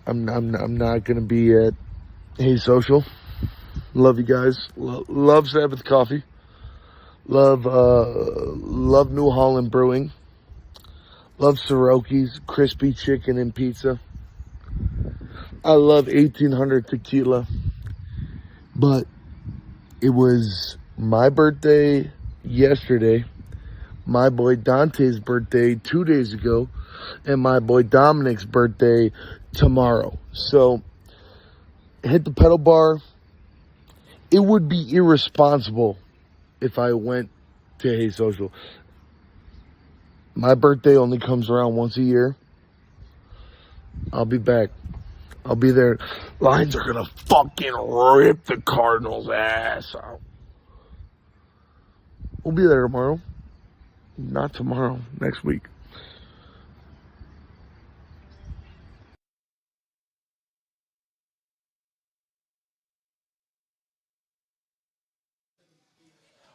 I'm not gonna be at Hey Social. Love you guys. Love Sabbath Coffee. Love New Holland Brewing. Love Soroki's crispy chicken and pizza. I love 1800 tequila. But it was my birthday yesterday, my boy Dante's birthday 2 days ago, and my boy Dominic's birthday tomorrow. So hit the pedal bar. It would be irresponsible if I went to Hey Social. My birthday only comes around once a year. I'll be back. I'll be there. Lions are going to fucking rip the Cardinals' ass out. We'll be there tomorrow. Not tomorrow, next week.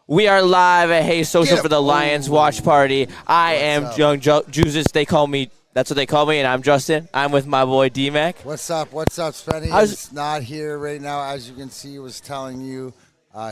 We are live at Hey Social for the Lions watch party. I am Young Jesus. They call me, that's what they call me, and I'm Justin. I'm with my boy D-Mac. What's up, Spenny? He's not here right now. As you can see, he was telling you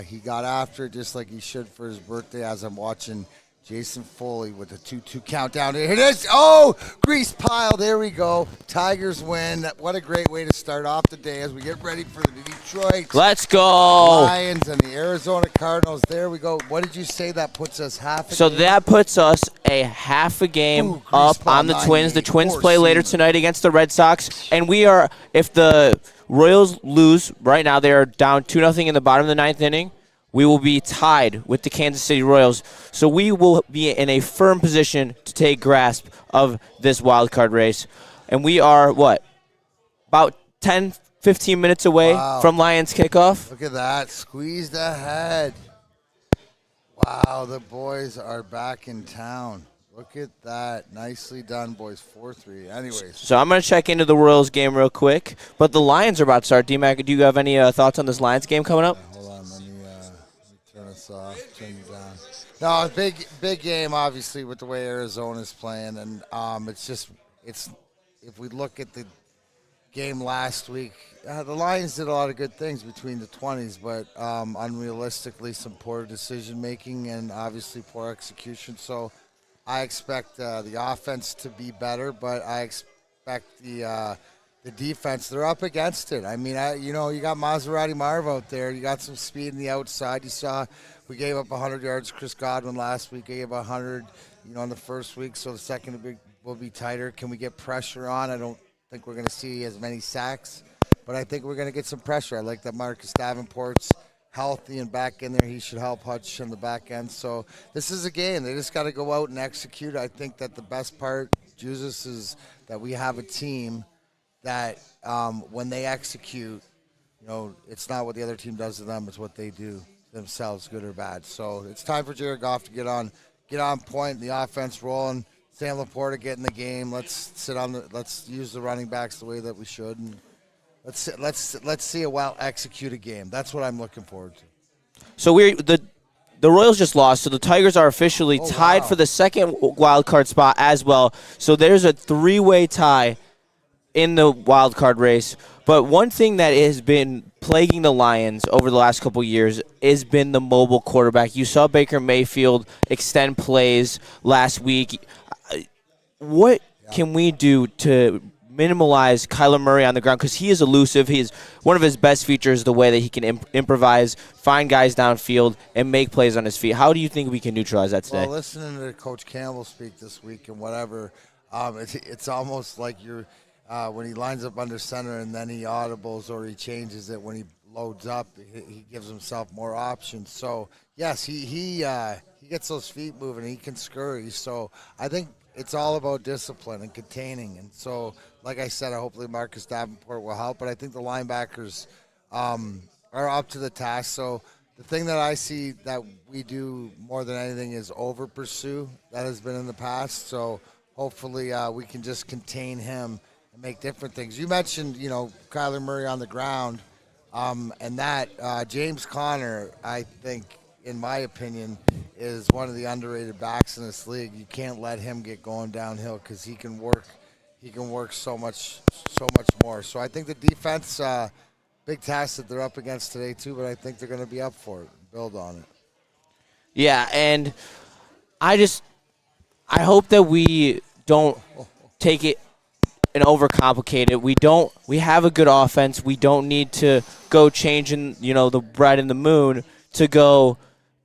he got after it just like he should for his birthday as I'm watching Jason Foley with the 2-2 countdown. Here it is. Oh, grease pile. There we go. Tigers win. What a great way to start off the day as we get ready for the Detroit Let's go Lions and the Arizona Cardinals. There we go. What did you say that puts us half a So game? that puts us a half a game up on the Twins. The Twins play later tonight against the Red Sox. And we are, if the Royals lose right now, they are down 2-0 in the bottom of the ninth inning. We will be tied with the Kansas City Royals. So we will be in a firm position to take grasp of this wild card race. And we are, what, about 10, 15 minutes away from Lions kickoff. Look at that. Squeezed ahead. Wow, the boys are back in town. Look at that. Nicely done, boys. 4-3. Anyways. So I'm going to check into the Royals game real quick. But the Lions are about to start. D-Mac, do you have any thoughts on this Lions game coming up? Hold on. Let me turn this off. Turn it down. No, big game, obviously, with the way Arizona's playing. And it's if we look at the game last week, the Lions did a lot of good things between the 20s, but unrealistically, some poor decision making and obviously poor execution. So I expect the offense to be better, but I expect the defense. They're up against it. I mean, you got Maserati Marv out there. You got some speed in the outside. You saw we gave up 100 yards. Chris Godwin last week gave 100. In the first week. So the second will be tighter. Can we get pressure on? I don't think we're going to see as many sacks, but I think we're going to get some pressure. I like that Marcus Davenport's healthy and back in there. He should help Hutch in the back end. So this is a game. They just got to go out and execute. I think that the best part, Jesus, is that we have a team that when they execute, it's not what the other team does to them. It's what they do themselves, good or bad. So it's time for Jared Goff to get on point, the offense rolling. Sam Laporta get in the game. Let's use the running backs the way that we should, and let's see a well-executed game. That's what I'm looking forward to. So the Royals just lost, so the Tigers are officially tied for the second wild card spot as well. So there's a three-way tie in the wild card race. But one thing that has been plaguing the Lions over the last couple years has been the mobile quarterback. You saw Baker Mayfield extend plays last week. What can we do to minimize Kyler Murray on the ground? Because he is elusive. One of his best features is the way that he can improvise, find guys downfield, and make plays on his feet. How do you think we can neutralize that today? Well, listening to Coach Campbell speak this week and whatever, it's almost like you're when he lines up under center and then he audibles or he changes it when he loads up, he gives himself more options. So, yes, he gets those feet moving. He can scurry. So I think it's all about discipline and containing. And so, like I said, hopefully Marcus Davenport will help. But I think the linebackers are up to the task. So the thing that I see that we do more than anything is over-pursue. That has been in the past. So hopefully we can just contain him and make different things. You mentioned, Kyler Murray on the ground. And that James Conner, I think, in my opinion, is one of the underrated backs in this league. You can't let him get going downhill because he can work he can work so much more. So I think the defense, big task that they're up against today too, but I think they're going to be up for it. Build on it. Yeah, and I hope that we don't take it and overcomplicate it. We have a good offense. We don't need to go changing, the bread and the moon to go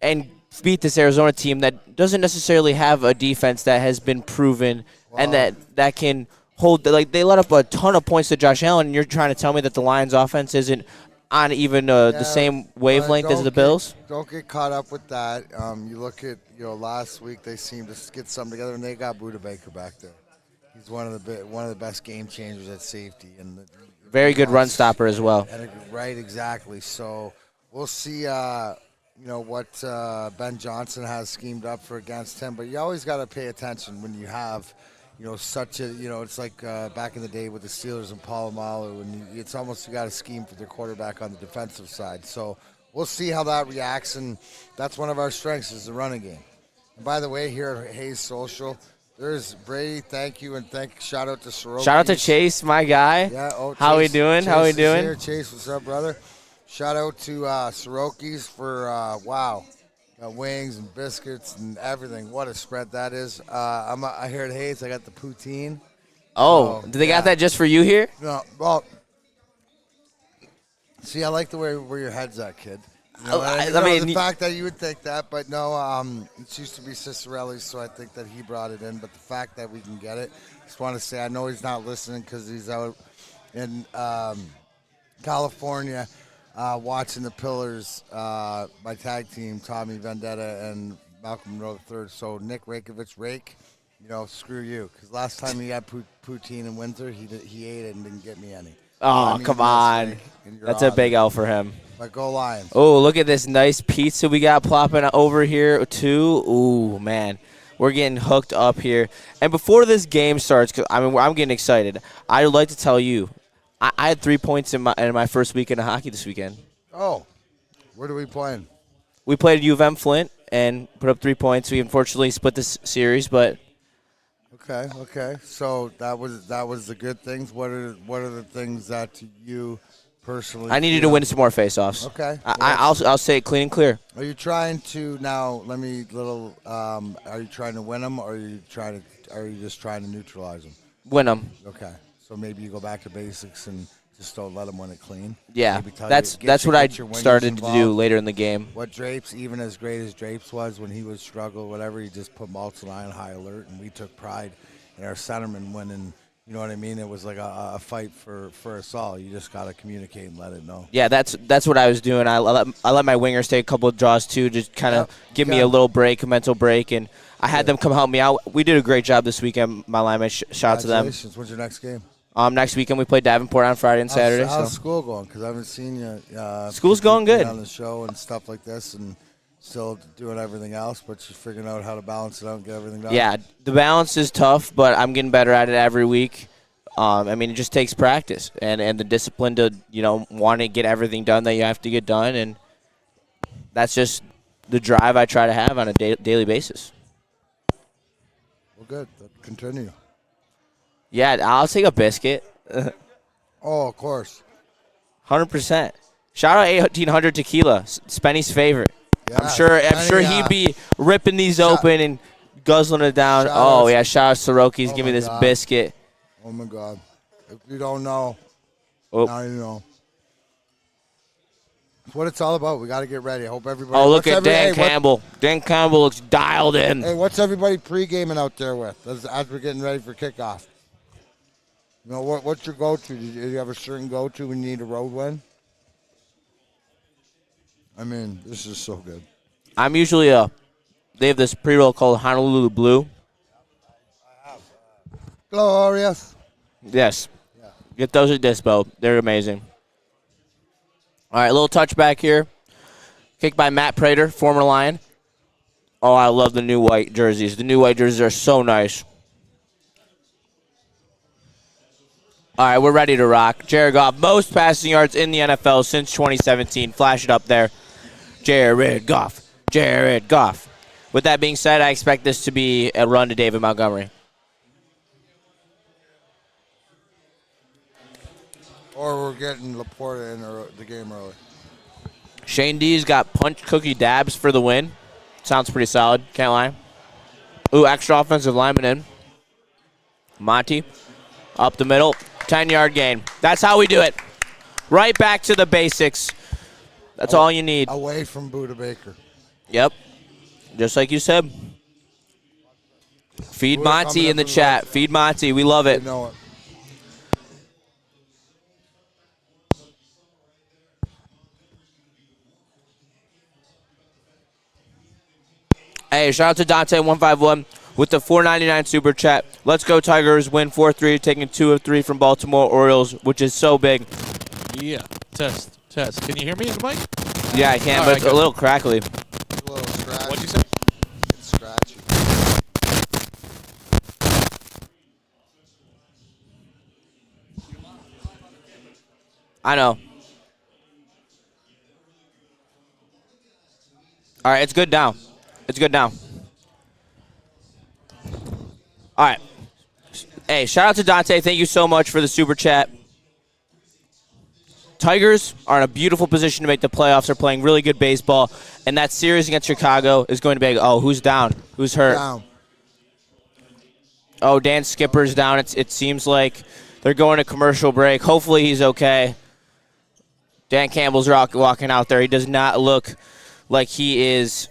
and beat this Arizona team that doesn't necessarily have a defense that has been proven and that can hold. Like, they let up a ton of points to Josh Allen, and you're trying to tell me that the Lions offense isn't on even the same wavelength as the Bills? Don't get caught up with that. You look at last week they seemed to get something together, and they got Buda Baker back there. He's one of the best game changers at safety, and very good run stopper as well. Right, exactly. So we'll see. What Ben Johnson has schemed up for against him, but you always got to pay attention when you have. Such a, it's like back in the day with the Steelers and Polamalu, and it's almost you got to scheme for their quarterback on the defensive side. So we'll see how that reacts, and that's one of our strengths is the running game. And by the way, here at Hayes Social, there's Brady. Thank you, and shout out to Soroki. Shout out to Chase, my guy. Yeah. How we doing? How we doing? Here. Chase, what's up, brother? Shout out to Soroki's for wow. Wings and biscuits and everything. What a spread that is. I hear it Hayes. I got the poutine. Oh, did they got that just for you here? No, well, see, I like the way where your head's at, kid. The fact that you would think that, but no, it used to be Cicerelli's, so I think that he brought it in. But the fact that we can get it, just want to say, I know he's not listening because he's out in California. Watching the Pillars, my tag team, Tommy Vendetta and Malcolm Monroe III. So Nick Rakovich, screw you. Because last time he had poutine in winter, he ate it and didn't get me any. Oh, come on. That's a big L for him. But go Lions. Oh, look at this nice pizza we got plopping over here, too. Ooh, man. We're getting hooked up here. And before this game starts, because I'm getting excited, I'd like to tell you, I had 3 points in my first weekend of hockey this weekend. Oh, where are we playing? We played U of M Flint and put up 3 points. We unfortunately split this series, but okay. So that was the good things. What are the things that you personally? I needed to win some more faceoffs. Okay. I'll say it clean and clear. Are you trying to now? Are you trying to win them, or are you just trying to neutralize them? Win them. Okay. So maybe you go back to basics and just don't let them win it clean. Yeah, that's what I started to do later in the game. What Drapes, even as great as Drapes was when he would struggle, whatever, he just put Maltz and I on high alert, and we took pride in our centerman winning. You know what I mean? It was like a fight for us all. You just got to communicate and let it know. Yeah, that's what I was doing. I let my wingers take a couple of draws too, just kind of give me a little break, a mental break, and I had them come help me out. We did a great job this weekend. My linemen, shout out to them. Congratulations. When's your next game? Next weekend we play Davenport on Friday and Saturday. How's school going? Because I haven't seen you. School's going good. On the show and stuff like this, and still doing everything else, but you're figuring out how to balance it out and get everything done. Yeah, the balance is tough, but I'm getting better at it every week. It just takes practice and the discipline to want to get everything done that you have to get done, and that's just the drive I try to have on a daily basis. Well, good. Continue. Yeah, I'll take a biscuit. Oh, of course. 100%. Shout out 1800 Tequila, Spenny's favorite. Yeah, I'm sure he'd be ripping these open and guzzling it down. Shout out Soroki's. Give me this biscuit. Oh, my God. If you don't know, now you know. It's what it's all about. We got to get ready. I hope everybody. Oh, look at Dan Campbell. Dan Campbell looks dialed in. Hey, what's everybody pre-gaming out there with as we're getting ready for kickoff? What's your go-to? Do you have a certain go-to when you need a road win? This is so good. I'm usually they have this pre-roll called Honolulu Blue. I have. Glorious. Yes. Yeah. Get those at Dispo. They're amazing. All right, a little touchback here. Kicked by Matt Prater, former Lion. Oh, I love the new white jerseys. The new white jerseys are so nice. All right, we're ready to rock. Jared Goff, most passing yards in the NFL since 2017. Flash it up there. Jared Goff. Jared Goff. With that being said, I expect this to be a run to David Montgomery. Or we're getting Laporta in the game early. Shane D's got punch cookie dabs for the win. Sounds pretty solid. Can't lie. Ooh, extra offensive lineman in. Monty up the middle. 10-yard gain. That's how we do it. Right back to the basics. That's all you need. Away from Buda Baker. Yep. Just like you said. Feed Monty in the chat. Feed Monty. We love it. You know it. Hey, shout out to Dante151 with the $4.99 super chat. Let's go Tigers. Win 4-3, taking 2 of 3 from Baltimore Orioles, which is so big. Yeah. Test. Can you hear me in the mic? Yeah, I can, All but right, it's good. a little crackly. It's a little scratchy. What'd you say? It's scratchy. I know. All right, it's good now. It's good now. All right. Hey, shout out to Dante. Thank you so much for the super chat. Tigers are in a beautiful position to make the playoffs. They're playing really good baseball. And that series against Chicago is going to be, oh, who's down? Who's hurt? Down. Oh, Dan Skipper's down. It seems like they're going to commercial break. Hopefully he's okay. Dan Campbell's walking out there. He does not look like he is.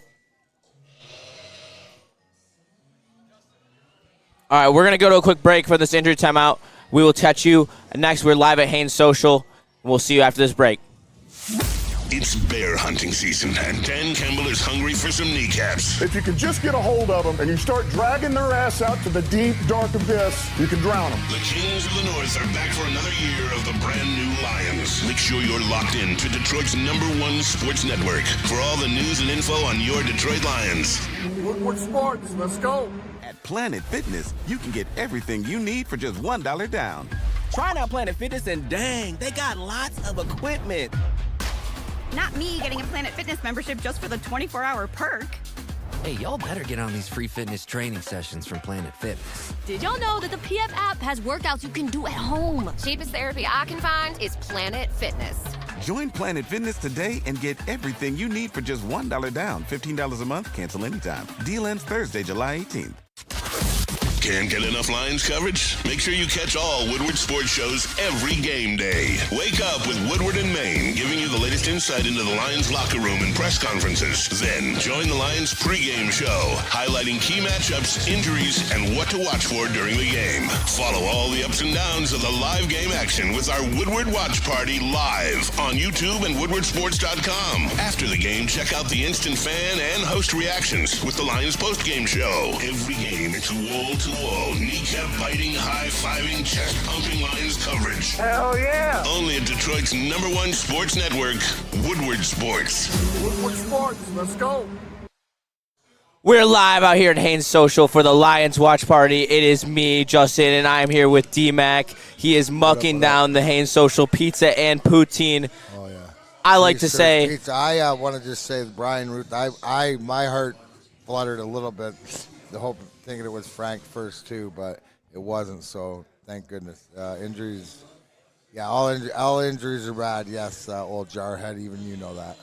All right, we're going to go to a quick break for this injury timeout. We will catch you next. We're live at Haynes Social. We'll see you after this break. It's bear hunting season, and Dan Campbell is hungry for some kneecaps. If you can just get a hold of them and you start dragging their ass out to the deep, dark abyss, you can drown them. The Kings of the North are back for another year of the brand new Lions. Make sure you're locked in to Detroit's #1 sports network for all the news and info on your Detroit Lions. Woodward Sports, let's go. At Planet Fitness, you can get everything you need for just $1 down. Try out Planet Fitness and dang, they got lots of equipment. Not me getting a Planet Fitness membership just for the 24-hour perk. Hey, y'all better get on these free fitness training sessions from Planet Fitness. Did y'all know that the PF app has workouts you can do at home? Cheapest therapy I can find is Planet Fitness. Join Planet Fitness today and get everything you need for just $1 down. $15 a month, cancel anytime. Deal ends Thursday, July 18th. Can't get enough Lions coverage? Make sure you catch all Woodward sports shows every game day. Wake up with Woodward and Maine, giving you the latest insight into the Lions locker room and press conferences. Then join the Lions pregame show, highlighting key matchups, injuries, and what to watch for during the game. Follow all the ups and downs of the live game action with our Woodward Watch Party live on YouTube and WoodwardSports.com. After the game, check out the instant fan and host reactions with the Lions postgame show. Every game, it's wall-to-wall, kneecap-biting, high-fiving, chest-pumping Lions coverage. Hell yeah. Only at Detroit's #1 sports network, Woodward Sports. Woodward Sports, let's go. We're live out here at Haynes Social for the Lions Watch Party. It is me, Justin, and I am here with D-Mac. He is mucking down the Haynes Social pizza and poutine. Oh, yeah. I like to say... Pizza. I want to just say, Brian Ruth, my heart fluttered a little bit. The hope thinking it was Frank first, too, but it wasn't, so thank goodness. Injuries, yeah, all injuries are bad. Yes, old Jarhead, even you know that.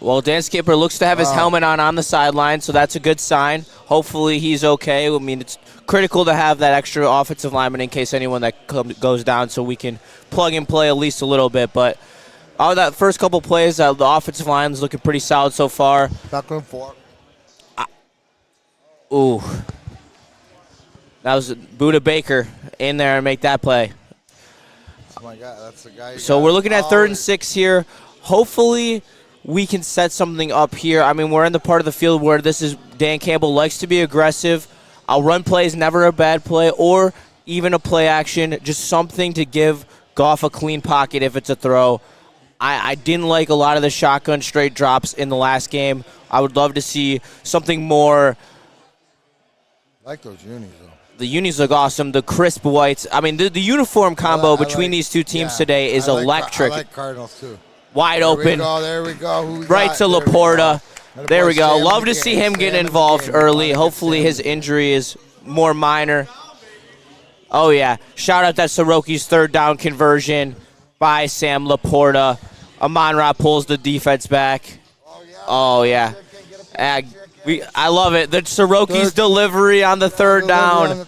Well, Dan Skipper looks to have his helmet on the sideline, so that's a good sign. Hopefully he's okay. I mean, it's critical to have that extra offensive lineman in case anyone that goes down so we can plug and play at least a little bit. But that first couple plays, the offensive line is looking pretty solid so far. Stuck on 4. Ooh. That was Buda Baker in there and make that play. Oh, my God, that's the guy. So we're looking at 3rd and 6 here. Hopefully we can set something up here. I mean, we're in the part of the field where this is Dan Campbell likes to be aggressive. A run play is never a bad play, or even a play action, just something to give Goff a clean pocket if it's a throw. I didn't like a lot of the shotgun straight drops in the last game. I would love to see something more. I like those unis, though. The unis look awesome. The crisp whites. I mean, the uniform combo between these two teams today is electric. I like Cardinals, too. Wide open. There we go. Right to Laporta. There we go. Love to see him get involved early. Hopefully his injury is more minor. Oh, yeah. Shout out that Soroki's 3rd down conversion. by Sam Laporta. Amon-Ra pulls the defense back. Oh, yeah. I love it. The Soroki's delivery on the third down.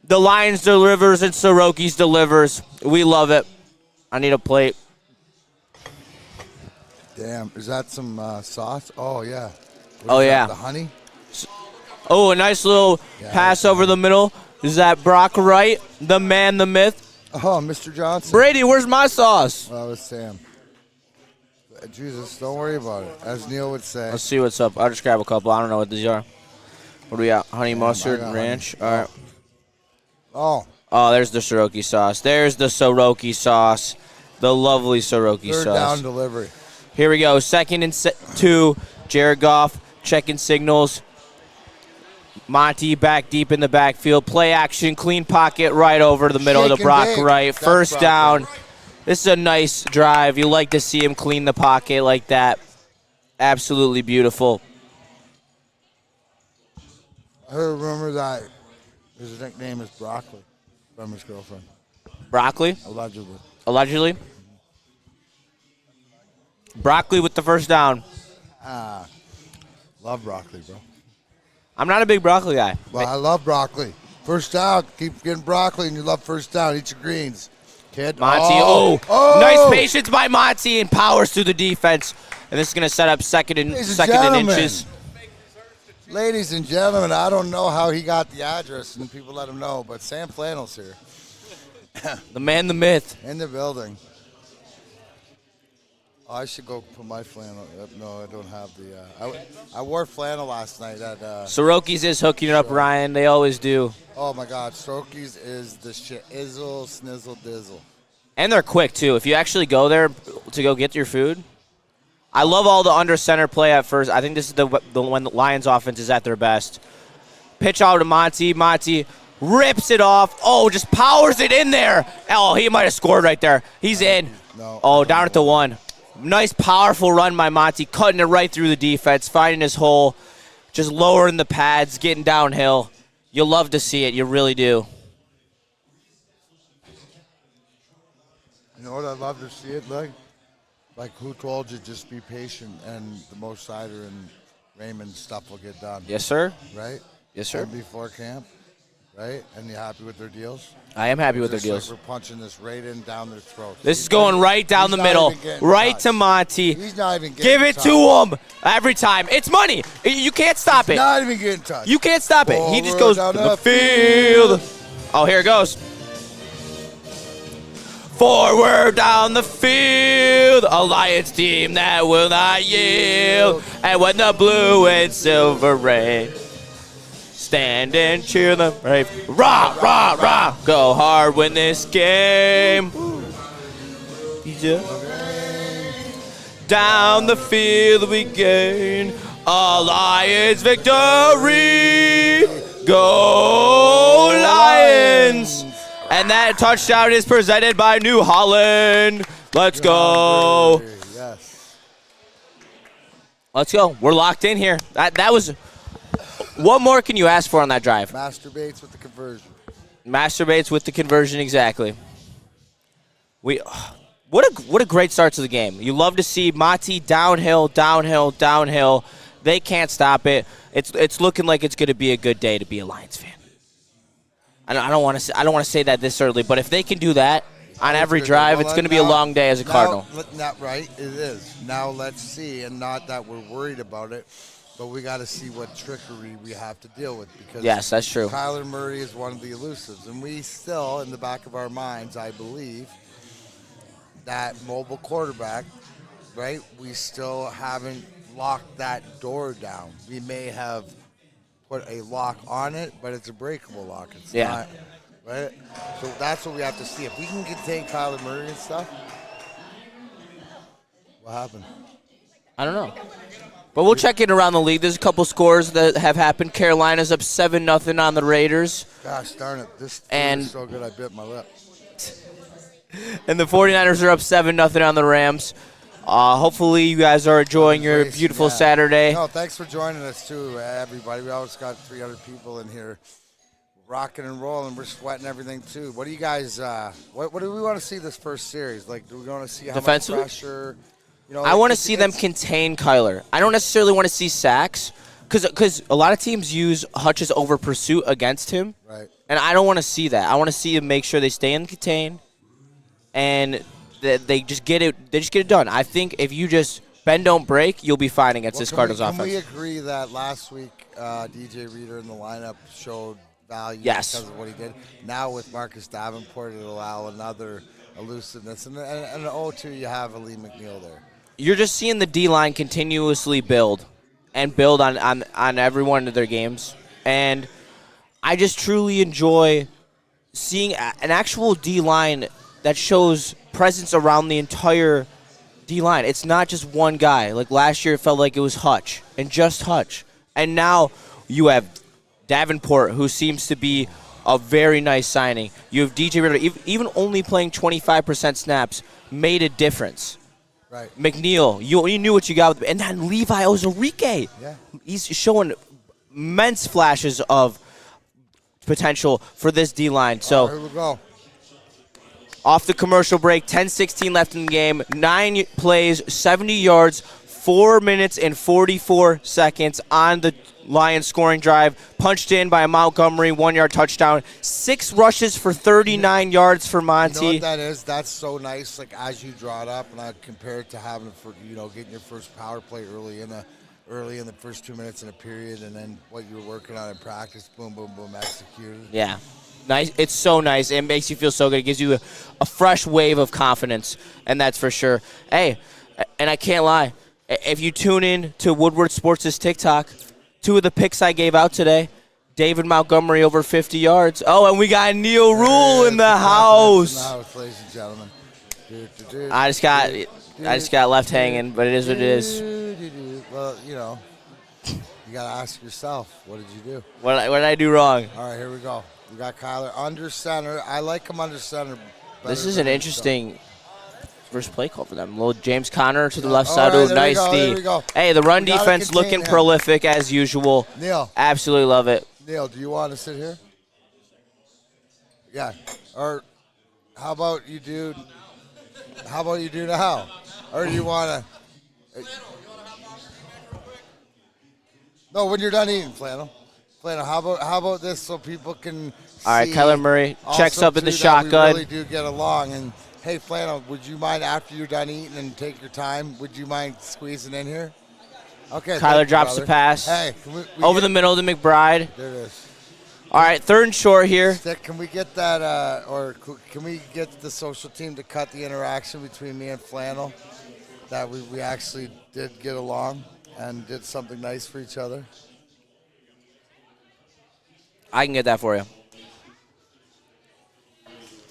The Lions delivers and Soroki's delivers. We love it. I need a plate. Damn, is that some sauce? Oh, yeah. Oh, yeah. The honey? Oh, a nice little pass over the middle. Is that Brock Wright, the man, the myth? Oh, Mr. Johnson. Brady, where's my sauce? Well, that was Sam. Jesus, don't worry about it, as Neil would say. Let's see what's up. I'll just grab a couple. I don't know what these are. What do we got? Honey mustard and ranch. All right. Oh, there's the Soroki sauce. There's the Soroki sauce. The lovely Soroki sauce. Third down delivery. Here we go. 2nd and 2. Jared Goff checking signals. Monty back deep in the backfield. Play action. Clean pocket right over the middle to Brock Wright. First down. This is a nice drive. You like to see him clean the pocket like that. Absolutely beautiful. I remember that his nickname is Broccoli from his girlfriend. Broccoli? Allegedly. Allegedly? Broccoli with the first down. Love broccoli, bro. I'm not a big broccoli guy. Well, I love broccoli. First down. Keep getting broccoli, and you love first down. Eat your greens. Kid. Monty, nice patience by Monty and powers through the defense. And this is going to set up second and inches. Ladies and gentlemen, I don't know how he got the address, and people let him know, but Sam Flannel's here. The man, the myth. In the building. Oh, I should go put my flannel. No, I don't have the. I wore flannel last night at. Soroki's is hooking it up, Ryan. They always do. Oh my God, Soroki's is the shit. Izzle, snizzle, dizzle. And they're quick too. If you actually go there to go get your food, I love all the under center play at first. I think this is the when the Lions offense is at their best. Pitch out to Monty. Monty rips it off. Oh, just powers it in there. Oh, he might have scored right there. He's in. No. Oh, down at the 1. Nice, powerful run by Monty, cutting it right through the defense, finding his hole, just lowering the pads, getting downhill. You'll love to see it. You really do. You know what I'd love to see it like? Like who told you just be patient and the Mo Sider and Raymond stuff will get done. Yes, sir. Right? Yes, sir. And before camp, right? And you happy with their deals? I am happy with their deals. Like we're punching this right in down their throats. This is going right down the middle, right to Monty. He's not even getting Give it to him every time. It's money. You can't stop it. Not even getting touched. You can't stop it. He just goes to the field. Oh, here it goes. Forward down the field, a Lions team that will not yield. And when the blue and silver reign, stand and cheer the brave. Rah, rah, rah. Go hard, win this game. Down the field we gain a Lions victory. Go Lions. And that touchdown is presented by New Holland. Let's go. Yes. Let's go. We're locked in here. That was. What more can you ask for on that drive? Masturbates with the conversion. Masturbates with the conversion, exactly. What a great start to the game. You love to see Monty downhill, downhill, downhill. They can't stop it. It's looking like it's going to be a good day to be a Lions fan. I don't want to say that this early, but if they can do that on every drive, it's going to be a long day as a Cardinal. Not right. It is. Now let's see, and not that we're worried about it, but we got to see what trickery we have to deal with. Because yes, that's true. Kyler Murray is one of the elusives, and we still, in the back of our minds, I believe, that mobile quarterback, right? We still haven't locked that door down. We may have put a lock on it, but it's a breakable lock. It's not, right? So that's what we have to see. If we can contain Kyler Murray and stuff, what happened? I don't know. But we'll check in around the league. There's a couple scores that have happened. Carolina's up 7-0 on the Raiders. Gosh darn it. This is so good I bit my lip. And the 49ers are up 7-0 on the Rams. Hopefully you guys are enjoying your beautiful Saturday. No, thanks for joining us too, everybody. We always got 300 people in here. rocking and rolling. We're sweating everything too. What do you guys? What do we want to see this first series? Like, do we want to see how much Defensively? pressure? You know, I want to see them contain Kyler. I don't necessarily want to see sacks because a lot of teams use Hutch's over pursuit against him. Right. And I don't want to see that. I want to see them make sure they stay in contain and they just get it. They just get it done. I think if you just bend don't break, you'll be fine against this Cardinals offense. Can we agree that last week DJ Reader in the lineup showed value yes. because of what he did? Now with Marcus Davenport, it'll allow another elusiveness. And 0-2, you have Ali McNeil there. You're just seeing the D-line continuously build and build on every one of their games. And I just truly enjoy seeing an actual D-line that shows presence around the entire D-line. It's not just one guy. Like last year, it felt like it was Hutch and just Hutch. And now you have Davenport, who seems to be a very nice signing. You have DJ Ritter, even only playing 25% snaps, made a difference. Right. McNeil, you knew what you got with him. And then Levi Ozarike. Yeah. He's showing immense flashes of potential for this D-line. So here we go. Off the commercial break, 10-16 left in the game, 9 plays, 70 yards, 4 minutes and 44 seconds on the Lions scoring drive. Punched in by a Montgomery, 1-yard touchdown. 6 rushes for 39 yards for Monty. You know what that is? That's so nice. Like as you draw it up, and I compare it to having getting your first power play early in the first 2 minutes in a period, and then what you were working on in practice. Boom, boom, boom, executed. Yeah. Nice. It's so nice. It makes you feel so good. It gives you a fresh wave of confidence, and that's for sure. Hey, and I can't lie. If you tune in to Woodward Sports' TikTok, 2 of the picks I gave out today, David Montgomery over 50 yards. Oh, and we got Neil Rule in the house. Ladies and gentlemen. I just got left hanging, but it is what it is. Well, you got to ask yourself, what did you do? What did I do wrong? All right, here we go. We got Kyler under center. I like him under center. This is an interesting first play call for them. Little James Conner to the left side. Right, nice D. Hey, the run defense looking prolific as usual. Neil. Absolutely love it. Neil, do you want to sit here? Yeah. Or how about you do now? Or do you want to? No, when you're done eating, Flannel. How about this so people can see? All right, Kyler Murray checks up in the shotgun. We really do get along. And, hey, Flannel, would you mind after you're done eating and take your time, would you mind squeezing in here? Okay. Kyler drops the pass. Hey, over the middle to McBride. There it is. All right, 3rd and short here. Can we get that, or can we get the social team to cut the interaction between me and Flannel? That we actually did get along and did something nice for each other. I can get that for you.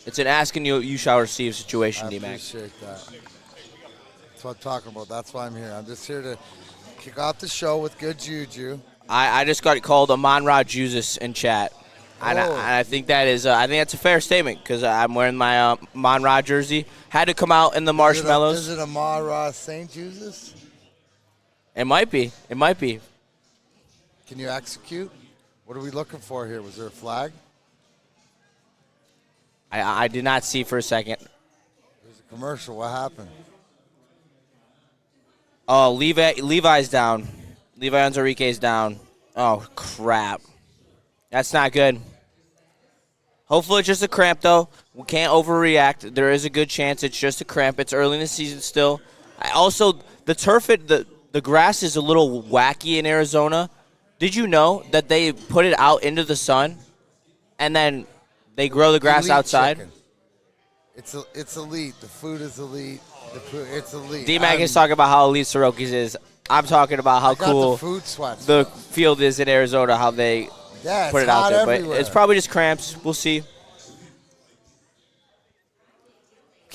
It's an ask and you shall receive situation, D-Mac. I appreciate that. That's what I'm talking about. That's why I'm here. I'm just here to kick off the show with good juju. I just got called Amon-Ra Jesus in chat. And I think that is I think that's a fair statement because I'm wearing my Amon-Ra jersey. Had to come out in the marshmallows. Is it Amon-Ra St. Jesus? It might be. It might be. Can you execute? What are we looking for here? Was there a flag? I did not see for a second. There's a commercial. What happened? Oh, Levi's down. Levi Ozarike's down. Oh, crap. That's not good. Hopefully it's just a cramp, though. We can't overreact. There is a good chance it's just a cramp. It's early in the season still. Also, the turf, the grass is a little wacky in Arizona. Did you know that they put it out into the sun and then they grow the grass outside? Chicken. It's elite. The food is elite. It's elite. D-Mac is talking about how elite Soroki's is. I'm talking about how cool the food sweats. The field is in Arizona, how they put it out there. Everywhere. But it's probably just cramps. We'll see.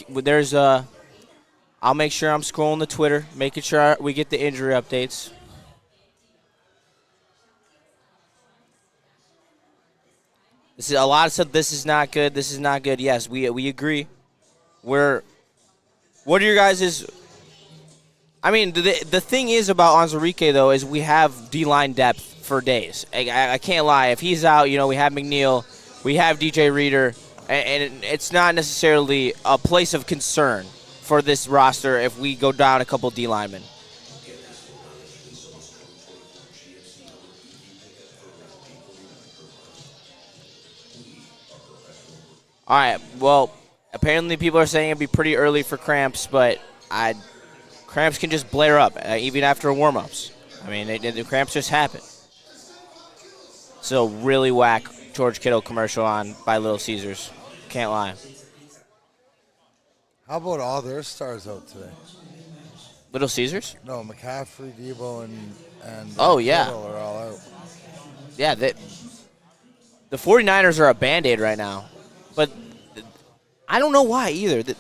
There's I'll make sure I'm scrolling the Twitter, making sure we get the injury updates. This is a lot of stuff. This is not good. This is not good. Yes, we agree. What are your guys' I mean, the thing is about Onwuzurike, though, is we have D-line depth for days. I can't lie. If he's out, we have McNeil, we have DJ Reader, and it's not necessarily a place of concern for this roster if we go down a couple D linemen. All right, well, apparently people are saying it'd be pretty early for cramps, but cramps can just blare up even after warm-ups. I mean, the cramps just happen. So really whack George Kittle commercial on by Little Caesars. Can't lie. How about all their stars out today? Little Caesars? No, McCaffrey, Debo, and yeah. Kittle are all out. Yeah, the 49ers are a Band-Aid right now. But I don't know why either.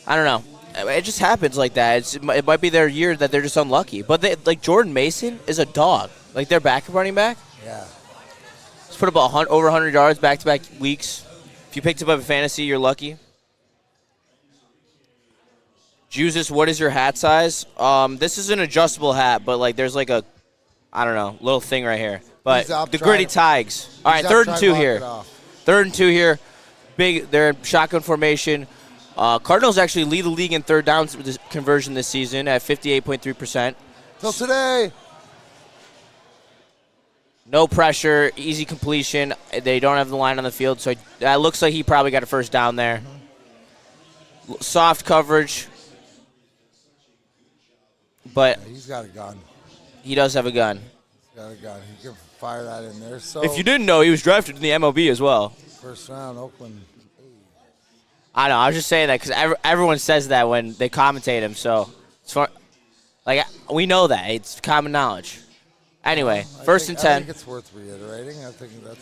I don't know. It just happens like that. It might be their year that they're just unlucky. But Jordan Mason is a dog. Like their backup running back. Yeah. He's put up over 100 yards back-to-back weeks. If you picked him up in fantasy, you're lucky. Jesus, what is your hat size? This is an adjustable hat, but there's a, I don't know, little thing right here. But the Gritty Tigers. All right, 3rd and 2 here. 3rd and 2 here. Big. They're in shotgun formation. Cardinals actually lead the league in third down conversion this season at 58.3%. Till today. No pressure, easy completion. They don't have the line on the field, so that looks like he probably got a first down there. Soft coverage. But he's got a gun. He does have a gun. He's got a gun. He can fire that in there. So if you didn't know, he was drafted in the MLB as well. First round, Oakland. I know. I was just saying that because everyone says that when they commentate him. So it's fun. We know that. It's common knowledge. Anyway, 1st and 10. I think it's worth reiterating.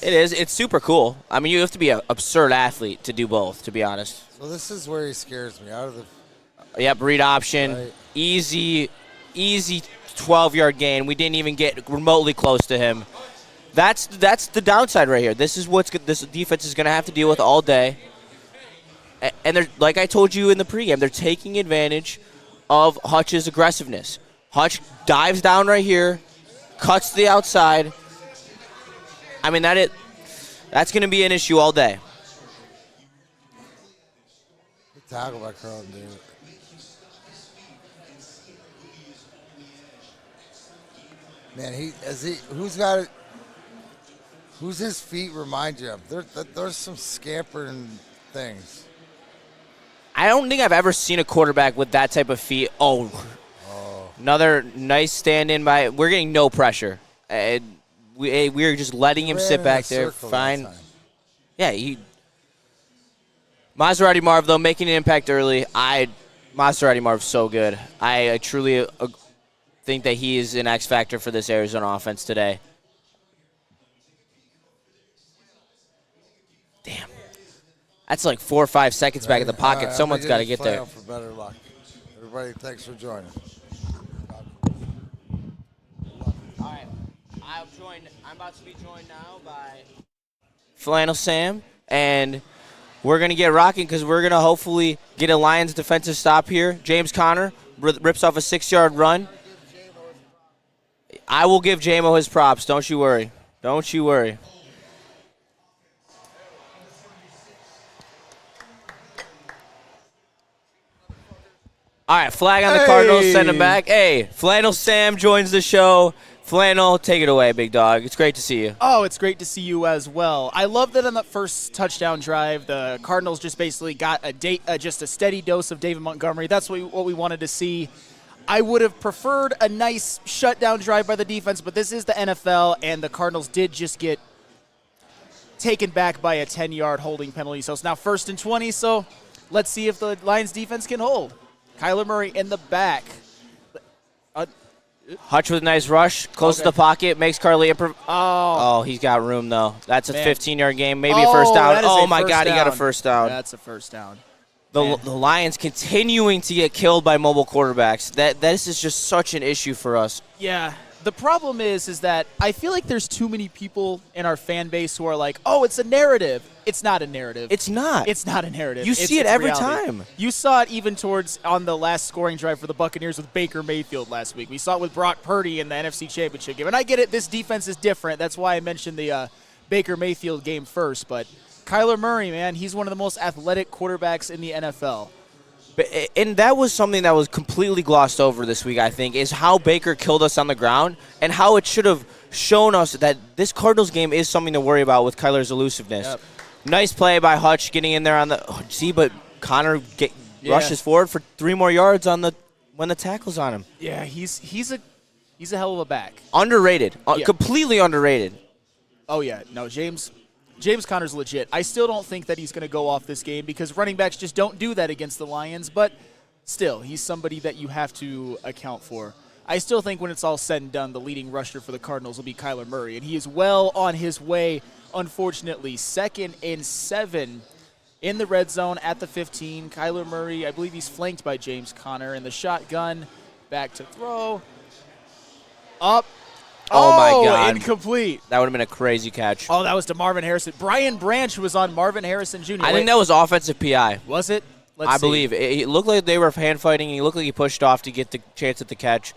It is. It's super cool. I mean, you have to be an absurd athlete to do both, to be honest. So this is where he scares me. Out of the. Yep, read option. Right. Easy 12-yard gain. We didn't even get remotely close to him. That's the downside right here. This is what this defense is going to have to deal with all day. And they're, like I told you in the pregame, they're taking advantage of Hutch's aggressiveness. Hutch dives down right here, cuts to the outside. I mean, that's going to be an issue all day. Good tackle by Carlton Davis. Man, who's got it? Who's his feet remind you of? There's some scampering things. I don't think I've ever seen a quarterback with that type of feet. Oh. Another nice stand-in by. We're getting no pressure. We're just letting him sit back there. Fine. Yeah, Maserati Marv, though, making an impact early. Maserati Marv's so good. I truly think that he is an X factor for this Arizona offense today. Damn. That's 4 or 5 seconds back in the pocket. Someone's got to get there. For better luck. Everybody, thanks for joining. All right. I'm about to be joined now by Flannel Sam, and we're going to get rocking because we're going to hopefully get a Lions defensive stop here. James Conner rips off a 6-yard run. I will give J-Mo his props. Don't you worry. Don't you worry. All right, flag on the Cardinals. Send him back. Hey, Flannel Sam joins the show. Flannel, take it away, big dog. It's great to see you. Oh, it's great to see you as well. I love that on that first touchdown drive, the Cardinals just basically got just a steady dose of David Montgomery. That's what we wanted to see. I would have preferred a nice shutdown drive by the defense, but this is the NFL, and the Cardinals did just get taken back by a 10-yard holding penalty. So it's now 1st and 20, so let's see if the Lions defense can hold. Kyler Murray in the back. Hutch with a nice rush, close to the pocket, makes Carly improv. Oh, he's got room, though. That's a 15-yard game, maybe a first down. Oh, my God, he got a first down. That's a first down. The Lions continuing to get killed by mobile quarterbacks. This is just such an issue for us. Yeah, The problem is that I feel like there's too many people in our fan base who are like, oh, it's a narrative. It's not a narrative. It's not. It's not a narrative. You see it every reality. time. You saw it even on the last scoring drive for the Buccaneers with Baker Mayfield last week. We saw it with Brock Purdy in the NFC Championship game. And I get it, this defense is different. That's why I mentioned the Baker Mayfield game first. But Kyler Murray, man, he's one of the most athletic quarterbacks in the NFL. And that was something that was completely glossed over this week, I think, is how Baker killed us on the ground and how it should have shown us that this Cardinals game is something to worry about with Kyler's elusiveness. Yep. Nice play by Hutch getting in there on the but Connor rushes forward for 3 more yards when the tackle's on him. Yeah, he's a hell of a back. Underrated. Completely underrated. Oh, yeah. No, James Conner's legit. I still don't think that he's going to go off this game because running backs just don't do that against the Lions, but still, he's somebody that you have to account for. I still think when it's all said and done, the leading rusher for the Cardinals will be Kyler Murray, and he is well on his way, unfortunately. 2nd and 7 in the red zone at the 15. Kyler Murray, I believe he's flanked by James Conner in the shotgun. Back to throw. Up. Oh, my God. Incomplete. That would have been a crazy catch. Oh, that was to Marvin Harrison. Brian Branch was on Marvin Harrison Jr. I think that was offensive PI. Was it? I believe. It looked like they were hand fighting. He looked like he pushed off to get the chance at the catch.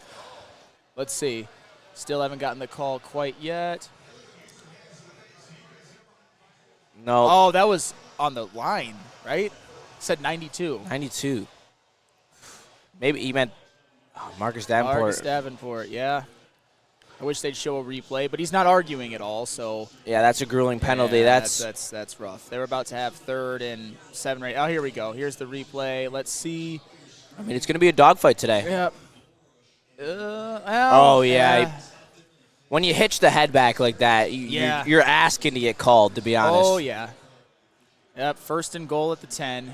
Let's see. Still haven't gotten the call quite yet. No. Oh, that was on the line, right? Said 92. 92. Maybe he meant Marcus Davenport. Marcus Davenport, yeah. I wish they'd show a replay, but he's not arguing at all. So yeah, that's a grueling penalty. Yeah, that's rough. They were about to have 3rd and 7 or 8. Oh, here we go. Here's the replay. Let's see. I mean, it's going to be a dogfight today. Yep. Oh yeah. When you hitch the head back like that, you're asking to get called. To be honest. Oh yeah. Yep. 1st and goal at the 10.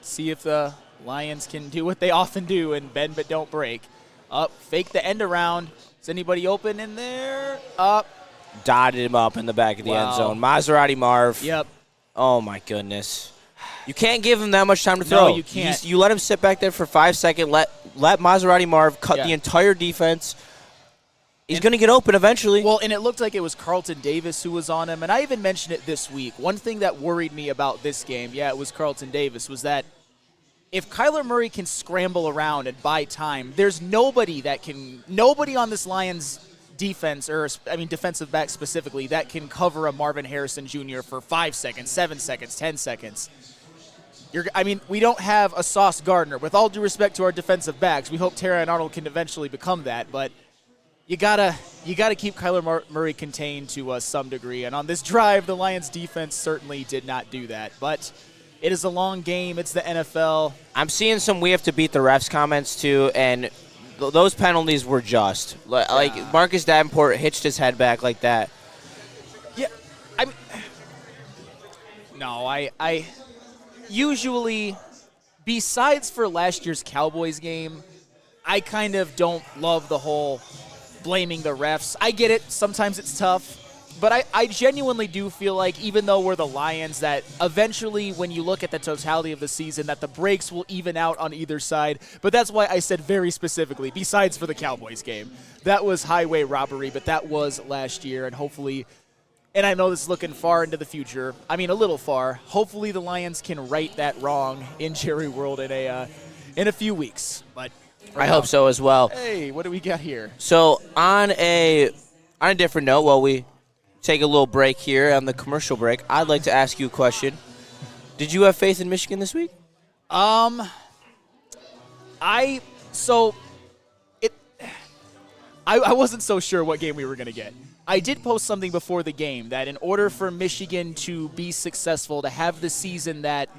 See if the Lions can do what they often do and bend but don't break. Up. Fake the end around. Is anybody open in there? Up. Dotted him up in the back of the end zone. Maserati Marv. Yep. Oh, my goodness. You can't give him that much time to throw. No, you can't. You let him sit back there for 5 seconds. Let Maserati Marv cut the entire defense. He's going to get open eventually. Well, and it looked like it was Carlton Davis who was on him. And I even mentioned it this week. One thing that worried me about this game, it was Carlton Davis, was that if Kyler Murray can scramble around and buy time, there's nobody on this Lions defense, defensive back specifically, that can cover a Marvin Harrison Jr. for 5 seconds, 7 seconds, 10 seconds. We don't have a Sauce Gardner. With all due respect to our defensive backs, we hope Terry and Arnold can eventually become that, but you gotta keep Kyler Murray contained to some degree. And on this drive, the Lions defense certainly did not do that, but it is a long game. It's the NFL. I'm seeing some "we have to beat the refs" comments too, and those penalties were just. Like Marcus Davenport hitched his head back like that. Yeah, I usually, besides for last year's Cowboys game, I kind of don't love the whole blaming the refs. I get it. Sometimes it's tough. But I genuinely do feel like, even though we're the Lions, that eventually when you look at the totality of the season, that the breaks will even out on either side. But that's why I said very specifically, besides for the Cowboys game. That was highway robbery, but that was last year. And hopefully, and I know this is looking far into the future. I mean, a little far. Hopefully the Lions can right that wrong in Jerry World in a few weeks. But I hope so as well. Hey, what do we got here? So on a different note, while we take a little break here on the commercial break, I'd like to ask you a question. Did you have faith in Michigan this week? I wasn't so sure what game we were going to get. I did post something before the game that in order for Michigan to be successful, to have the season that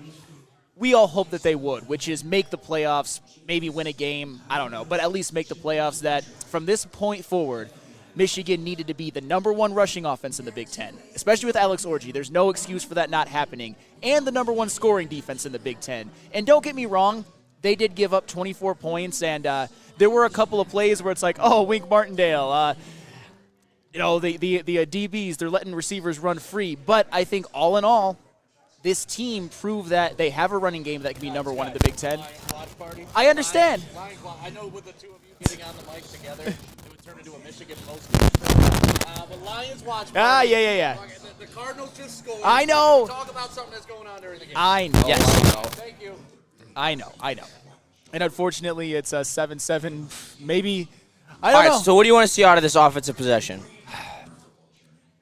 we all hope that they would, which is make the playoffs, maybe win a game, I don't know, but at least make the playoffs, that from this point forward, Michigan needed to be the #1 rushing offense in the Big Ten, especially with Alex Orji. There's no excuse for that not happening. And the #1 scoring defense in the Big Ten. And don't get me wrong, they did give up 24 points, and there were a couple of plays where it's like, oh, Wink Martindale, the DBs, they're letting receivers run free. But I think all in all, this team proved that they have a running game that can be #1 in the Big Ten. I understand. I know with the two of you getting on the mic together, it was turn into a Michigan post. The Lions watch. Yeah. The Cardinals just scored. I know. Talk about something that's going on during the game. I know. Yes. I know. Thank you. I know. And unfortunately, it's a 7-7. Maybe. I All don't right, know. so what do you want to see out of this offensive possession?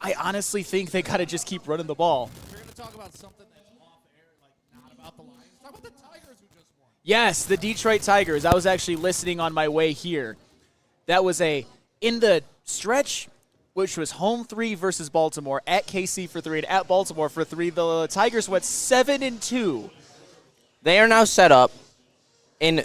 I honestly think they got to just keep running the ball. We're going to talk about something that's off air, like not about the Lions. Talk about the Tigers who just won. Yes, the Detroit Tigers. I was actually listening on my way here. That was in the stretch, which was home 3 versus Baltimore, at KC for 3 and at Baltimore for 3. The Tigers went 7-2. They are now set up, and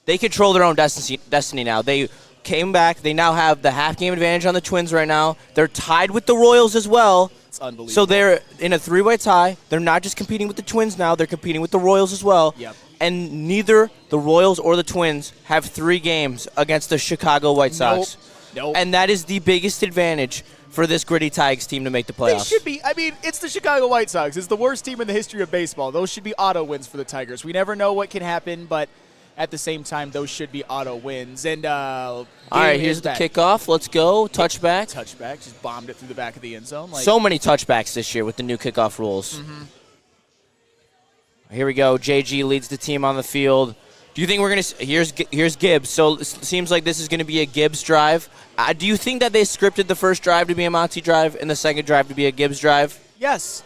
they control their own destiny now. They came back. They now have the half-game advantage on the Twins right now. They're tied with the Royals as well. It's unbelievable. So they're in a 3-way tie. They're not just competing with the Twins now. They're competing with the Royals as well. Yep. And neither the Royals or the Twins have 3 games against the Chicago White Sox. Nope. And that is the biggest advantage for this gritty Tigers team to make the They playoffs. should be. I mean, it's the Chicago White Sox. It's the worst team in the history of baseball. Those should be auto wins for the Tigers. We never know what can happen, but at the same time, those should be auto wins. And all right, here's the kickoff. Let's go. Touchback. Touchback. Just bombed it through the back of the end zone. So many touchbacks this year with the new kickoff rules. Mm-hmm. Here we go. JG leads the team on the field. Do you think we're going to – here's Gibbs. So it seems like this is going to be a Gibbs drive. Do you think that they scripted the first drive to be a Monty drive and the second drive to be a Gibbs drive? Yes.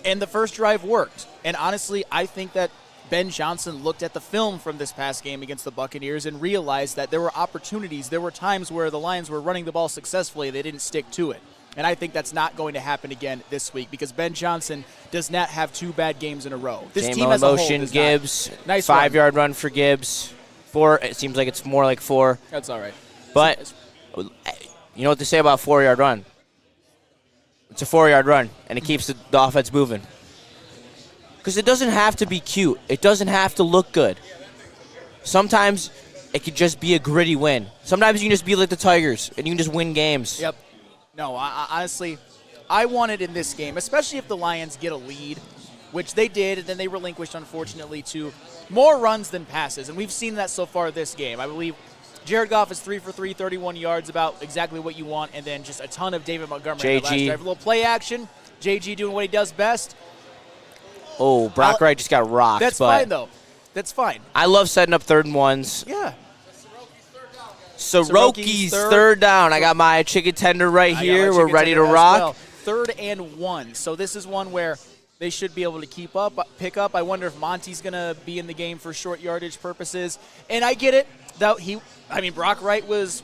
And the first drive worked. And honestly, I think that Ben Johnson looked at the film from this past game against the Buccaneers and realized that there were opportunities. There were times where the Lions were running the ball successfully. They didn't stick to it. And I think that's not going to happen again this week because Ben Johnson does not have 2 bad games in a row. This J-Mo team as a whole motion, does Gibbs. not. Nice 5-yard run for Gibbs. 4. It seems like it's more like 4. That's all right. But you know what they say about 4-yard run? It's a 4-yard run, and it keeps the offense moving. Because it doesn't have to be cute. It doesn't have to look good. Sometimes it could just be a gritty win. Sometimes you can just be like the Tigers, and you can just win games. Yep. No, honestly, I wanted in this game, especially if the Lions get a lead, which they did, and then they relinquished, unfortunately, to more runs than passes. And we've seen that so far this game. I believe Jared Goff is 3 for 3, 31 yards, about exactly what you want, and then just a ton of David Montgomery in the last drive. A little play action. JG doing what he does best. Oh, Brock Wright just got rocked. That's fine, though. That's fine. I love setting up 3rd and 1s. Yeah. Soroki's third down. I got my chicken tender right here. We're ready to rock. 3rd and 1. So this is one where they should be able to pick up. I wonder if Monty's going to be in the game for short yardage purposes. And I get it. Brock Wright was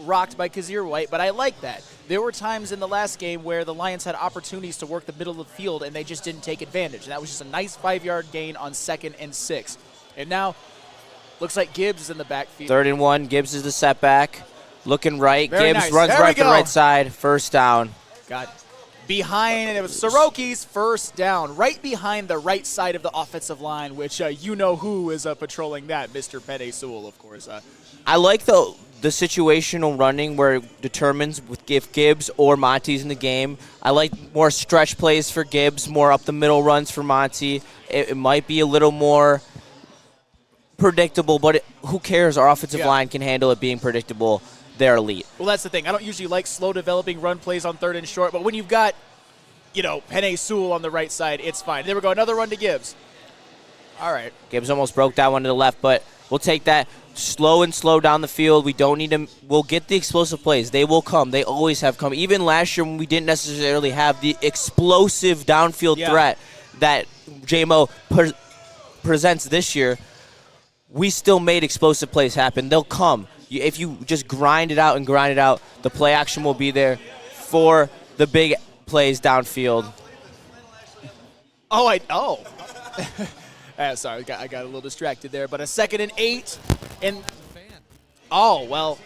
rocked by Kazir White, but I like that. There were times in the last game where the Lions had opportunities to work the middle of the field, and they just didn't take advantage. And that was just a nice 5-yard gain on 2nd and 6. And now looks like Gibbs is in the backfield. 3rd and 1. Gibbs is the setback. Looking right. Very Gibbs nice. runs There right we the go. right side. First down. Got behind, and it was Soroki's first down, right behind the right side of the offensive line, which you know who is patrolling that, Mr. Penei Sewell, of course. I like the situational running where it determines if Gibbs or Monty's in the game. I like more stretch plays for Gibbs, more up the middle runs for Monty. It might be a little more predictable, but who cares? Our offensive line can handle it being predictable. They're elite. Well, that's the thing. I don't usually like slow developing run plays on 3rd and short, but when you've got, Penei Sewell on the right side, it's fine. There we go. Another run to Gibbs. All right. Gibbs almost broke that one to the left, but we'll take that. Slow down the field. We don't need them. We'll get the explosive plays. They will come. They always have come. Even last year when we didn't necessarily have the explosive downfield threat that J-Mo presents this year, we still made explosive plays happen. They'll come. If you just grind it out, the play action will be there for the big plays downfield. Sorry, I got a little distracted there, but a 2nd and 8. And I'm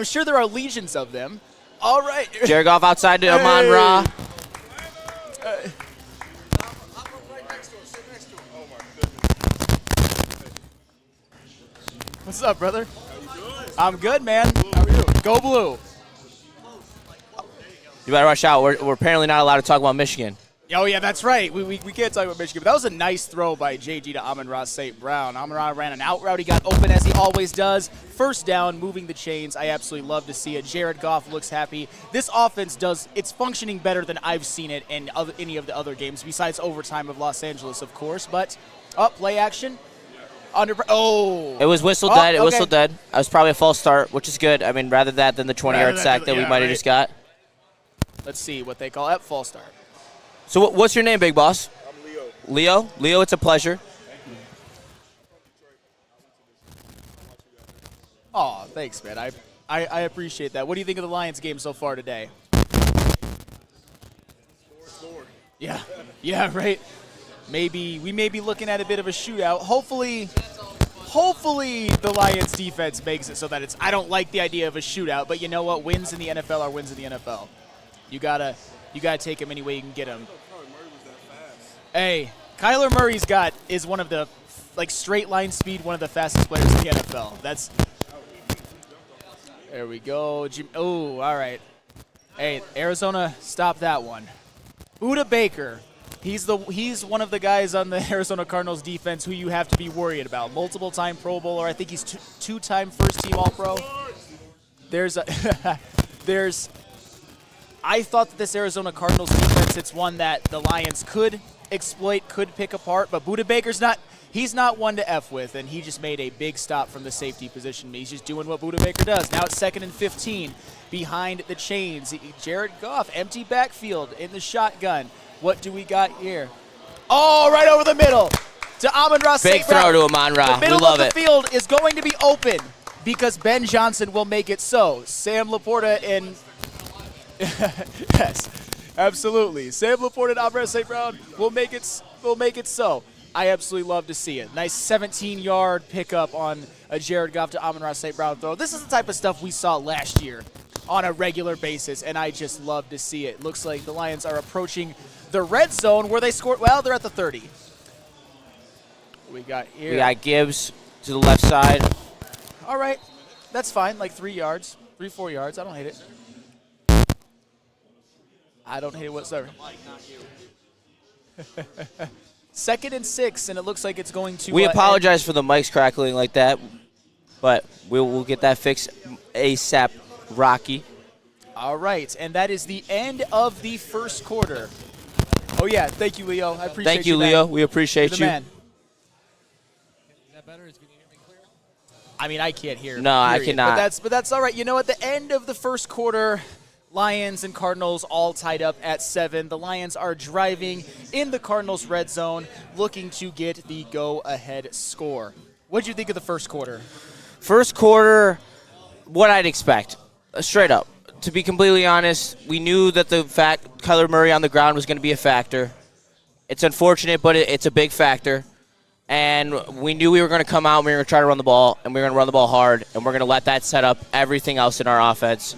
sure there are legions of them. All right. Jared Goff outside to Amon-Ra. What's up, brother? I'm good, man. How are you? Go Blue. You better rush out. We're apparently not allowed to talk about Michigan. Oh, yeah, that's right. We can't talk about Michigan, but that was a nice throw by JG to Amon-Ra St. Brown. Amon-Ra ran an out route. He got open as he always does. First down, moving the chains. I absolutely love to see it. Jared Goff looks happy. This offense it's functioning better than I've seen it in any of the other games, besides overtime of Los Angeles, of course. But, play action. It was whistled dead. It whistled dead. It was probably a false start, which is good. I mean, rather that than the 20-yard sack that we might have just got. Let's see what they call that false start. So what's your name, Big Boss? I'm Leo. Leo? Leo, it's a pleasure. Oh, thanks, man. I appreciate that. What do you think of the Lions game so far today? Score. Yeah, right. We may be looking at a bit of a shootout. Hopefully the Lions defense makes it so that I don't like the idea of a shootout, but you know what? Wins in the NFL are wins in the NFL. You gotta take them any way you can get them. Hey, Kyler Murray's is one of the straight line speed, one of the fastest players in the NFL. There we go. Oh, all right. Hey, Arizona, stop that one. Budda Baker. He's one of the guys on the Arizona Cardinals defense who you have to be worried about. Multiple-time Pro Bowler. I think he's two-time first-team All-Pro. I thought that this Arizona Cardinals defense, it's one that the Lions could exploit, could pick apart, but Budda Baker's he's not one to F with, and he just made a big stop from the safety position. He's just doing what Budda Baker does. Now it's 2nd and 15 behind the chains. Jared Goff, empty backfield in the shotgun. What do we got here? Oh, right over the middle to Amon-Ra St. Big throw to Amon-Ra. The middle of the field is going to be open because Ben Johnson will make it so. Sam Laporta and yes, absolutely. Sam Laporta and Amon-Ra St. Brown will make it so. I absolutely love to see it. Nice 17-yard pickup on a Jared Goff to Amon-Ra St. Brown throw. This is the type of stuff we saw last year on a regular basis, and I just love to see it. Looks like the Lions are approaching the red zone where they scored. Well, they're at the 30. We got here. We got Gibbs to the left side. All right. That's fine. 3 yards, 4 yards. I don't hate it. I don't hate it whatsoever. 2nd and 6, and it looks like it's going to. We apologize for the mics crackling like that, but we'll get that fixed ASAP, Rocky. All right, and that is the end of the first quarter. Oh, yeah. Thank you, Leo. I appreciate you. Thank you, Leo. We appreciate You're you. the man. Is that better? Can you hear me clear? I mean, I can't hear. No, I cannot. But that's all right. You know, at the end of the first quarter, Lions and Cardinals all tied up at 7. The Lions are driving in the Cardinals' red zone, looking to get the go-ahead score. What did you think of the first quarter? First quarter, what I'd expect, straight up. To be completely honest, we knew that the fact Kyler Murray on the ground was going to be a factor. It's unfortunate, but it's a big factor. And we knew we were going to come out and we were going to try to run the ball, and we were going to run the ball hard, and we're going to let that set up everything else in our offense.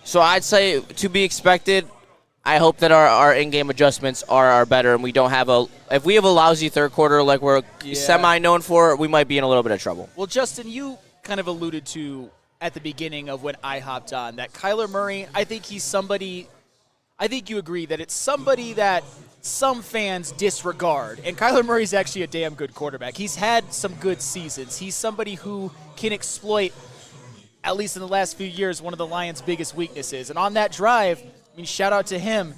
So I'd say to be expected, I hope that our in-game adjustments are better, and we don't have if we have a lousy third quarter like we're semi-known for, we might be in a little bit of trouble. Well, Justin, you kind of alluded to at the beginning of when I hopped on that Kyler Murray, I think he's somebody, I think you agree that it's somebody that some fans disregard. And Kyler Murray's actually a damn good quarterback. He's had some good seasons. He's somebody who can exploit, at least in the last few years, one of the Lions' biggest weaknesses. And on that drive, I mean, shout out to him.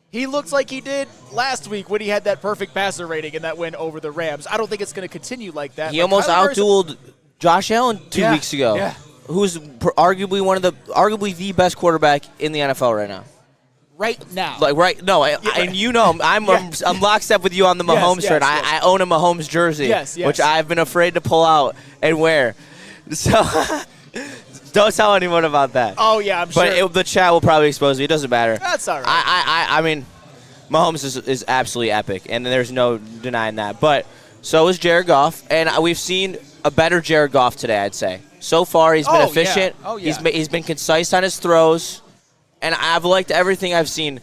He looks like he did last week when he had that perfect passer rating and that win over the Rams. I don't think it's going to continue like that. He almost outdueled Josh Allen 2 weeks ago. Yeah. Who's arguably the best quarterback in the NFL right now. Right now. And you know, I'm lockstep with you on the Mahomes shirt. Yes. I own a Mahomes jersey, which I've been afraid to pull out and wear. So don't tell anyone about that. Oh, yeah, I'm sure. But the chat will probably expose you. It doesn't matter. That's all right. I mean, Mahomes is absolutely epic, and there's no denying that. But so is Jared Goff, and we've seen a better Jared Goff today, I'd say. So far, he's been efficient. Yeah. Oh, yeah. He's been concise on his throws, and I've liked everything I've seen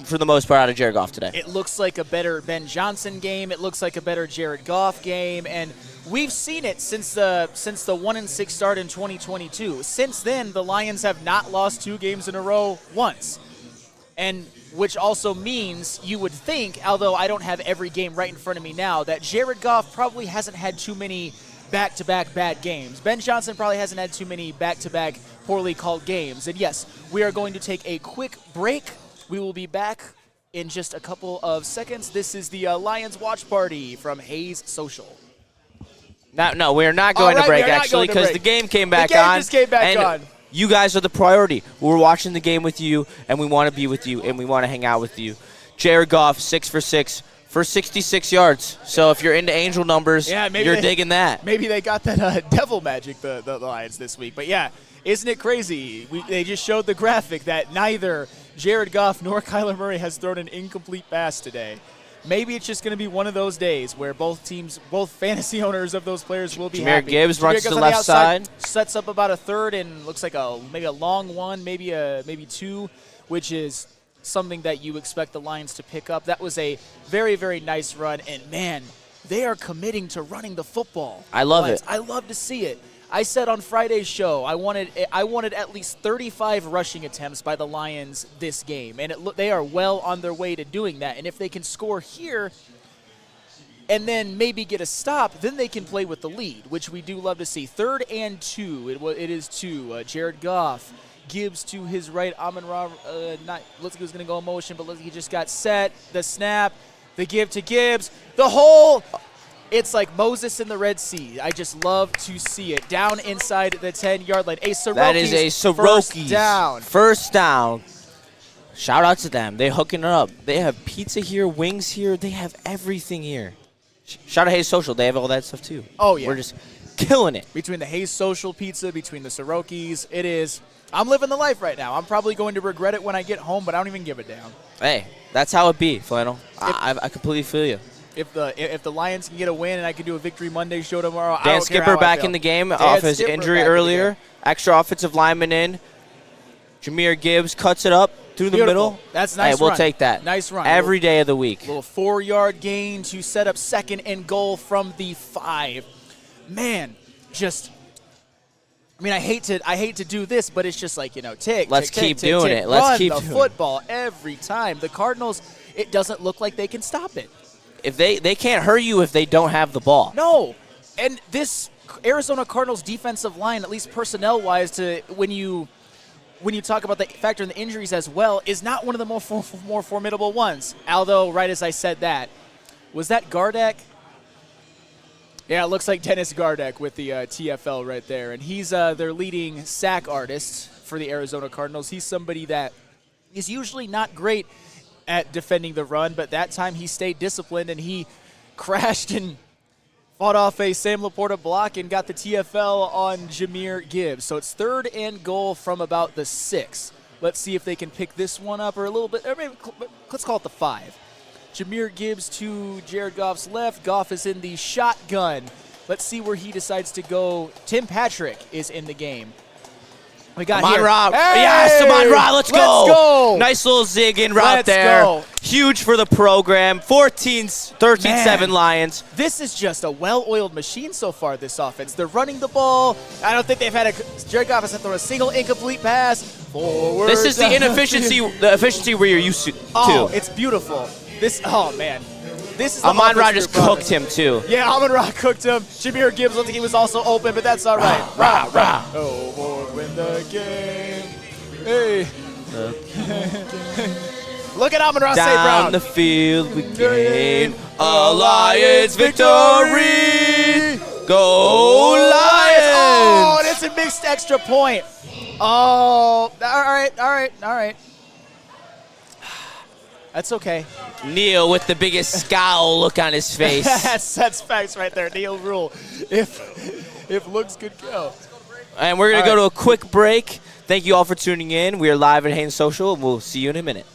for the most part out of Jared Goff today. It looks like a better Ben Johnson game. It looks like a better Jared Goff game, and we've seen it since the 1-6 start in 2022. Since then, the Lions have not lost 2 games in a row once. And which also means you would think, although I don't have every game right in front of me now, that Jared Goff probably hasn't had too many back-to-back bad games. Ben Johnson probably hasn't had too many back-to-back poorly called games. And yes, we are going to take a quick break. We will be back in just a couple of seconds. This is the Lions Watch Party from Hayes Social. No, we're not going to break, actually, because the game came back on. The game just came back on. You guys are the priority. We're watching the game with you, and we want to be with you, and we want to hang out with you. Jared Goff, 6 for 6 for 66 yards. So if you're into angel numbers, you're digging that. Maybe they got that devil magic, the Lions, this week. But, yeah, isn't it crazy? They just showed the graphic that neither Jared Goff nor Kyler Murray has thrown an incomplete pass today. Maybe it's just going to be one of those days where both fantasy owners of those players will be happy. Gibbs runs to the left side. Sets up about a third and looks like maybe a long one, maybe two, which is something that you expect the Lions to pick up. That was a very, very nice run. And, man, they are committing to running the football. I love it. I love to see it. I said on Friday's show I wanted at least 35 rushing attempts by the Lions this game, and they are well on their way to doing that. And if they can score here and then maybe get a stop, then they can play with the lead, which we do love to see. 3rd and 2. It is 2. Jared Goff. Gibbs to his right. Amon-Ra, looks like he was going to go in motion, but he just got set. The snap. The give to Gibbs. The hole. It's like Moses in the Red Sea. I just love to see it. Down inside the 10-yard line. That is a Soroki's first down. Shout out to them. They're hooking it up. They have pizza here, wings here. They have everything here. Shout out Hayes Social. They have all that stuff too. Oh, yeah. We're just killing it. Between the Hayes Social pizza, between the Soroki's, it is. I'm living the life right now. I'm probably going to regret it when I get home, but I don't even give a damn. Hey, that's how it be, Flannel. I completely feel you. If the Lions can get a win and I can do a Victory Monday show tomorrow, I Dan don't care Skipper how back in the game off his injury earlier. Extra offensive lineman in. Jameer Gibbs cuts it up through the middle. That's nice. Hey, we'll take that. Nice run. Every day of the week. Little 4-yard gain to set up 2nd and goal from the 5. Man, just. I mean, I hate to do this, but it's just like, tick. Let's keep doing it. Let's keep doing it. Run the football every time. The Cardinals, it doesn't look like they can stop it. If they can't hurt you if they don't have the ball. No. And this Arizona Cardinals defensive line, at least personnel-wise, when you talk about the factor in the injuries as well, is not one of the more formidable ones. Although, right as I said that, was that Gardeck? Yeah, it looks like Dennis Gardeck with the TFL right there. And he's their leading sack artist for the Arizona Cardinals. He's somebody that is usually not great at defending the run, but that time he stayed disciplined and he crashed and fought off a Sam Laporta block and got the TFL on Jameer Gibbs. So it's 3rd and goal from about the 6. Let's see if they can pick this one up or a little bit, or maybe let's call it the 5. Jameer Gibbs to Jared Goff's left. Goff is in the shotgun. Let's see where he decides to go. Tim Patrick is in the game. We got Amon-Ra. Hey! Yes, Amon-Ra, let's go. Let's go. Nice little zig in route there. Go. Huge for the program. 13-7 Lions. This is just a well-oiled machine so far, this offense. They're running the ball. I don't think they've had Jared Goff hasn't thrown a single incomplete pass. Forward. This is the efficiency where you're used to. Oh, it's beautiful. Man. This is Amon-Ra just cooked him, too. Yeah, Amon-Ra cooked him. Jameer Gibbs looked like he was also open, but that's all right. Rah. Oh, boy, win the game. Hey. Look at Amon-Ra St. Brown. Down the field we gain a Lions victory. Go Lions! Oh, and it's a mixed extra point. Oh, all right. That's okay. Neil with the biggest scowl look on his face. That's facts right there. Neil Rule. If looks could go. And we're going to go to a quick break. Thank you all for tuning in. We are live at Haynes Social, and we'll see you in a minute.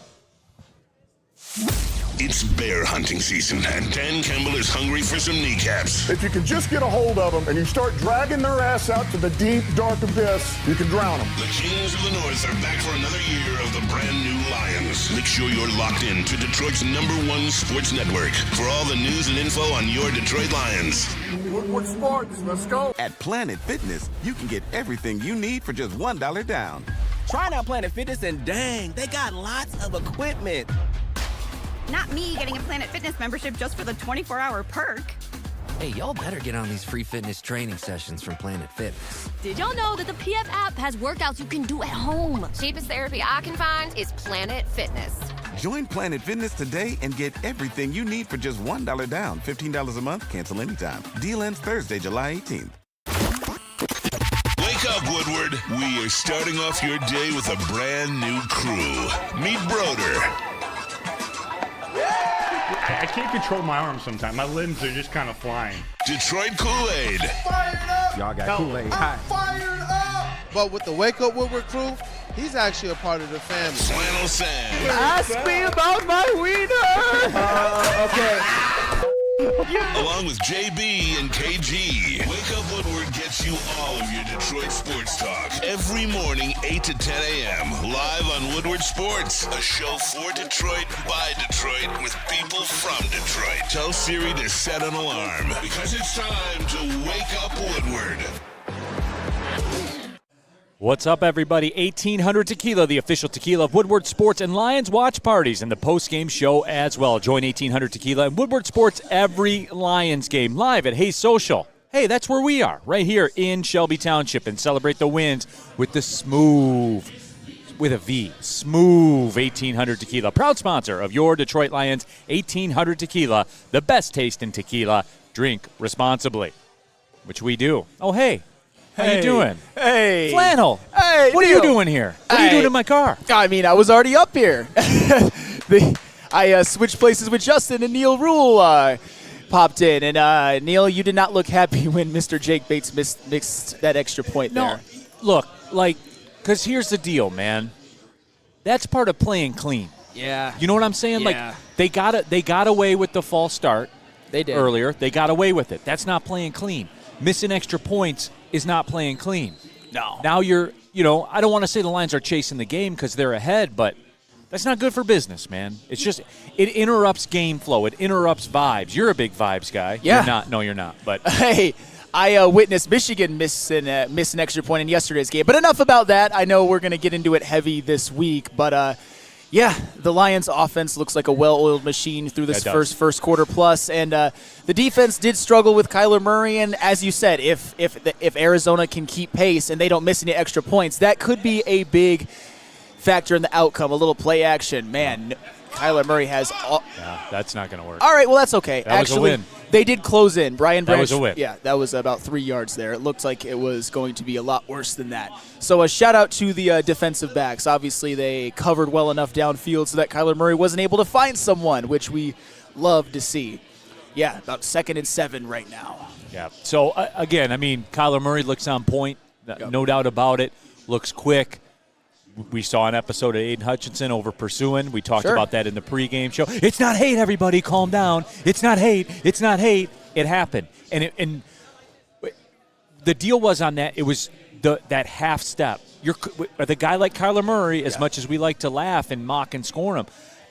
It's bear hunting season, and Dan Campbell is hungry for some kneecaps. If you can just get a hold of them and you start dragging their ass out to the deep, dark abyss, you can drown them. The Kings of the North are back for another year of the brand new Lions. Make sure you're locked in to Detroit's #1 sports network for all the news and info on your Detroit Lions. Woodward Sports, let's go. At Planet Fitness, you can get everything you need for just $1 down. Trying out Planet Fitness and dang, they got lots of equipment. Not me getting a Planet Fitness membership just for the 24-hour perk. Hey, y'all better get on these free fitness training sessions from Planet Fitness. Did y'all know that the PF app has workouts you can do at home? Cheapest therapy I can find is Planet Fitness. Join Planet Fitness today and get everything you need for just $1 down, $15 a month, cancel anytime. Deal ends Thursday, July 18th. Wake up, Woodward. We are starting off your day with a brand new crew. Meet Broder. I can't control my arms sometimes. My limbs are just kind of flying. Detroit Kool-Aid. Fired up! Y'all got Kool-Aid. I'm fired up! But with the Wake Up Woodward crew, he's actually a part of the family. Flannel Sam. Ask me about my wiener. Okay. Along with JB and KG. Wake Up Woodward gets you all of your Detroit sports talk. Every morning, 8 to 10 a.m. Live on Woodward Sports. A show for Detroit, by Detroit, with people from Detroit. Tell Siri to set an alarm, because it's time to Wake Up Woodward. What's up, everybody? 1800 Tequila, the official tequila of Woodward Sports and Lions watch parties and the post-game show as well. Join 1800 Tequila and Woodward Sports every Lions game live at Hayes Social. Hey, that's where we are, right here in Shelby Township, and celebrate the wins with the smooth, with a V, smooth 1800 Tequila. Proud sponsor of your Detroit Lions, 1800 Tequila, the best taste in tequila. Drink responsibly, which we do. Oh, hey. How you doing? Hey. Flannel. Hey, what are Neil. you doing here? What are you doing in my car? I mean, I was already up here. I switched places with Justin, and Neil Rule popped in. And, Neil, you did not look happy when Mr. Jake Bates mixed that extra point there. Look, because here's the deal, man. That's part of playing clean. Yeah. You know what I'm saying? Yeah. Like, they got away with the false start. They did. Earlier. They got away with it. That's not playing clean. Missing extra points is not playing clean. No. Now I don't want to say the Lions are chasing the game because they're ahead, but that's not good for business, man. It's just, it interrupts game flow. It interrupts vibes. You're a big vibes guy. Yeah. You're not. No, you're not. But hey, I witnessed Michigan miss an extra point in yesterday's game. But enough about that. I know we're going to get into it heavy this week, but yeah, the Lions' offense looks like a well-oiled machine through this first quarter plus, and the defense did struggle with Kyler Murray. And as you said, if Arizona can keep pace and they don't miss any extra points, that could be a big factor in the outcome. A little play action, man. Kyler Murray has. Yeah, that's not going to work. All right, well, that's okay. That was a win. They did close in. Brian Branch. That was a win. Yeah, that was about 3 yards there. It looked like it was going to be a lot worse than that. So a shout out to the defensive backs. Obviously, they covered well enough downfield so that Kyler Murray wasn't able to find someone, which we love to see. Yeah, about 2nd and 7 right now. Yeah. So again, I mean, Kyler Murray looks on point, no doubt about it. Looks quick. We saw an episode of Aiden Hutchinson over pursuing. We talked about that in the pregame show. It's not hate, everybody. Calm down. It's not hate. It's not hate. It happened. And the deal was on that, it was that half step. The guy like Kyler Murray, as much as we like to laugh and mock and scorn him,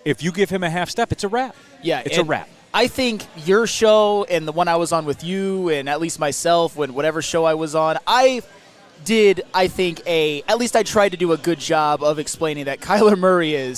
if you give him a half step, it's a wrap. Yeah, it's a wrap. I think your show and the one I was on with you and at least myself, whatever show I was on, I tried to do a good job of explaining that Kyler Murray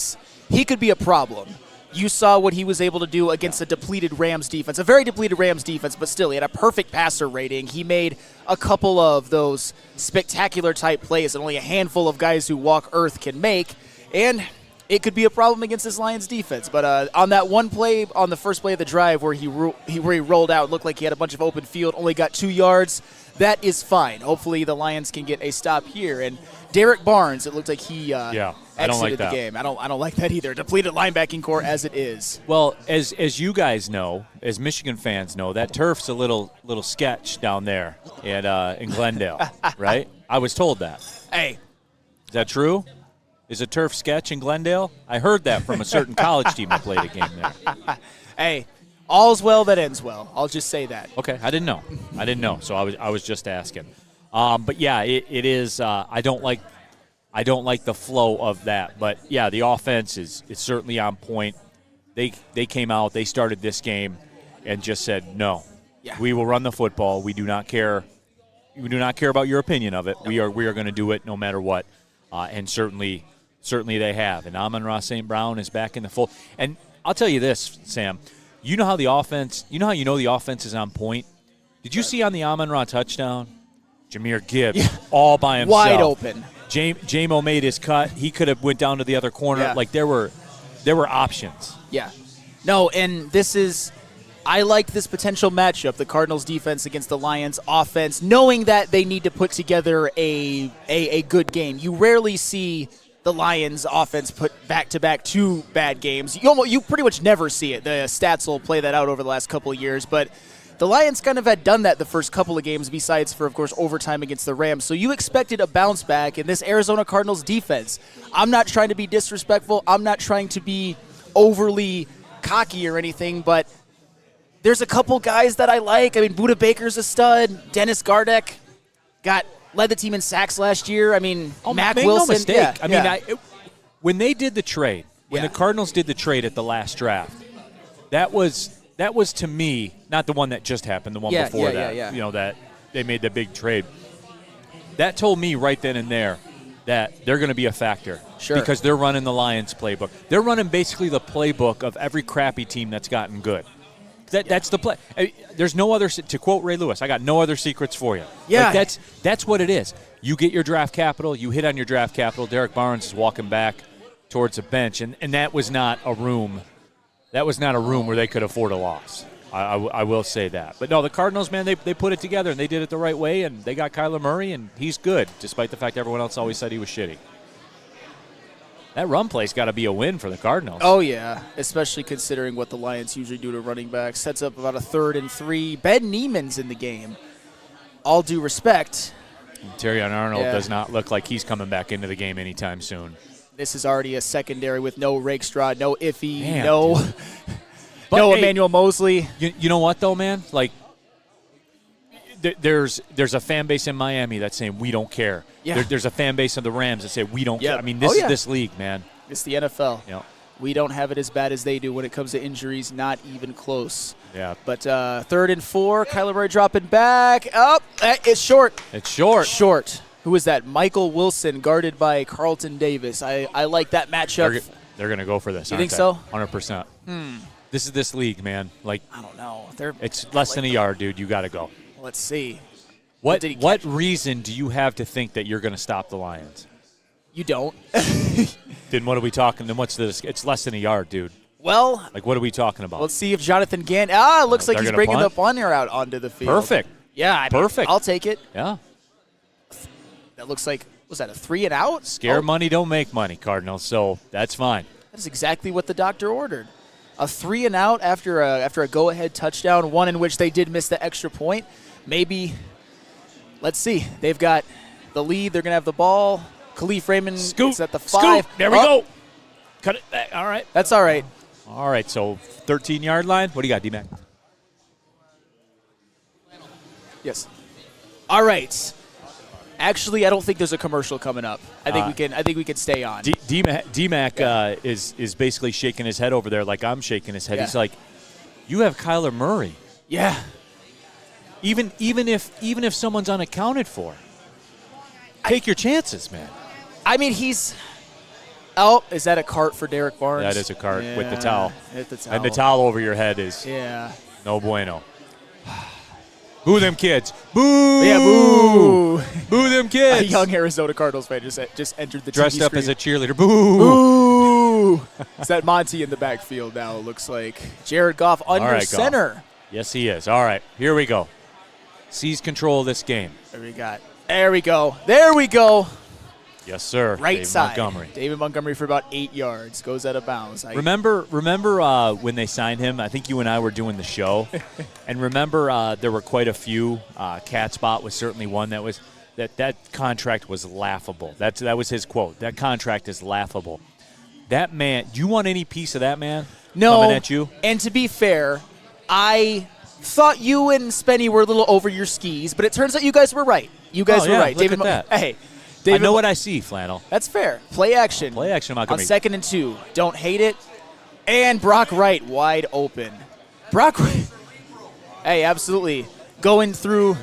he could be a problem. You saw what he was able to do against a depleted Rams defense, a very depleted Rams defense, but still, he had a perfect passer rating. He made a couple of those spectacular type plays that only a handful of guys who walk earth can make, and it could be a problem against this Lions defense. But on that one play, on the first play of the drive where he rolled out, looked like he had a bunch of open field, only got 2 yards. That is fine. Hopefully the Lions can get a stop here. And Derek Barnes, it looked like he I don't exited like the that. game. I don't like that either. Depleted linebacking core as it is. Well, as you guys know, as Michigan fans know, that turf's a little sketch down there in Glendale, right? I was told that. Hey. Is that true? Is a turf sketch in Glendale? I heard that from a certain college team that played a game there. Hey, all's well that ends well. I'll just say that. Okay, I didn't know. So I was just asking. But yeah, it is. I don't like the flow of that. But yeah, the offense is certainly on point. They came out. They started this game and just said no. Yeah. We will run the football. We do not care. We do not care about your opinion of it. No. We are going to do it no matter what. and certainly they have. And Amon-Ra St. Brown is back in the fold. And I'll tell you this, Sam. You know how the offense is on point? Did you see on the Amon-Ra touchdown? Jahmyr Gibbs all by himself. Wide open. J-Mo made his cut. He could have went down to the other corner. Yeah. Like there were options. Yeah. No, and I like this potential matchup, the Cardinals defense against the Lions offense, knowing that they need to put together a good game. You rarely see the Lions offense put back-to-back 2 bad games. You pretty much never see it. The stats will play that out over the last couple of years, but the Lions kind of had done that the first couple of games, besides for, of course, overtime against the Rams. So you expected a bounce back in this Arizona Cardinals defense. I'm not trying to be disrespectful. I'm not trying to be overly cocky or anything, but there's a couple guys that I like. I mean, Budda Baker's a stud. Dennis Gardeck led the team in sacks last year. I mean, Mac Wilson. No mistake. Yeah, I mean, when they did the trade, when the Cardinals did the trade at the last draft, that was to me not the one that just happened, the one before that. Yeah. You know, that they made the big trade. That told me right then and there that they're going to be a factor. Sure. Because they're running the Lions playbook. They're running basically the playbook of every crappy team that's gotten good. That's the play. There's no other, to quote Ray Lewis, I got no other secrets for you. Yeah. Like that's what it is. You get your draft capital, you hit on your draft capital. Derek Barnes is walking back towards the bench, and that was not a room. That was not a room where they could afford a loss. I will say that. But no, the Cardinals, man, they put it together, and they did it the right way, and they got Kyler Murray, and he's good, despite the fact everyone else always said he was shitty. That run play's got to be a win for the Cardinals. Oh, yeah, especially considering what the Lions usually do to running backs. Sets up about a 3rd and 3. Ben Neiman's in the game. All due respect. Terrion Arnold does not look like he's coming back into the game anytime soon. This is already a secondary with no Rakestraw, no Iffy, Damn, no Emmanuel Mosley. You know what, though, man? Like, there's a fan base in Miami that's saying we don't care. Yeah. There's a fan base of the Rams that say we don't care. I mean, this is this league, man. It's the NFL. Yeah. We don't have it as bad as they do when it comes to injuries, not even close. Yeah. But 3rd and 4, Kyler Murray dropping back. It's short. It's short. Short. Who is that? Michael Wilson, guarded by Carlton Davis. I like that matchup. They're going to go for this. You think so? 100%. This is this league, man. Like, I don't know. It's less than a yard, dude. You got to go. Let's see. What reason do you have to think that you're going to stop the Lions? You don't. Then what are we talking? Then what's this? It's less than a yard, dude. Well, like what are we talking about? Let's see if Jonathan Gann. It looks like he's bringing punt? the punter out onto the field. Perfect. Yeah, perfect. I'll take it. Yeah. That looks like, was that a 3 and out? Scare money don't make money, Cardinals. So that's fine. That's exactly what the doctor ordered. A 3 and out after a go-ahead touchdown, one in which they did miss the extra point. Maybe, let's see. They've got the lead. They're going to have the ball. Khalif Raymond is at the 5. Scoop. There we go. Cut it back. All right. That's all right. All right, so 13-yard line. What do you got, D-Mac? Yes. All right. Actually, I don't think there's a commercial coming up. I think we can stay on. D-Mac is basically shaking his head over there like I'm shaking his head. Yeah. He's like, "You have Kyler Murray." Yeah. Even if someone's unaccounted for, take your chances, man. I mean, he's. Oh, is that a cart for Derek Barnes? That is a cart with the towel. With the towel. And the towel over your head is no bueno. Boo them kids. Boo! Yeah, boo! Boo them kids. A young Arizona Cardinals fan just entered the dressed TV up screen. as a cheerleader. Boo! Boo! Is that Monty in the backfield now, it looks like. Jared Goff under center. Goff. Yes, he is. All right, here we go. Seize control of this game. There we go. There we go. Yes, sir. Right David side. Montgomery. David Montgomery for about 8 yards. Goes out of bounds. Remember when they signed him? I think you and I were doing the show. And remember there were quite a few. Cat Spot was certainly one that was that contract was laughable. That was his quote. That contract is laughable. That man, do you want any piece of that man coming at you? And to be fair, I thought you and Spenny were a little over your skis, but it turns out you guys were right. You guys were right. Look at that. Hey. I know what I see, Flannel. That's fair. Play action. Montgomery. On 2nd and 2. Don't hate it. And Brock Wright wide open. Brock Wright. Hey, absolutely. Going through.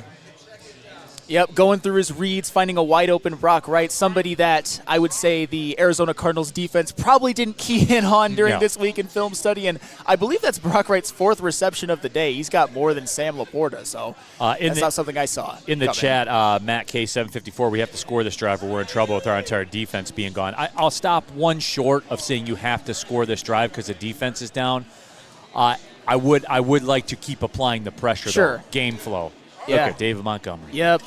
Yep, going through his reads, finding a wide open Brock Wright, somebody that I would say the Arizona Cardinals defense probably didn't key in on during this week in film study, and I believe that's Brock Wright's 4th reception of the day. He's got more than Sam Laporta, so that's not something I saw. In the chat, Matt K754, we have to score this drive or we're in trouble with our entire defense being gone. I'll stop one short of saying you have to score this drive because the defense is down. I would like to keep applying the pressure, though. Game flow. Yeah. Look at David Montgomery. Yep.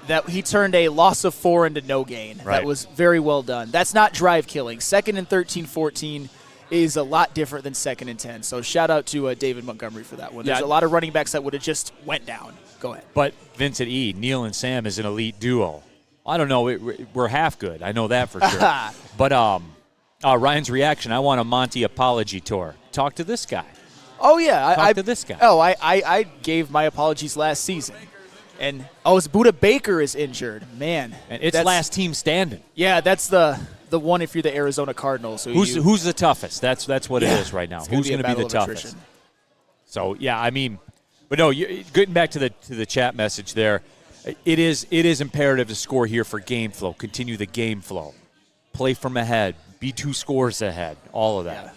That he turned a loss of 4 into no gain. Right. That was very well done. That's not drive killing. 2nd and 13, 14 is a lot different than 2nd and 10. So shout out to David Montgomery for that one. There's a lot of running backs that would have just went down. Go ahead. But Vincent E., Neil and Sam is an elite duo. I don't know. We're half good. I know that for sure. But Ryan's reaction, I want a Monty apology tour. Talk to this guy. Oh, yeah. Talk to this guy. Oh, I gave my apologies last season. And, it's Buda Baker is injured. Man. And it's last team standing. Yeah, that's the one if you're the Arizona Cardinals. So who's the toughest? That's what it is right now. Who's going to be the toughest? Attrition. So, yeah, I mean, but no, getting back to the chat message there, it is imperative to score here for game flow. Continue the game flow. Play from ahead. Be 2 scores ahead. All of that. Yeah.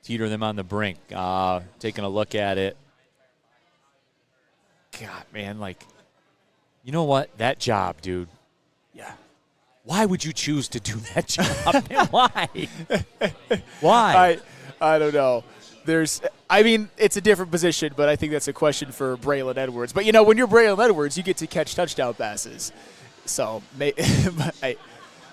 Teeter them on the brink. Taking a look at it. God, man, you know what? That job, dude. Yeah. Why would you choose to do that job, man? Why? Why? I don't know. It's a different position, but I think that's a question for Braylon Edwards. But, when you're Braylon Edwards, you get to catch touchdown passes. So,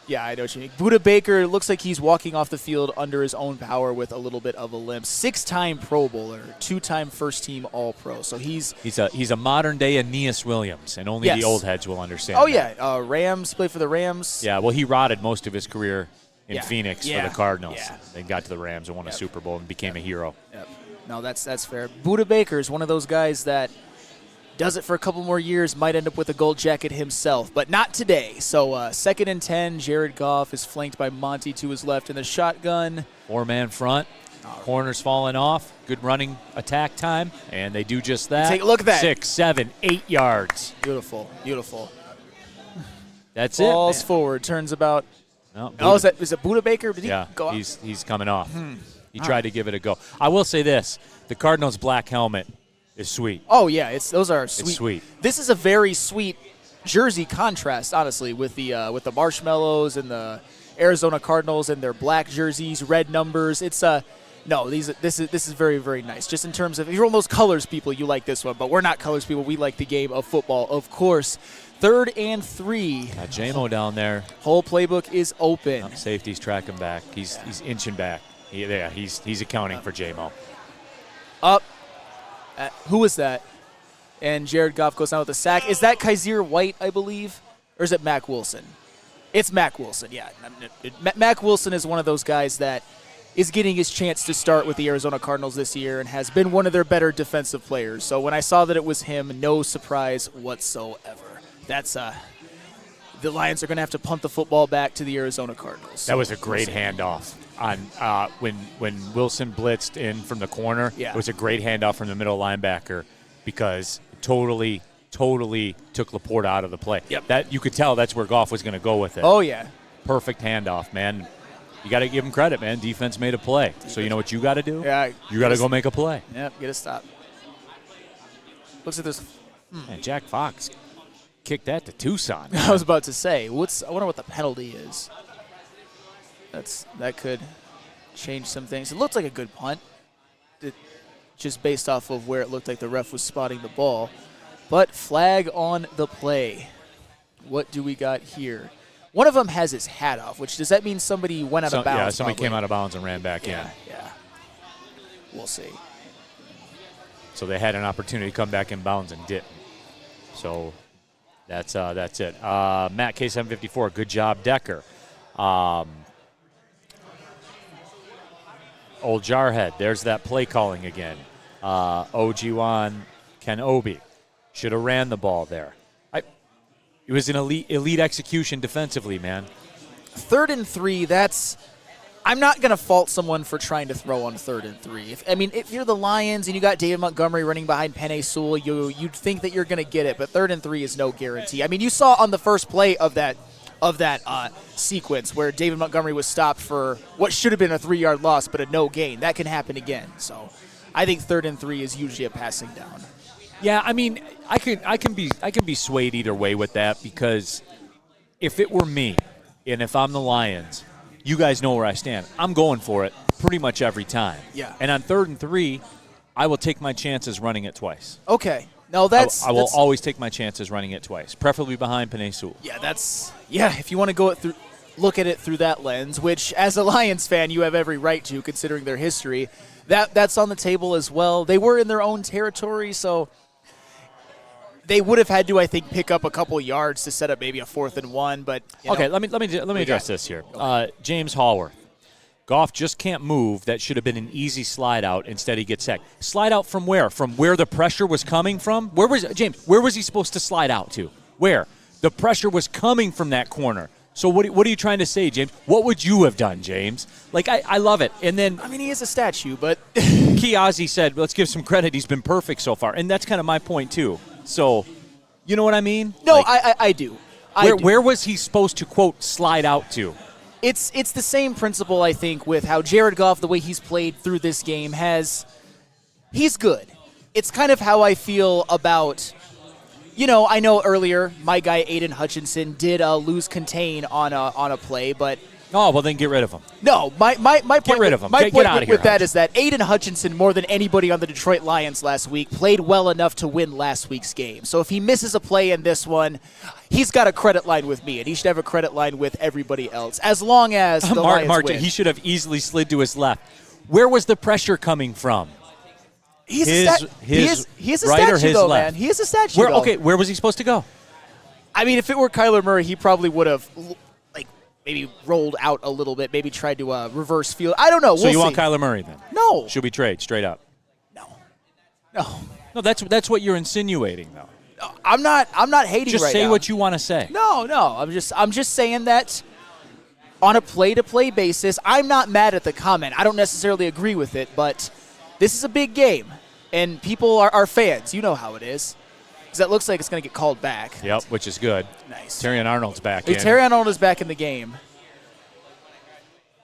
I know what you mean. Buda Baker looks like he's walking off the field under his own power with a little bit of a limp. 6-time Pro Bowler, 2-time first-team All-Pro. So he's a modern-day Aeneas Williams, and only the old heads will understand. Oh, that. yeah. Rams, played for the Rams. Yeah, well, he rotted most of his career in Phoenix for the Cardinals. Yeah. They got to the Rams and won a Super Bowl and became a hero. Yep. No, that's fair. Buda Baker is one of those guys that does it for a couple more years, might end up with a gold jacket himself, but not today. So 2nd and 10, Jared Goff is flanked by Monty to his left in the shotgun. 4-man front, corners falling off, good running attack time, and they do just that. Take a look at that. 6, 7, 8 yards. Beautiful, beautiful. That's Falls it. forward, turns about. No, is it Buda Baker? Did he go up? He's coming off. He tried to give it a go. I will say this: the Cardinals' black helmet is sweet. Oh yeah, those are sweet. It's sweet. This is a very sweet jersey contrast, honestly, with the marshmallows and the Arizona Cardinals and their black jerseys, red numbers. It's this is very, very nice. Just in terms of, if you're one of those colors people, you like this one, but we're not colors people. We like the game of football, of course. 3rd and 3. Got J-Mo down there. Whole playbook is open. Safety's tracking back. He's inching back. He's accounting for J-Mo. Up. Who was that? And Jared Goff goes down with a sack. Is that Kaiser White, I believe? Or is it Mack Wilson? It's Mack Wilson, yeah. Mack Wilson is one of those guys that is getting his chance to start with the Arizona Cardinals this year and has been one of their better defensive players. So when I saw that it was him, no surprise whatsoever. That's the Lions are going to have to punt the football back to the Arizona Cardinals. That was a great handoff. On when Wilson blitzed in from the corner, it was a great handoff from the middle linebacker because it totally took Laporta out of the play. Yep. That you could tell that's where Goff was going to go with it. Oh yeah, perfect handoff, man. You got to give him credit, man. Defense made a play. So you know what you got to do? Yeah, you got to go make a play. Yep, get a stop. Looks like there's. Man, Jack Fox kicked that to Tucson. I was about to say, I wonder what the penalty is. That could change some things. It looked like a good punt, just based off of where it looked like the ref was spotting the ball. But flag on the play. What do we got here? One of them has his hat off, which does that mean somebody went out of bounds? Yeah, somebody probably came out of bounds and ran back in. Yeah. We'll see. So they had an opportunity to come back in bounds and didn't. So that's it. Matt K754, good job, Decker. Old Jarhead, there's that play calling again. Ojiwan Kenobi should have ran the ball there. It was an elite execution defensively, man. 3rd and 3, that's I'm not going to fault someone for trying to throw on 3rd and 3. If you're the Lions and you got David Montgomery running behind Penei Sewell, you'd think that you're going to get it, but 3rd and 3 is no guarantee. I mean, you saw on the first play of that sequence where David Montgomery was stopped for what should have been a 3-yard loss, but a no gain. That can happen again. So I think 3rd and 3 is usually a passing down. Yeah, I mean, I can be swayed either way with that, because if it were me and if I'm the Lions, you guys know where I stand. I'm going for it pretty much every time. Yeah. And on 3rd and 3, I will take my chances running it twice. Okay. No, I will always take my chances running it twice, preferably behind Penei Sewell. Yeah, if you want to look at it through that lens, which as a Lions fan you have every right to, considering their history, that's on the table as well. They were in their own territory, so they would have had to, I think, pick up a couple yards to set up maybe a 4th and 1. But okay, let me address this here. James Hallworth. Goff just can't move. That should have been an easy slide out. Instead, he gets sacked. Slide out from where? From where the pressure was coming from? Where was he supposed to slide out to? Where? The pressure was coming from that corner. So what are you trying to say, James? What would you have done, James? Like, I love it. And then he is a statue, but Kiazi said, let's give some credit. He's been perfect so far. And that's kind of my point, too. So, you know what I mean? No, I do. Where was he supposed to, quote, slide out to? It's the same principle, I think, with how Jared Goff, the way he's played through this game, he's good. It's kind of how I feel about, I know earlier my guy Aiden Hutchinson did lose contain on a play, but oh, well, then get rid of him. No, my point, get rid of him. My get point out of here, with that is that Aiden Hutchinson, more than anybody on the Detroit Lions last week, played well enough to win last week's game. So if he misses a play in this one, he's got a credit line with me, and he should have a credit line with everybody else, as long as the Lions Martin, win. he should have easily slid to his left. Where was the pressure coming from? He's a right statue, or his though, left? man. He is a statue, though. Okay, where was he supposed to go? I mean, if it were Kyler Murray, he probably would have maybe rolled out a little bit, maybe tried to reverse field. I don't know. So you want Kyler Murray then? No. Should we trade straight up? No, that's what you're insinuating, though. I'm not hating just right say now. what you want to say. No. I'm just saying that on a play-to-play basis, I'm not mad at the comment. I don't necessarily agree with it, but this is a big game, and people are fans. You know how it is. Because that looks like it's going to get called back. Yep, which is good. Nice. Terrion Arnold's back in. Terrion Arnold is back in the game.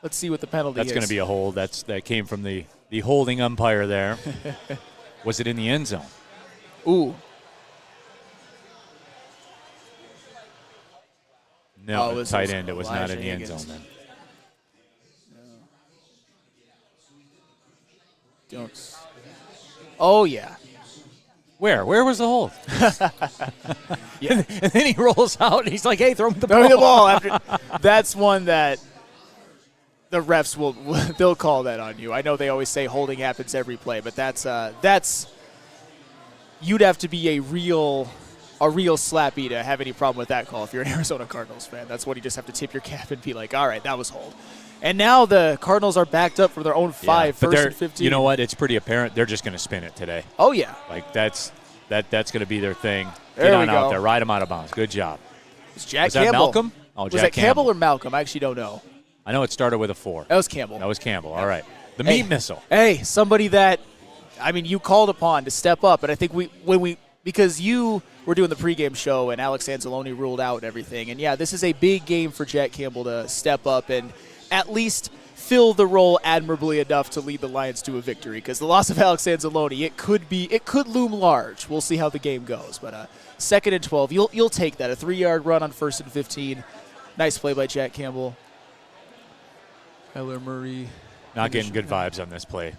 Let's see what the penalty is. That's going to be a hold. That came from the holding umpire there. Was it in the end zone? Ooh. No, tight end. It was not in the end zone then. Don't. Oh, yeah. Where? Where was the hold? Yeah. And then he rolls out, and he's like, hey, throw me the ball. Throw me the ball. That's one that the refs they'll call that on you. I know they always say holding happens every play, but that's you'd have to be a real slappy to have any problem with that call if you're an Arizona Cardinals fan. That's what you just have to tip your cap and be like, all right, that was hold. And now the Cardinals are backed up for their own 5, but first and 15. You know what? It's pretty apparent they're just going to spin it today. Oh, yeah. Like, that's going to be their thing. There Get we on go. out there. Ride them out of bounds. Good job. Was Jack that Campbell? Malcolm? Oh, was Jack that Campbell Campbell or Malcolm? I actually don't know. I know it started with a 4. That was Campbell. That was Campbell. All right. The meat missile. Hey, somebody that, you called upon to step up. And I think because you were doing the pregame show and Alex Anzalone ruled out and everything. And, yeah, this is a big game for Jack Campbell to step up and at least fill the role admirably enough to lead the Lions to a victory. Because the loss of Alex Anzalone, it could loom large. We'll see how the game goes. But 2nd and 12, you'll take that. A 3-yard run on 1st and 15. Nice play by Jack Campbell. Kyler Murray. Not getting good vibes on this play.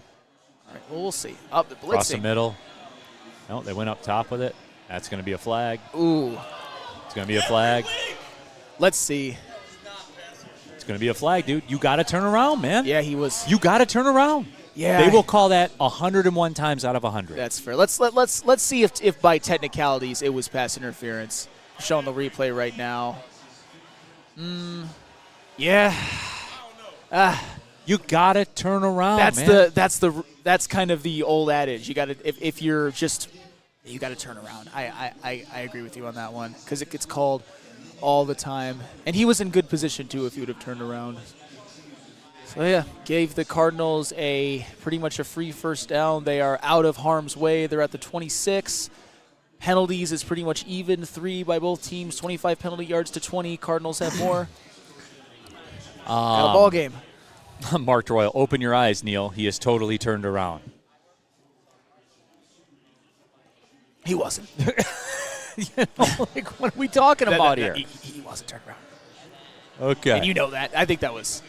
All right, well, we'll see. Up the blitzing. Across the middle. No, they went up top with it. That's going to be a flag. Ooh. It's going to be a flag. Let's see. It's going to be a flag, dude. You got to turn around, man. Yeah, he was. You got to turn around. Yeah. They will call that 101 times out of 100. That's fair. Let's see if by technicalities it was pass interference. Showing the replay right now. Yeah. You got to turn around, man. That's kind of the old adage. You got to if you're just you got to turn around. I agree with you on that one because it gets called all the time. And he was in good position too if he would have turned around. So, yeah, gave the Cardinals pretty much a free first down. They are out of harm's way. They're at the 26. Penalties is pretty much even, 3 by both teams, 25 penalty yards to 20. Cardinals have more. Got a ball game. Mark Royal, open your eyes, Neil. He is totally turned around. He wasn't. What are we talking about here? He wasn't turned around. Okay. And you know that. I think that was.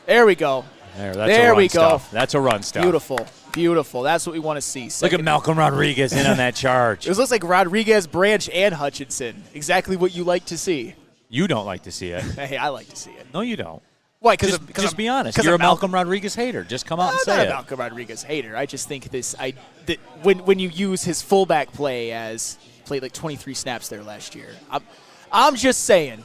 There we go. There we go. That's a run stuff. Beautiful. Beautiful. That's what we want to see. Look at Malcolm Rodriguez in on that charge. It looks like Rodriguez, Branch, and Hutchinson. Exactly what you like to see. You don't like to see it. Hey, I like to see it. No, you don't. Why? Just be honest. You're a Malcolm Rodriguez hater. Just come out and say I'm not it. a Malcolm Rodriguez hater. I just think that when you use his fullback play as played like 23 snaps there last year, I'm just saying.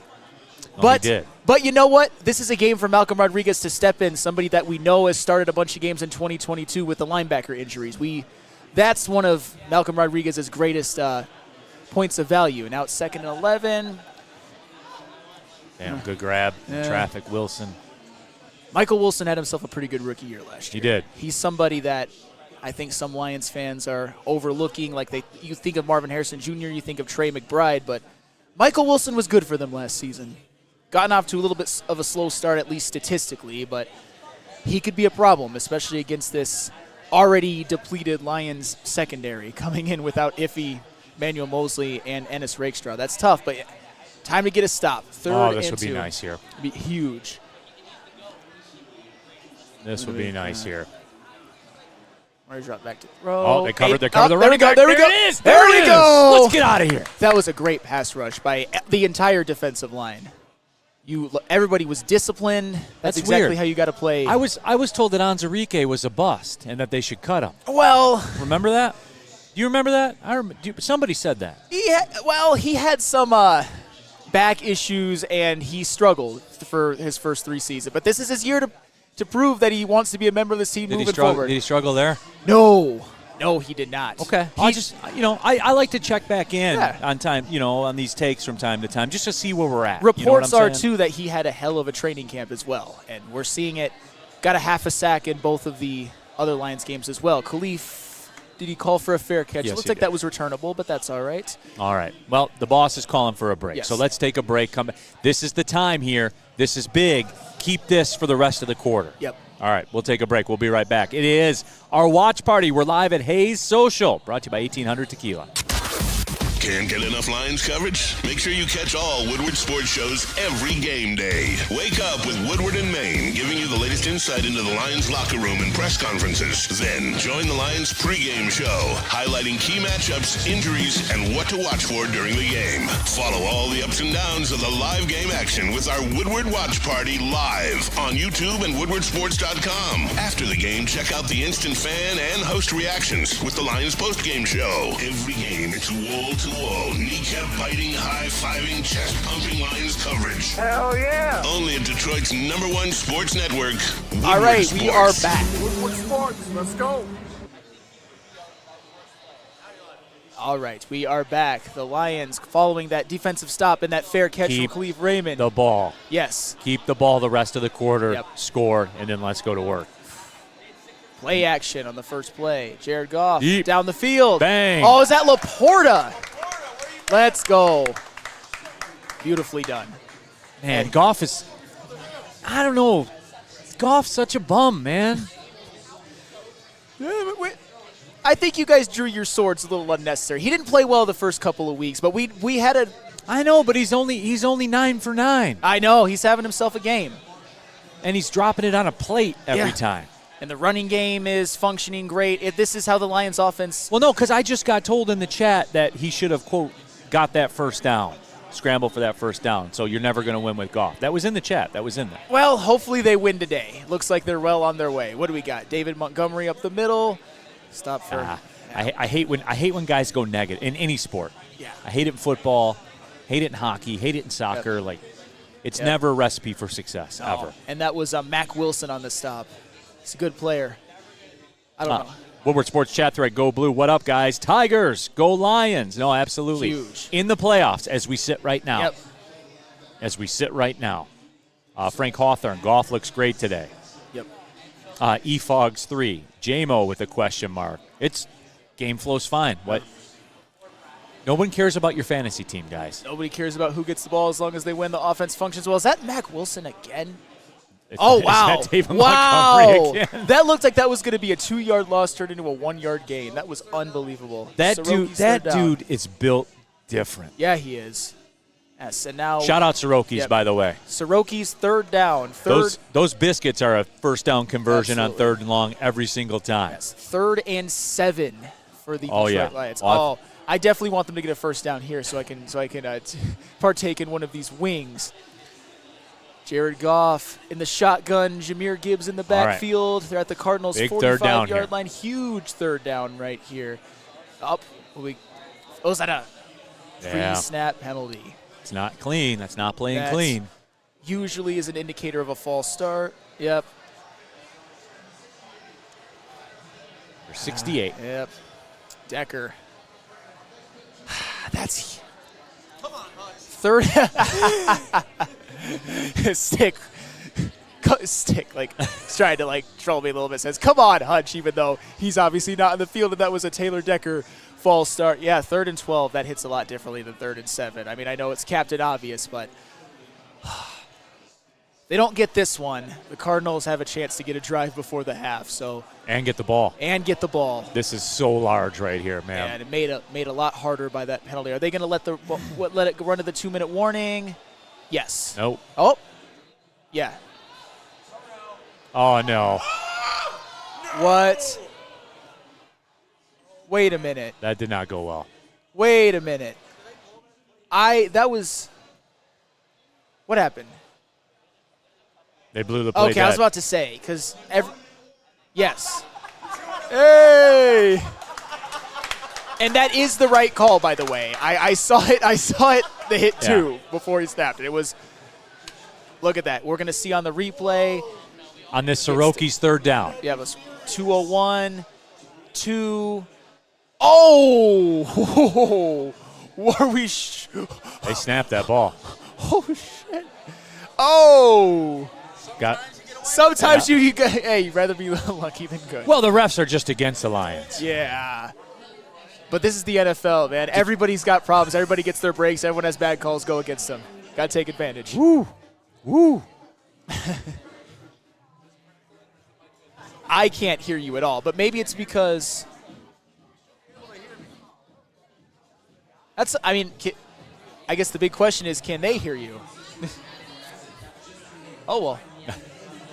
He did. But you know what? This is a game for Malcolm Rodriguez to step in, somebody that we know has started a bunch of games in 2022 with the linebacker injuries. That's one of Malcolm Rodriguez's greatest points of value. Now it's 2nd and 11. Damn, good grab. Yeah. Traffic, Wilson. Michael Wilson had himself a pretty good rookie year last year. He did. He's somebody that I think some Lions fans are overlooking. You think of Marvin Harrison Jr., you think of Trey McBride, but Michael Wilson was good for them last season. Gotten off to a little bit of a slow start, at least statistically, but he could be a problem, especially against this already depleted Lions secondary coming in without Iffy, Manuel Mosley, and Ennis Rakestraw. That's tough, but time to get a stop. This would be nice here. Be huge. This would be nice here. Where drop back to throw. Oh, they covered the running back. There we go. It is. There we go. Let's get out of here. That was a great pass rush by the entire defensive line. Everybody was disciplined. That's exactly weird. how you got to play. I was told that Anzarike was a bust and that they should cut him. Well, remember that? Do you remember that? Somebody said that. He had some back issues and he struggled for his first 3 seasons. But this is his year to prove that he wants to be a member of this team moving forward. Did he struggle there? No, he did not. Okay. I like to check back in on time, on these takes from time to time, just to see where we're at. Reports are, too, that he had a hell of a training camp as well. And we're seeing it. Got a half a sack in both of the other Lions games as well. Khalif, did he call for a fair catch? Yes, it looks he like did. that was returnable, but that's all right. All right. Well, the boss is calling for a break. Yes. So let's take a break. Come back. This is the time here. This is big. Keep this for the rest of the quarter. Yep. All right, we'll take a break. We'll be right back. It is our watch party. We're live at Hayes Social, brought to you by 1800 Tequila. Can't get enough Lions coverage? Make sure you catch all Woodward sports shows every game day. Wake up with Woodward and Main, giving you the latest insight into the Lions locker room and press conferences. Then join the Lions pregame show, highlighting key matchups, injuries, and what to watch for during the game. Follow all the ups and downs of the live game action with our Woodward Watch Party live on YouTube and WoodwardSports.com. After the game, check out the instant fan and host reactions with the Lions postgame show. Every game, it's wall-to-wall, kneecap-biting, high-fiving, chest-pumping Lions coverage. Hell yeah! Only at Detroit's #1 sports network, Woodward All right, Sports. we are back. Woodward Sports, let's go. All right, we are back. The Lions following that defensive stop and that fair catch from Khalif Raymond. The ball. Yes. Keep the ball the rest of the quarter, Yep. score, and then let's go to work. Play action on the first play. Jared Goff Deep. down the field. Bang. Oh, is that Laporta? Let's go. Beautifully done. Man, Goff is, I don't know. Goff's such a bum, man. I think you guys drew your swords a little unnecessary. He didn't play well the first couple of weeks, but we had a. I know, but he's only 9 for 9. I know, he's having himself a game. And he's dropping it on a plate every time. And the running game is functioning great. This is how the Lions offense. Well, no, because I just got told in the chat that he should have, quote, got that first down, scramble for that first down. So you're never going to win with Goff. That was in the chat. That was in there. Well, hopefully they win today. Looks like they're well on their way. What do we got? David Montgomery up the middle. Stop for. I hate when guys go negative in any sport. Yeah. I hate it in football, hate it in hockey, hate it in soccer. Like, it's never a recipe for success ever. And that was Mac Wilson on the stop. He's a good player. I don't know. Woodward Sports chat thread, go blue. What up, guys? Tigers, go Lions. No, absolutely. Huge. In the playoffs as we sit right now. Yep. As we sit right now. Frank Hawthorne, golf looks great today. Yep. E-Fogs 3. JMO with a question mark. Game flow's fine. What? No one cares about your fantasy team, guys. Nobody cares about who gets the ball as long as they win. The offense functions well. Is that Mac Wilson again? Is Wow. that David Montgomery again? That looked like that was going to be a 2-yard loss turned into a 1-yard gain. That was unbelievable. That Soroki's third down. dude is built different. Yeah, he is. Yes, and now Shout out Soroki's, by the way. Soroki's third down. Those biscuits are a first down conversion Absolutely. on 3rd and long every single time. Yes, 3rd and 7 for the Detroit Lions. Well, I definitely want them to get a first down here so I can partake in one of these wings. Jared Goff in the shotgun. Jameer Gibbs in the backfield. They're at the Cardinals' 45-yard line. Huge third down right here. Is that a pre-snap penalty? It's not clean. That's not playing clean. Usually is an indicator of a false start. Yep. They're 68. Yep. Decker. That's third. Stick. He's trying to troll me a little bit. Says, "Come on, Hutch," even though he's obviously not in the field, and that was a Taylor Decker false start. Yeah, 3rd and 12. That hits a lot differently than 3rd and 7. I mean, I know it's Captain Obvious, but they don't get this one. The Cardinals have a chance to get a drive before the half. And get the ball. This is so large right here, man. And it made a lot harder by that penalty. Are they going to let it run to the 2-minute warning? Yes. Nope. Oh. Yeah. Oh, no. What? Wait a minute. That did not go well. Wait a minute. What happened? They blew the play Okay, I was dead. about to say, because yes. Hey! And that is the right call, by the way. I saw it. The hit too before he snapped it. It was. Look at that. We're going to see on the replay. On this Soroki's 3rd down. Yeah, it was 2:01. 2. Oh! Were we? They snapped that ball. Oh shit! Oh! Sometimes you'd rather be lucky than good. Well, the refs are just against the Lions. Yeah. But this is the NFL, man. Everybody's got problems. Everybody gets their breaks. Everyone has bad calls. Go against them. Got to take advantage. Woo. I can't hear you at all, but maybe it's because I guess the big question is, can they hear you? Oh, well.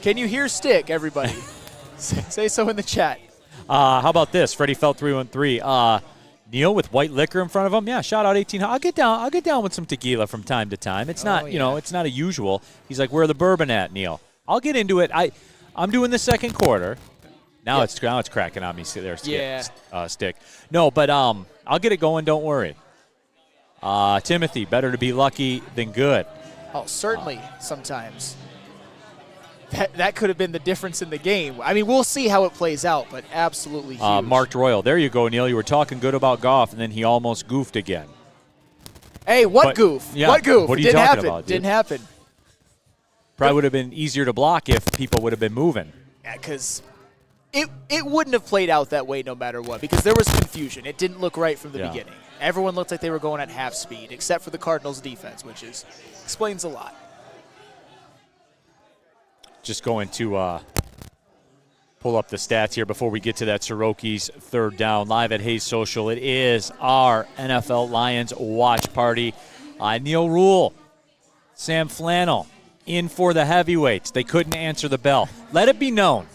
Can you hear Stick, everybody? Say so in the chat. How about this? Freddie Felt 313. Neil with white liquor in front of him. Yeah, shout out 18. I'll get down with some tequila from time to time. It's not, it's not a usual. He's like, "Where the bourbon at, Neil?" I'll get into it. I'm doing the second quarter. Now it's cracking on me there, Stick. No, but I'll get it going. Don't worry. Timothy, better to be lucky than good. Oh, certainly. Sometimes. That could have been the difference in the game. I mean, we'll see how it plays out, but absolutely huge. Marked Royal. There you go, Neil. You were talking good about Goff, and then he almost goofed again. Hey, goof? Yeah, What goof? What are you Didn't talking happen. about, dude? Didn't happen. Probably would have been easier to block if people would have been moving. Yeah, because it wouldn't have played out that way no matter what, because there was confusion. It didn't look right from the beginning. Everyone looked like they were going at half speed, except for the Cardinals' defense, which explains a lot. Just going to pull up the stats here before we get to that Soroki's 3rd down. Live at Hayes Social. It is our NFL Lions watch party. Neil Rule, Sam Flannel, in for the heavyweights. They couldn't answer the bell. Let it be known,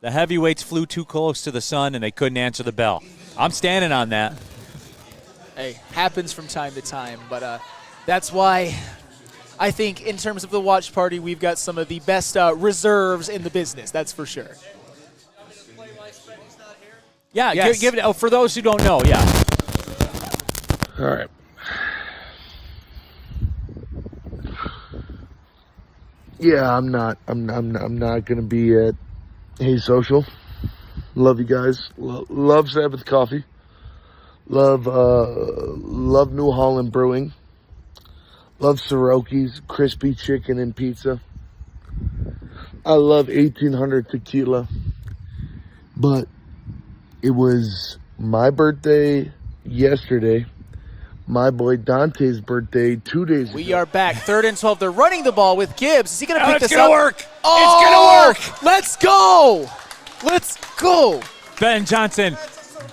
the heavyweights flew too close to the sun and they couldn't answer the bell. I'm standing on that. Hey, happens from time to time, but that's why I think in terms of the watch party, we've got some of the best reserves in the business. That's for sure. Yeah, yes. give it. For those who don't know, yeah. All right. Yeah, I'm not gonna be at Hey Social. Love you guys. Love Sabbath Coffee. Love New Holland Brewing. Love Soroki's crispy chicken and pizza. I love 1800 tequila, but it was my birthday yesterday, my boy Dante's birthday 2 days ago. We are back. 3rd and 12. They're running the ball with Gibbs. Is he going to pick this up? It's going to work. Oh, It's going to work. Let's go. Let's go. Ben Johnson,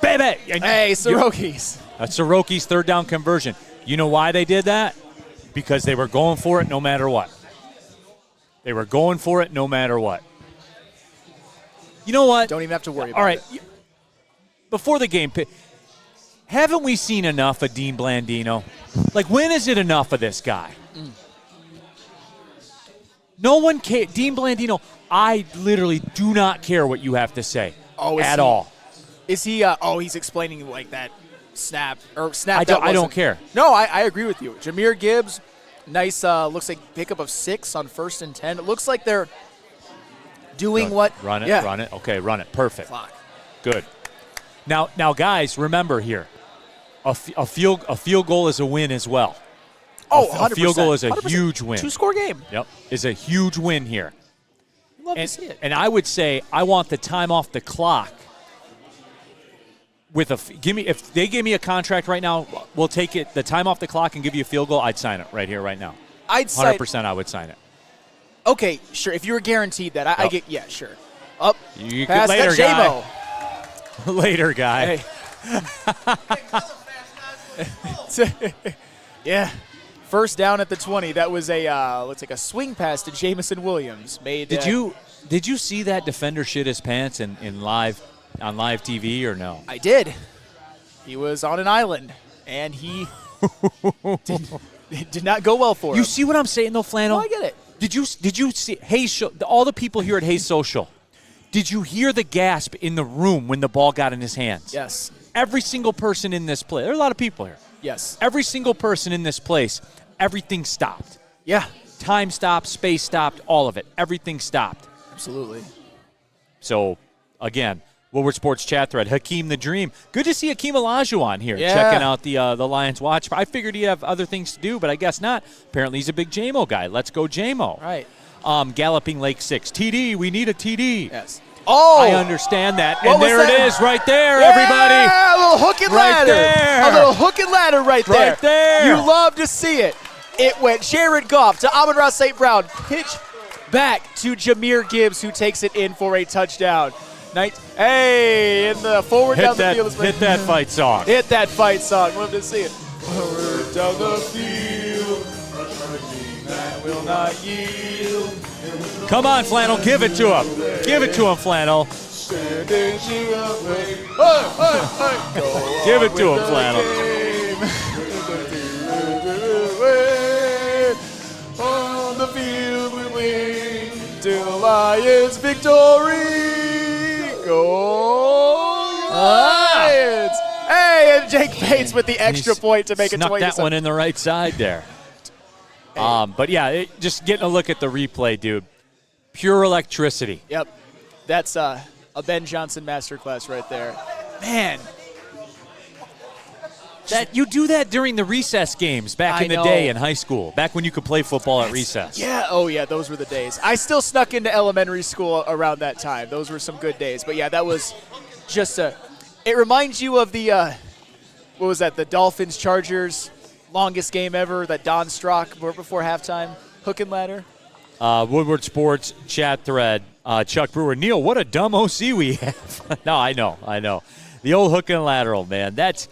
baby. Hey, Soroki's. A Soroki's 3rd down conversion. You know why they did that? Because they were going for it no matter what. They were going for it no matter what. You know what? Don't even have to worry about All right. it. Before the game, haven't we seen enough of Dean Blandino? Like, when is it enough of this guy? No one cares. Dean Blandino, I literally do not care what you have to say at all. Is he? He's explaining like that snap. I don't care. No, I agree with you. Jahmyr Gibbs, nice. Looks like pickup of 6 on 1st and 10. It looks like they're doing what? Run it. Yeah. Run it. Okay, run it. Perfect. Clock. Good. Now, guys, remember here, a field goal is a win as well. Oh, a 100%. field goal is a 100%. huge win. 2-score game. Yep, is a huge win here. Love to see it. And I would say I want the time off the clock. If they give me a contract right now, we'll take it. The time off the clock and give you a field goal. I'd sign it right here, right now. 100%. I would sign it. Okay, sure. If you were guaranteed that, I get. Yeah, sure. Up. You pass could later, that guy. Later, guy. Hey. Yeah. 1st down at the 20. That was looks like a swing pass to Jamison Williams. Did you see that defender shit his pants on live TV or no? I did. He was on an island, and he did not go well for him. You see what I'm saying, though, Flannel? No, I get it. Did you see all the people here at Hayes Social? Did you hear the gasp in the room when the ball got in his hands? Yes. Every single person in this place. There are a lot of people here. Yes. Every single person in this place, everything stopped. Yeah. Time stopped, space stopped, all of it. Everything stopped. Absolutely. So, again, Woodward Sports chat thread, Hakeem the Dream. Good to see Hakeem Olajuwon here, Yeah. checking out the Lions watch. I figured he'd have other things to do, but I guess not. Apparently he's a big JMO guy. Let's go JMO. Right. Galloping Lake 6. TD, we need a TD. Yes. Oh! I understand that. What And was there that? it is right there, Yeah, everybody. a little hook and Right ladder. there. A little hook and ladder right there. Right there. You love to see it. It went Jared Goff to Amon-Ra St. Brown. Pitch back to Jahmyr Gibbs, who takes it in for a touchdown. Hey, in the forward down the field. Hit that fight song. Hit that fight song. Love to see it. Forward down the field. That will not yield. Come on, Flannel. Give it to him. Give it to him, Flannel. Give it to him, Flannel. On the field we win till Lions victory. Go Lions! Hey, and Jake Bates with the extra point to make it 27. Snuck that one in the right side there. But yeah, just getting a look at the replay, dude. Pure electricity. Yep. That's a Ben Johnson masterclass right there. Man. That you do that during the recess games back in the day in high school, back when you could play football at recess. Yeah, oh yeah, those were the days. I still snuck into elementary school around that time. Those were some good days. But yeah, that was just it reminds you of the, what was that, the Dolphins-Chargers longest game ever that Don struck before halftime, hook and ladder. Woodward Sports chat thread, Chuck Brewer. Neil, what a dumb OC we have. No, I know. The old hook and lateral, man. That's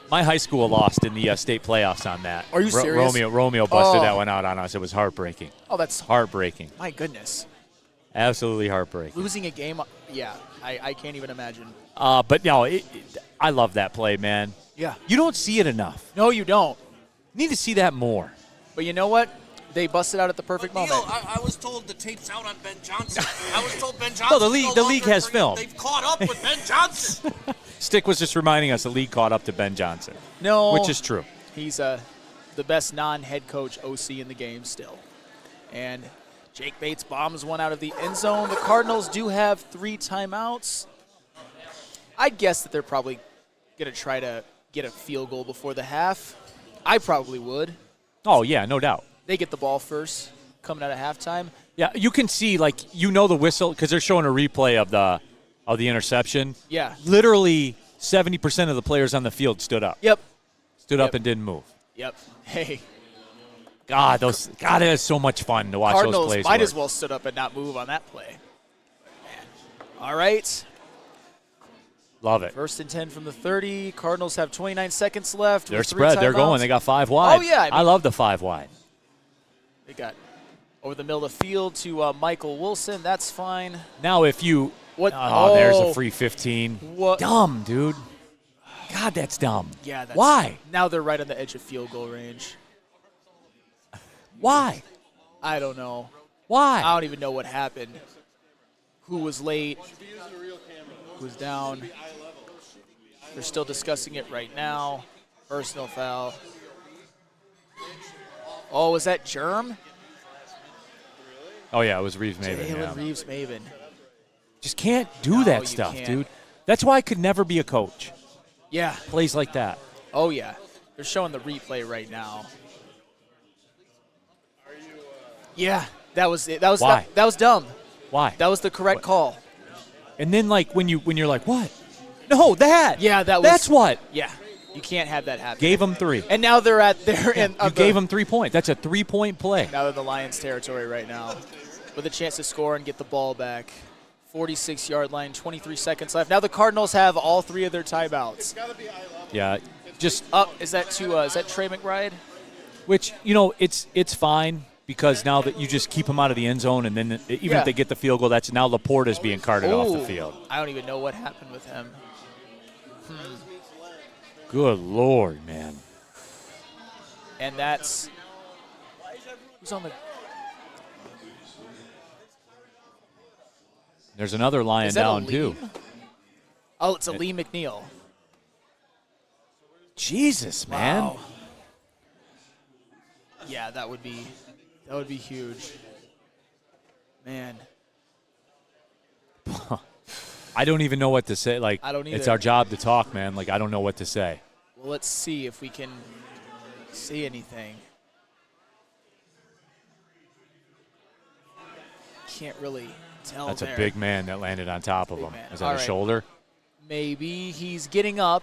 my high school lost in the state playoffs on that. Are you serious? Romeo busted that one out on us. It was heartbreaking. Oh, that's heartbreaking. My goodness. Absolutely heartbreaking. Losing a game, yeah, I can't even imagine. But no, I love that play, man. Yeah. You don't see it enough. No, you don't. Need to see that more. But you know what? They busted out at the perfect moment. I was told the tape's out on Ben Johnson. I was told Ben Johnson. Well, the league has film. They've caught up with Ben Johnson. Stick was just reminding us the league caught up to Ben Johnson. No. Which is true. He's the best non-head coach OC in the game still. And Jake Bates bombs one out of the end zone. The Cardinals do have 3 timeouts. I'd guess that they're probably going to try to get a field goal before the half. I probably would. Oh, yeah, no doubt. They get the ball first coming out of halftime. Yeah, you can see, like, the whistle because they're showing a replay of the interception. Yeah. Literally 70% of the players on the field stood up. Yep. Stood up and didn't move. Yep. Hey. God, it is so much fun to watch Cardinals those plays. might work. as well stood up and not move on that play. Man. All right. Love it. 1st and 10 from the 30. Cardinals have 29 seconds left. They're with 3 spread. They're timeouts. going. They got 5 wide. Oh, yeah. I love the 5 wide. They got over the middle of the field to Michael Wilson. That's fine. Now if you What? there's a free 15. What? Dumb, dude. God, that's dumb. Yeah. That's, Why? Now they're right on the edge of field goal range. Why? I don't know. Why? I don't even know what happened. Who was late? Who was down? They're still discussing it right now. Personal foul. Oh, was that Germ? Oh, yeah, it was Reeves-Maven. Jalen Yeah. Reeves-Maven. Just can't do that stuff, can't. dude. That's why I could never be a coach. Yeah. Plays like that. Oh, yeah. They're showing the replay right now. Yeah, that was it. That was Why? That was dumb. Why? That was the correct call. And then, like, when you're like, what? No, that. Yeah, that was. That's what. Yeah, you can't have that happen. Gave them 3. And now they're at their end. You gave them 3 points. That's a 3-point play. Now they're in the Lions' territory right now, with a chance to score and get the ball back. 46-yard line, 23 seconds left. Now the Cardinals have all 3 of their timeouts. Yeah, just up. Is that Trey McBride? Which it's fine because now that you just keep them out of the end zone, and then even if they get the field goal, that's now Laporta's being carted off the field. I don't even know what happened with him. Good Lord, man. And that's who's on the. There's another Lion down too. Oh, it's a Lee McNeil. Jesus, man. Wow. Yeah, that would be huge. Man. I don't even know what to say. Like, I don't either. It's our job to talk, man. Like, I don't know what to say. Well, let's see if we can see anything. Can't really tell. That's there. a big man that landed on top of him. Man. Is that All a right. shoulder? Maybe he's getting up.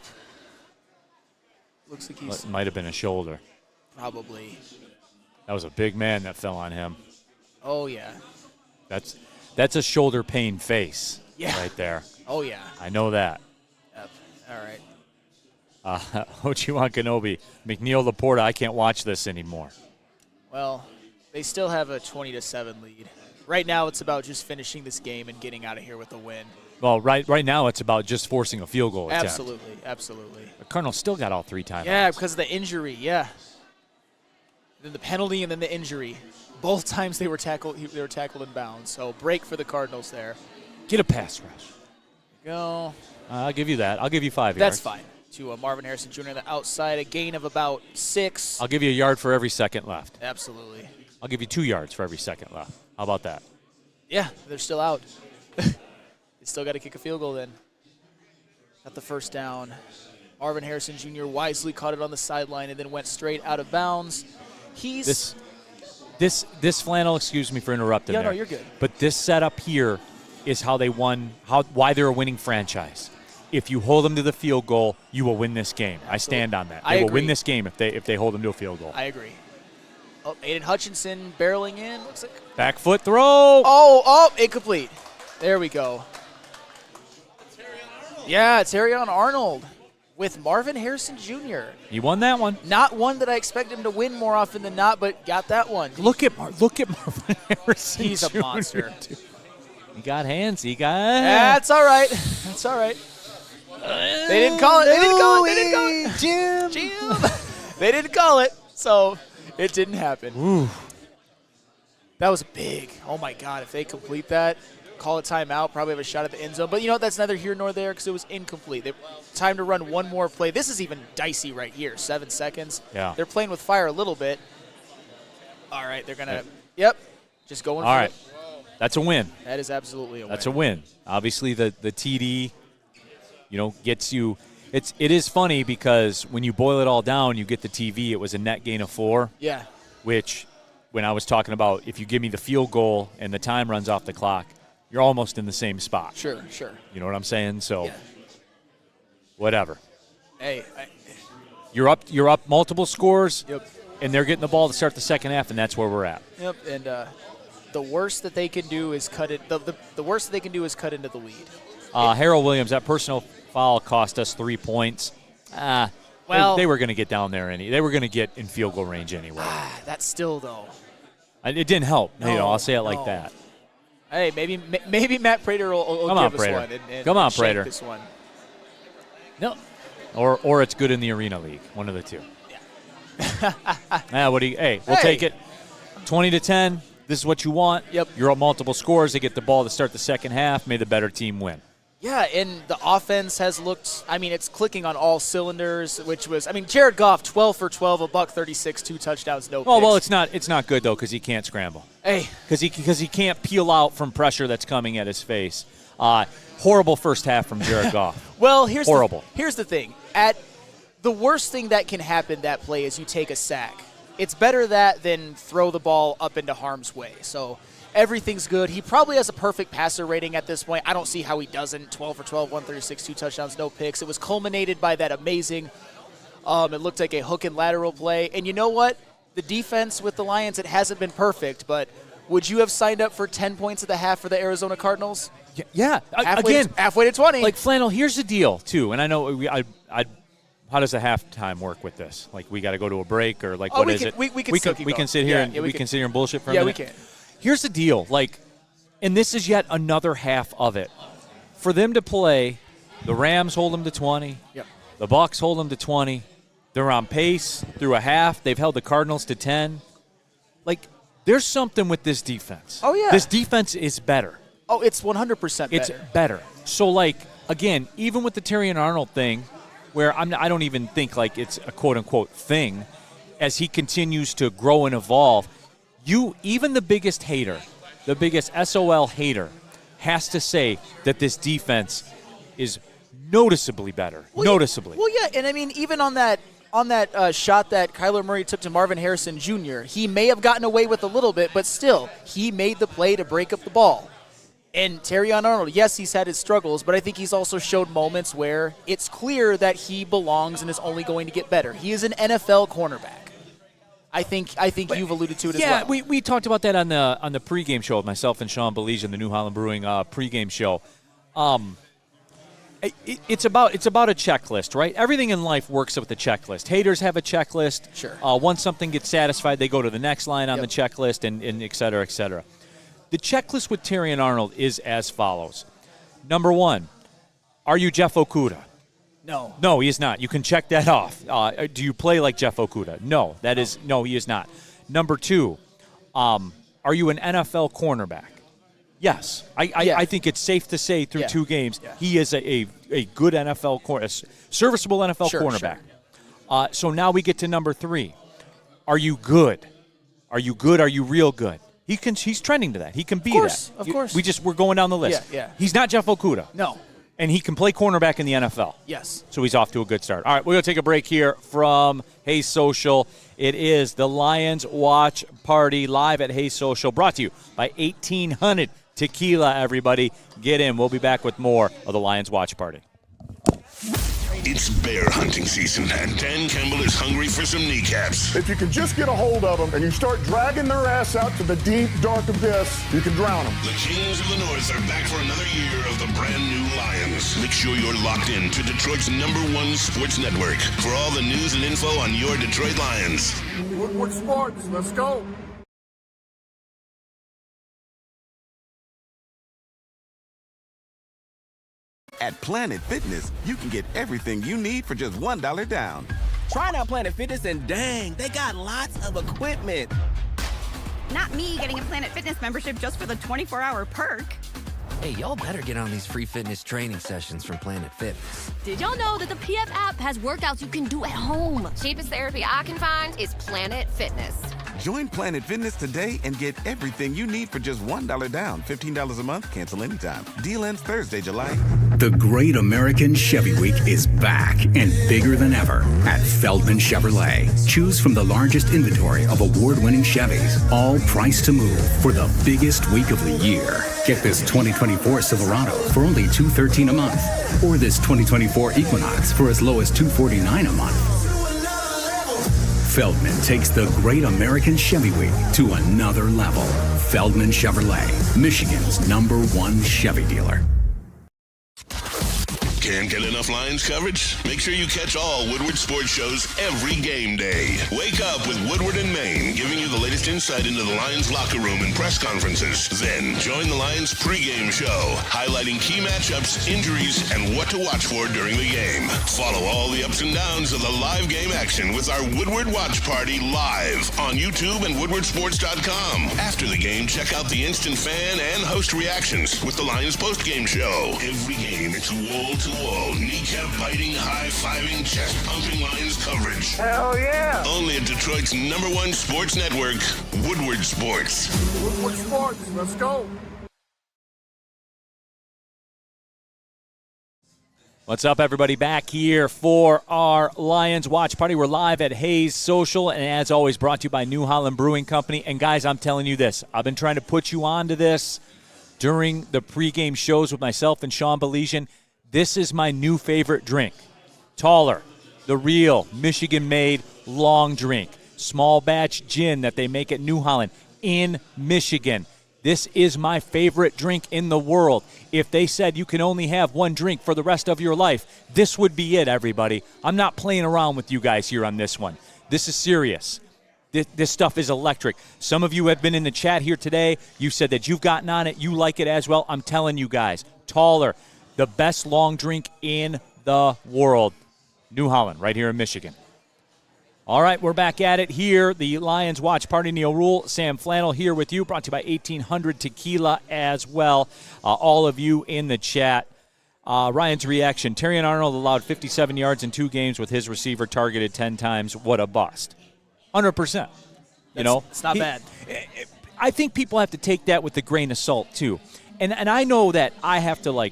Looks like he's Might have been a shoulder. probably. That was a big man that fell on him. Oh yeah. That's a shoulder pain face. Yeah. Right there. Oh yeah. I know that. Yep. All right. Ochiwan Kenobi, McNeil Laporta, I can't watch this anymore. Well, they still have a 20-7 lead. Right now, it's about just finishing this game and getting out of here with a win. Well, right now it's about just forcing a field goal attempt. Absolutely. The Cardinals still got all 3 timeouts. Yeah, because of the injury. Yeah. Then the penalty and then the injury. Both times they were tackled. They were tackled in bounds. So break for the Cardinals there. Get a pass rush. Go. I'll give you that. I'll give you 5 yards. That's fine. To Marvin Harrison Jr. on the outside, a gain of about 6. I'll give you a yard for every second left. Absolutely. I'll give you 2 yards for every second left. How about that? Yeah, they're still out. They still got to kick a field goal then. Got the first down. Marvin Harrison Jr. wisely caught it on the sideline and then went straight out of bounds. He's this flannel. Excuse me for interrupting. Yeah, there. no, you're good. But this setup here is how they won. Why they're a winning franchise. If you hold them to the field goal, you will win this game. I stand on that. They will win this game if they hold them to a field goal. I agree. Oh, Aiden Hutchinson barreling in. Looks like Back foot throw. Oh, incomplete. There we go. Yeah, it's Terrion Arnold with Marvin Harrison Jr. He won that one. Not one that I expect him to win more often than not, but got that one. Look at Marvin Harrison. He's a Jr. monster. He got hands. He got. That's all right. That's all right. They didn't call it. They didn't call it. They didn't call it. Jim. They didn't call it, so it didn't happen. Ooh. That was big. Oh, my God. If they complete that, call a timeout, probably have a shot at the end zone. But you know what? That's neither here nor there because it was incomplete. Time to run one more play. This is even dicey right here. 7 seconds. Yeah. They're playing with fire a little bit. All right. They're going to – yep. Just going for it. That's a win. That is absolutely a win. That's a win. Obviously, the TD, gets you. It is funny because when you boil it all down, you get the TV. It was a net gain of 4. Yeah. Which when I was talking about if you give me the field goal and the time runs off the clock, you're almost in the same spot. Sure. You know what I'm saying? So, whatever. Hey, you're up multiple scores. Yep. And they're getting the ball to start the second half, and that's where we're at. Yep. And the worst that they can do is cut it. The worst that they can do is cut into the lead. Harold Williams, that personal foul cost us 3 points. Well, they were going to get down there they were going to get in field goal range anyway. That's still though. It didn't help. No, I'll say it like that. Hey, maybe Matt Prater will Come on, give us Prater. one. And Come on, shake Prater. This one. No. Or it's good in the Arena League. One of the two. We'll take it. 20-10. This is what you want. Yep. You're up multiple scores. They get the ball to start the second half. May the better team win. Yeah, and the offense has looked, it's clicking on all cylinders, which was, Jared Goff, 12 for 12, $136, 2 touchdowns, no picks. Well, it's not good, though, because he can't scramble. Hey. Because he can't peel out from pressure that's coming at his face. Horrible first half from Jared Goff. Well, here's the thing. The worst thing that can happen that play is you take a sack. It's better that than throw the ball up into harm's way. So everything's good. He probably has a perfect passer rating at this point. I don't see how he doesn't. 12 for 12, 136, 2 touchdowns, no picks. It was culminated by that amazing, it looked like a hook and lateral play. And you know what? The defense with the Lions, it hasn't been perfect, but would you have signed up for 10 points at the half for the Arizona Cardinals? Yeah. Halfway to 20. Like, Flannel, here's the deal, too. And I know how does the halftime work with this? Like, we got to go to a break, or like, what is it? We can sit here and bullshit for a minute. Yeah, we can. Here's the deal, and this is yet another half of it. For them to play, the Rams hold them to 20. Yep. The Bucs hold them to 20. They're on pace through a half. They've held the Cardinals to 10. There's something with this defense. Oh, yeah. This defense is better. Oh, it's 100% better. It's better. So, again, even with the Terrion Arnold thing, where I don't even think it's a quote-unquote thing, as he continues to grow and evolve, even the biggest hater, the biggest SOL hater, has to say that this defense is noticeably better. Noticeably. Well, yeah, and even on that shot that Kyler Murray took to Marvin Harrison Jr., he may have gotten away with a little bit, but still, he made the play to break up the ball. And Terrion Arnold, yes, he's had his struggles, but I think he's also showed moments where it's clear that he belongs and is only going to get better. He is an NFL cornerback. I think you've alluded to it as well. Yeah, we talked about that on the pregame show with myself and Sean Belize, the New Holland Brewing pregame show. It's about a checklist, right? Everything in life works with a checklist. Haters have a checklist. Sure. Once something gets satisfied, they go to the next line on the checklist, and et cetera, et cetera. The checklist with Terrion Arnold is as follows. Number 1, are you Jeff Okudah? No. No, he is not. You can check that off. Do you play like Jeff Okudah? No, he is not. Number 2, are you an NFL cornerback? Yes. I think it's safe to say through 2 games, he is a good NFL serviceable NFL cornerback. Sure. So now we get to number 3. Are you good? Are you good? Are you real good? He's trending to that. He can be that. Of course. We're going down the list. Yeah. He's not Jeff Okudah. No. And he can play cornerback in the NFL. Yes. So he's off to a good start. All right, we're going to take a break here from Hey Social. It is the Lions Watch Party live at Hey Social, brought to you by 1800 Tequila, everybody. Get in. We'll be back with more of the Lions Watch Party. It's bear hunting season, and Dan Campbell is hungry for some kneecaps. If you can just get a hold of them and you start dragging their ass out to the deep, dark abyss, you can drown them. The Kings of the North are back for another year of the brand new Lions. Make sure you're locked in to Detroit's #1 sports network for all the news and info on your Detroit Lions. Woodward Sports, let's go. At Planet Fitness, you can get everything you need for just $1 down. Try out Planet Fitness and dang, they got lots of equipment. Not me getting a Planet Fitness membership just for the 24-hour perk. Hey, y'all better get on these free fitness training sessions from Planet Fitness. Did y'all know that the PF app has workouts you can do at home? Cheapest therapy I can find is Planet Fitness. Join Planet Fitness today and get everything you need for just $1 down, $15 a month, cancel anytime. Deal ends Thursday, July. The Great American Chevy Week is back and bigger than ever at Feldman Chevrolet. Choose from the largest inventory of award-winning Chevys, all priced to move for the biggest week of the year. Get this 2024 Silverado for only $213 a month, or this 2024 Equinox for as low as $249 a month. Feldman takes the Great American Chevy Week to another level. Feldman Chevrolet, Michigan's #1 Chevy dealer. Can't get enough Lions coverage? Make sure you catch all Woodward sports shows every game day. Wake up with Woodward and Main, giving you the latest insight into the Lions locker room and press conferences. Then join the Lions pregame show, highlighting key matchups, injuries, and what to watch for during the game. Follow all the ups and downs of the live game action with our Woodward Watch Party live on YouTube and WoodwardSports.com. After the game, check out the instant fan and host reactions with the Lions postgame show. Every game, it's wall-to-wall, kneecap-biting, high-fiving, chest-pumping Lions coverage. Hell yeah! Only at Detroit's #1 sports network, Woodward Sports. Woodward Sports, let's go. What's up, everybody? Back here for our Lions Watch Party. We're live at Hayes Social, and as always, brought to you by New Holland Brewing Company. And guys, I'm telling you this. I've been trying to put you onto this during the pregame shows with myself and Sean Belizian. This is my new favorite drink. Taller, the real Michigan-made long drink. Small batch gin that they make at New Holland in Michigan. This is my favorite drink in the world. If they said you can only have one drink for the rest of your life, this would be it, everybody. I'm not playing around with you guys here on this one. This is serious. This stuff is electric. Some of you have been in the chat here today. You said that you've gotten on it. You like it as well. I'm telling you guys, Taller, the best long drink in the world. New Holland, right here in Michigan. All right, we're back at it here. The Lions Watch Party. Neil Rule, Sam Flannel here with you. Brought to you by 1800 Tequila as well. All of you in the chat. Ryan's reaction. Terrion Arnold allowed 57 yards in 2 games with his receiver targeted 10 times. What a bust. 100%. You know, it's not bad. I think people have to take that with a grain of salt, too. And I know that I have to,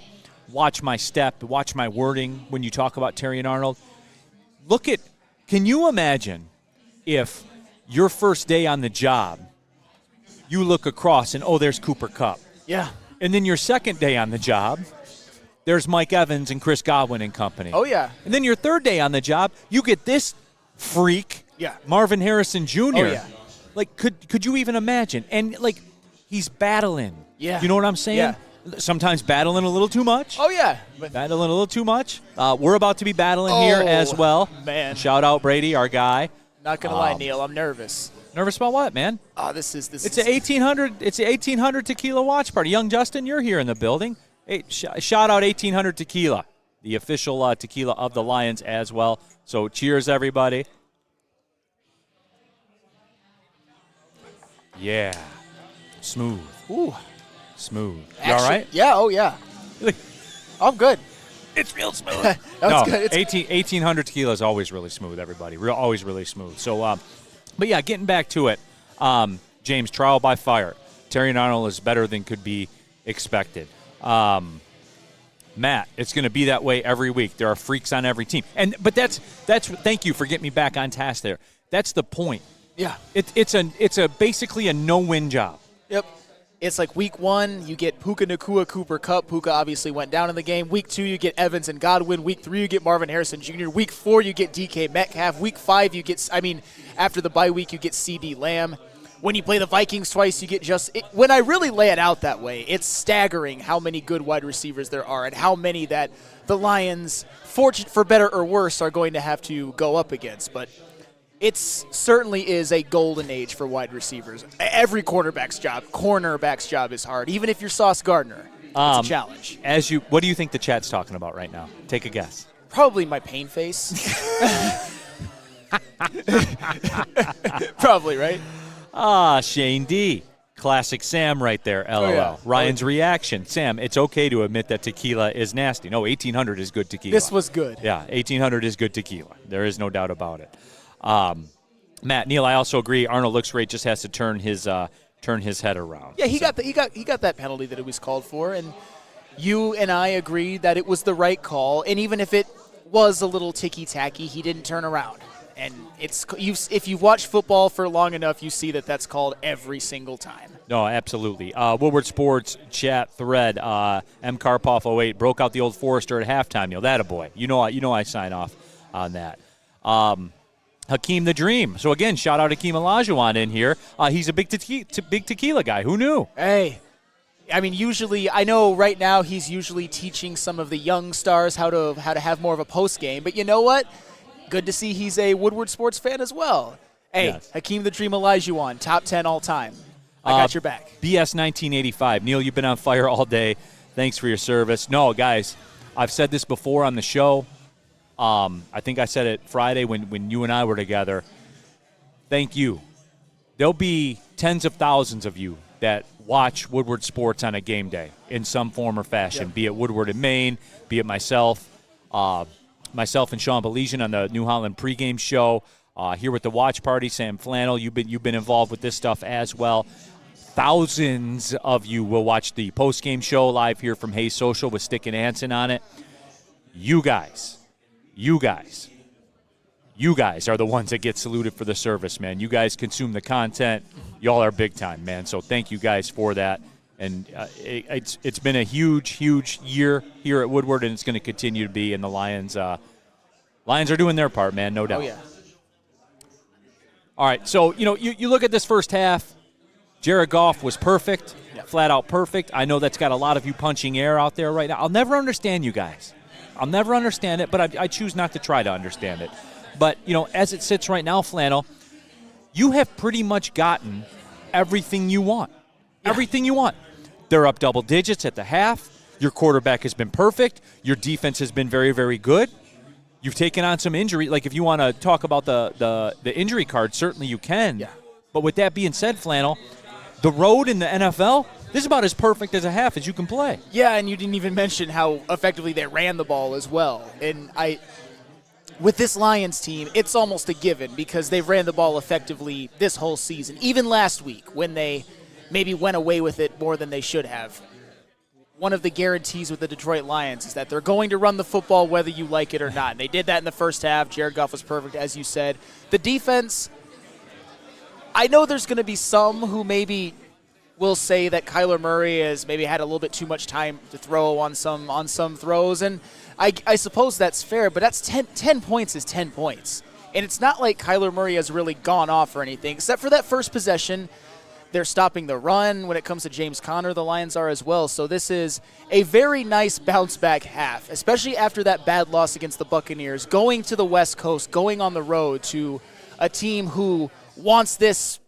watch my step, watch my wording when you talk about Terrion Arnold. Can you imagine if your first day on the job, you look across and, there's Cooper Kupp. Yeah. And then your second day on the job, there's Mike Evans and Chris Godwin and company. Oh, yeah. And then your third day on the job, you get this freak, Marvin Harrison Jr. Oh, yeah. Could you even imagine? And, he's battling. Yeah. You know what I'm saying? Yeah. Sometimes battling a little too much. Oh, yeah. Battling a little too much. We're about to be battling here as well. Man. Shout out Brady, our guy. Not going to lie, Neil, I'm nervous. Nervous about what, man? This is It's an 1800 tequila watch party. Young Justin, you're here in the building. Hey, shout out 1800 Tequila, the official tequila of the Lions as well. So cheers, everybody. Yeah. Smooth. Ooh. Smooth. You all right? Yeah, oh, yeah. I'm good. It's real smooth. That's good. 1800 tequila is always really smooth, everybody. Always really smooth. So, but yeah, getting back to it, James, trial by fire. Terrion Arnold is better than could be expected. Matt, it's going to be that way every week. There are freaks on every team. But that's thank you for getting me back on task there. That's the point. Yeah. It's basically a no-win job. Yep. It's like week 1, you get Puka Nacua, Cooper Kupp. Puka obviously went down in the game. Week 2, you get Evans and Godwin. Week 3, you get Marvin Harrison Jr. Week 4, you get DK Metcalf. Week 5, you get, after the bye week, you get CD Lamb. When you play the Vikings twice, you get when I really lay it out that way, it's staggering how many good wide receivers there are and how many that the Lions, for better or worse, are going to have to go up against. But it certainly is a golden age for wide receivers. Every cornerback's job is hard. Even if you're Sauce Gardner, it's a challenge. What do you think the chat's talking about right now? Take a guess. Probably my pain face. Probably, right? Shane D. Classic Sam right there, LOL. Oh, yeah. Ryan's reaction. Sam, it's okay to admit that tequila is nasty. No, 1800 is good tequila. This was good. Yeah, 1800 is good tequila. There is no doubt about it. Matt, Neil, I also agree. Arnold looks great. Just has to turn his head around. Yeah, he got that penalty that it was called for, and you and I agreed that it was the right call. And even if it was a little ticky-tacky, he didn't turn around. And if you watch football for long enough, you see that that's called every single time. No, absolutely. Woodward Sports chat thread, M. Karpoff 08 broke out the old Forester at halftime. Neil, that a boy. You know I sign off on that. Hakeem the Dream. So again, shout out Hakeem Olajuwon in here. He's a big tequila guy. Who knew? Hey. I mean, usually, I know right now he's usually teaching some of the young stars how to have more of a post game. But you know what? Good to see he's a Woodward Sports fan as well. Hey, yes. Hakeem the Dream Olajuwon, top 10 all time. I got your back. BS 1985. Neil, you've been on fire all day. Thanks for your service. No, guys, I've said this before on the show. I think I said it Friday when you and I were together. Thank you. There'll be tens of thousands of you that watch Woodward Sports on a game day in some form or fashion, be it Woodward and Maine, be it myself and Sean Belizean on the New Holland pregame show, here with the watch party. Sam Flannel, you've been involved with this stuff as well. Thousands of you will watch the postgame show live here from Hayes Social with Stick and Anson on it. You guys are the ones that get saluted for the service, man. You guys consume the content. Y'all are big time, man. So thank you guys for that. And it's been a huge year here at Woodward, and it's going to continue to be. And the Lions are doing their part, man, no doubt. Oh, yeah. All right, so, you look at this first half. Jared Goff was perfect, flat out perfect. I know that's got a lot of you punching air out there right now. I'll never understand you guys. I'll never understand it, but I choose not to try to understand it. But, as it sits right now, Flannel, you have pretty much gotten everything you want. Yeah. Everything you want. They're up double digits at the half. Your quarterback has been perfect. Your defense has been very, very good. You've taken on some injury. Like, if you want to talk about the injury card, certainly you can. Yeah. But with that being said, Flannel, the road in the NFL, this is about as perfect as a half as you can play. Yeah, and you didn't even mention how effectively they ran the ball as well. And with this Lions team, it's almost a given because they've ran the ball effectively this whole season. Even last week when they maybe went away with it more than they should have. One of the guarantees with the Detroit Lions is that they're going to run the football whether you like it or not. And they did that in the first half. Jared Goff was perfect, as you said. The defense, I know there's going to be some who maybe will say that Kyler Murray has maybe had a little bit too much time to throw on some throws, and I suppose that's fair, but that's 10 points is 10 points. And it's not like Kyler Murray has really gone off or anything, except for that first possession. They're stopping the run when it comes to James Conner. The Lions are as well. So this is a very nice bounce-back half, especially after that bad loss against the Buccaneers, going to the West Coast, going on the road to a team who wants this.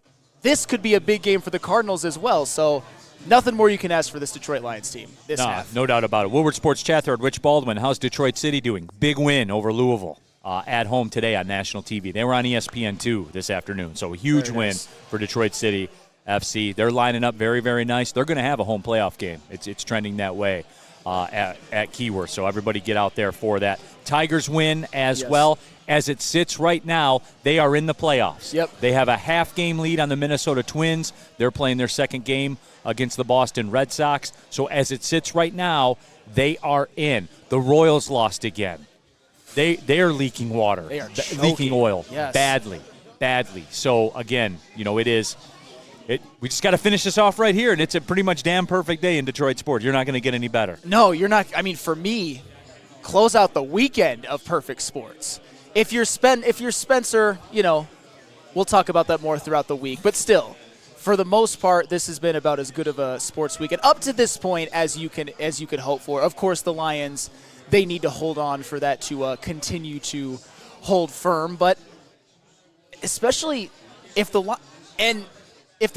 This could be a big game for the Cardinals as well. So nothing more you can ask for this Detroit Lions team this half. No doubt about it. Woodward Sports chat thread, Rich Baldwin, how's Detroit City doing? Big win over Louisville at home today on national TV. They were on ESPN2 this afternoon, so a huge win for Detroit City FC. They're lining up very, very nice. They're going to have a home playoff game. It's trending that way at Keyworth, so everybody get out there for that. Tigers win as well. As it sits right now, they are in the playoffs. Yep. They have a half-game lead on the Minnesota Twins. They're playing their second game against the Boston Red Sox. So as it sits right now, they are in. The Royals lost again. They are leaking water. They are leaking oil badly. So, again, it is – we just got to finish this off right here, and it's a pretty much damn perfect day in Detroit sports. You're not going to get any better. No, you're not. I mean, for me, close out the weekend of perfect sports. If you're Spencer, we'll talk about that more throughout the week. But still, for the most part, this has been about as good of a sports weekend up to this point as you could hope for. Of course, the Lions, they need to hold on for that to continue to hold firm. But especially if the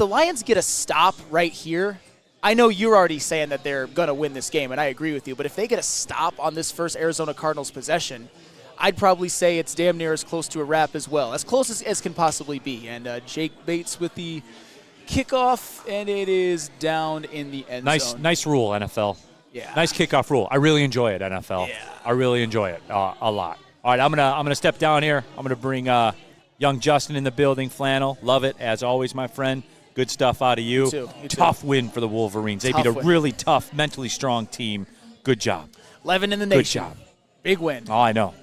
Lions get a stop right here, I know you're already saying that they're going to win this game, and I agree with you. But if they get a stop on this first Arizona Cardinals possession, I'd probably say it's damn near as close to a wrap as well, as close as can possibly be. And Jake Bates with the kickoff, and it is down in the end zone. Nice rule, NFL. Yeah. Nice kickoff rule. I really enjoy it, NFL. Yeah. I really enjoy it a lot. All right, I'm gonna step down here. I'm gonna bring Young Justin in the building, flannel. Love it, as always, my friend. Good stuff out of you. You too. Tough win for the Wolverines. They beat a really tough, mentally strong team. Good job. 11 in the nation. Good job. Big win. Oh, I know.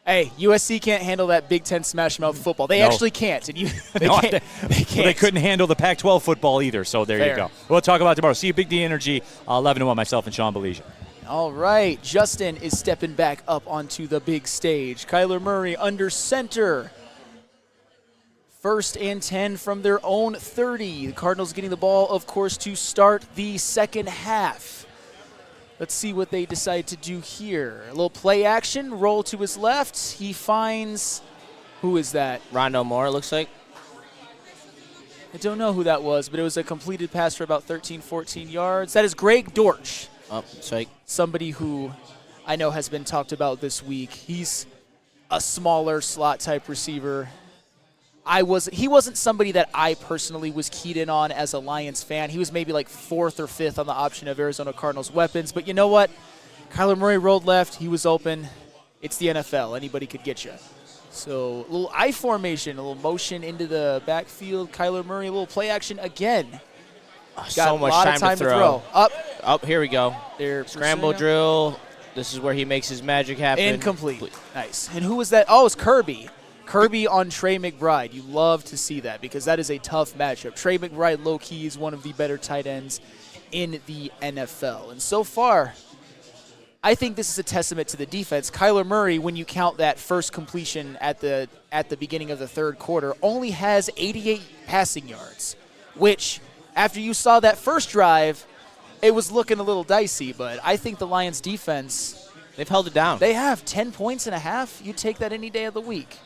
Hey, USC can't handle that Big Ten smash mouth football. They actually can't. And they No, can't. They can't. Well, they couldn't handle the Pac-12 football either, so there you go. We'll talk about it tomorrow. See you, Big D Energy, 11-1, myself and Sean Belize. All right. Justin is stepping back up onto the big stage. Kyler Murray under center. 1st and 10 from their own 30. The Cardinals getting the ball, of course, to start the second half. Let's see what they decide to do here. A little play action, roll to his left. He finds, who is that? Rondo Moore, it looks like. I don't know who that was, but it was a completed pass for about 13, 14 yards. That is Greg Dortch. Oh, psych. Somebody who I know has been talked about this week. He's a smaller slot-type receiver. He wasn't somebody that I personally was keyed in on as a Lions fan. He was maybe like 4th or 5th on the option of Arizona Cardinals weapons. But you know what? Kyler Murray rolled left. He was open. It's the NFL. Anybody could get you. So a little I formation, a little motion into the backfield. Kyler Murray, a little play action again. Got So much a lot of time to throw. Up. Here we go. They're Scramble drill. This is where he makes his magic happen. Incomplete. Nice. And who was that? Oh, it's Kirby. Kirby on Trey McBride. You love to see that because that is a tough matchup. Trey McBride, low-key, is one of the better tight ends in the NFL. And so far, I think this is a testament to the defense. Kyler Murray, when you count that first completion at the beginning of the third quarter, only has 88 passing yards, which, after you saw that first drive, it was looking a little dicey. But I think the Lions' defense, they've held it down. They have 10 points and a half. You take that any day of the week.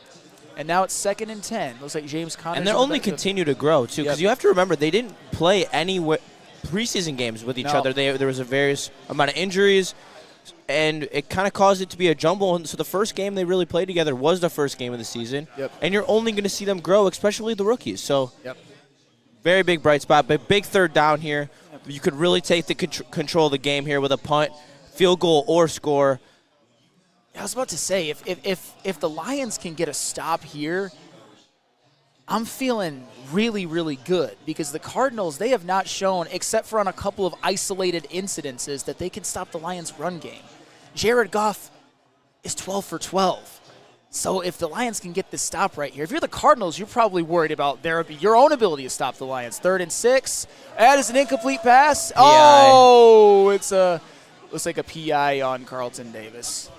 And now it's 2nd and 10. Looks like James Conner. And they'll only continue to grow, too, because you have to remember they didn't play any preseason games with each other. There was a various amount of injuries, and it kind of caused it to be a jumble. And so the first game they really played together was the first game of the season. And you're only going to see them grow, especially the rookies. So very big bright spot, but big third down here. You could really take the control of the game here with a punt, field goal, or score. I was about to say, if the Lions can get a stop here, I'm feeling really, really good because the Cardinals, they have not shown, except for on a couple of isolated incidences, that they can stop the Lions' run game. Jared Goff is 12 for 12. So if the Lions can get this stop right here, if you're the Cardinals, you're probably worried about your own ability to stop the Lions. 3rd and 6. That is an incomplete pass. PI. Oh, looks like a PI on Carlton Davis.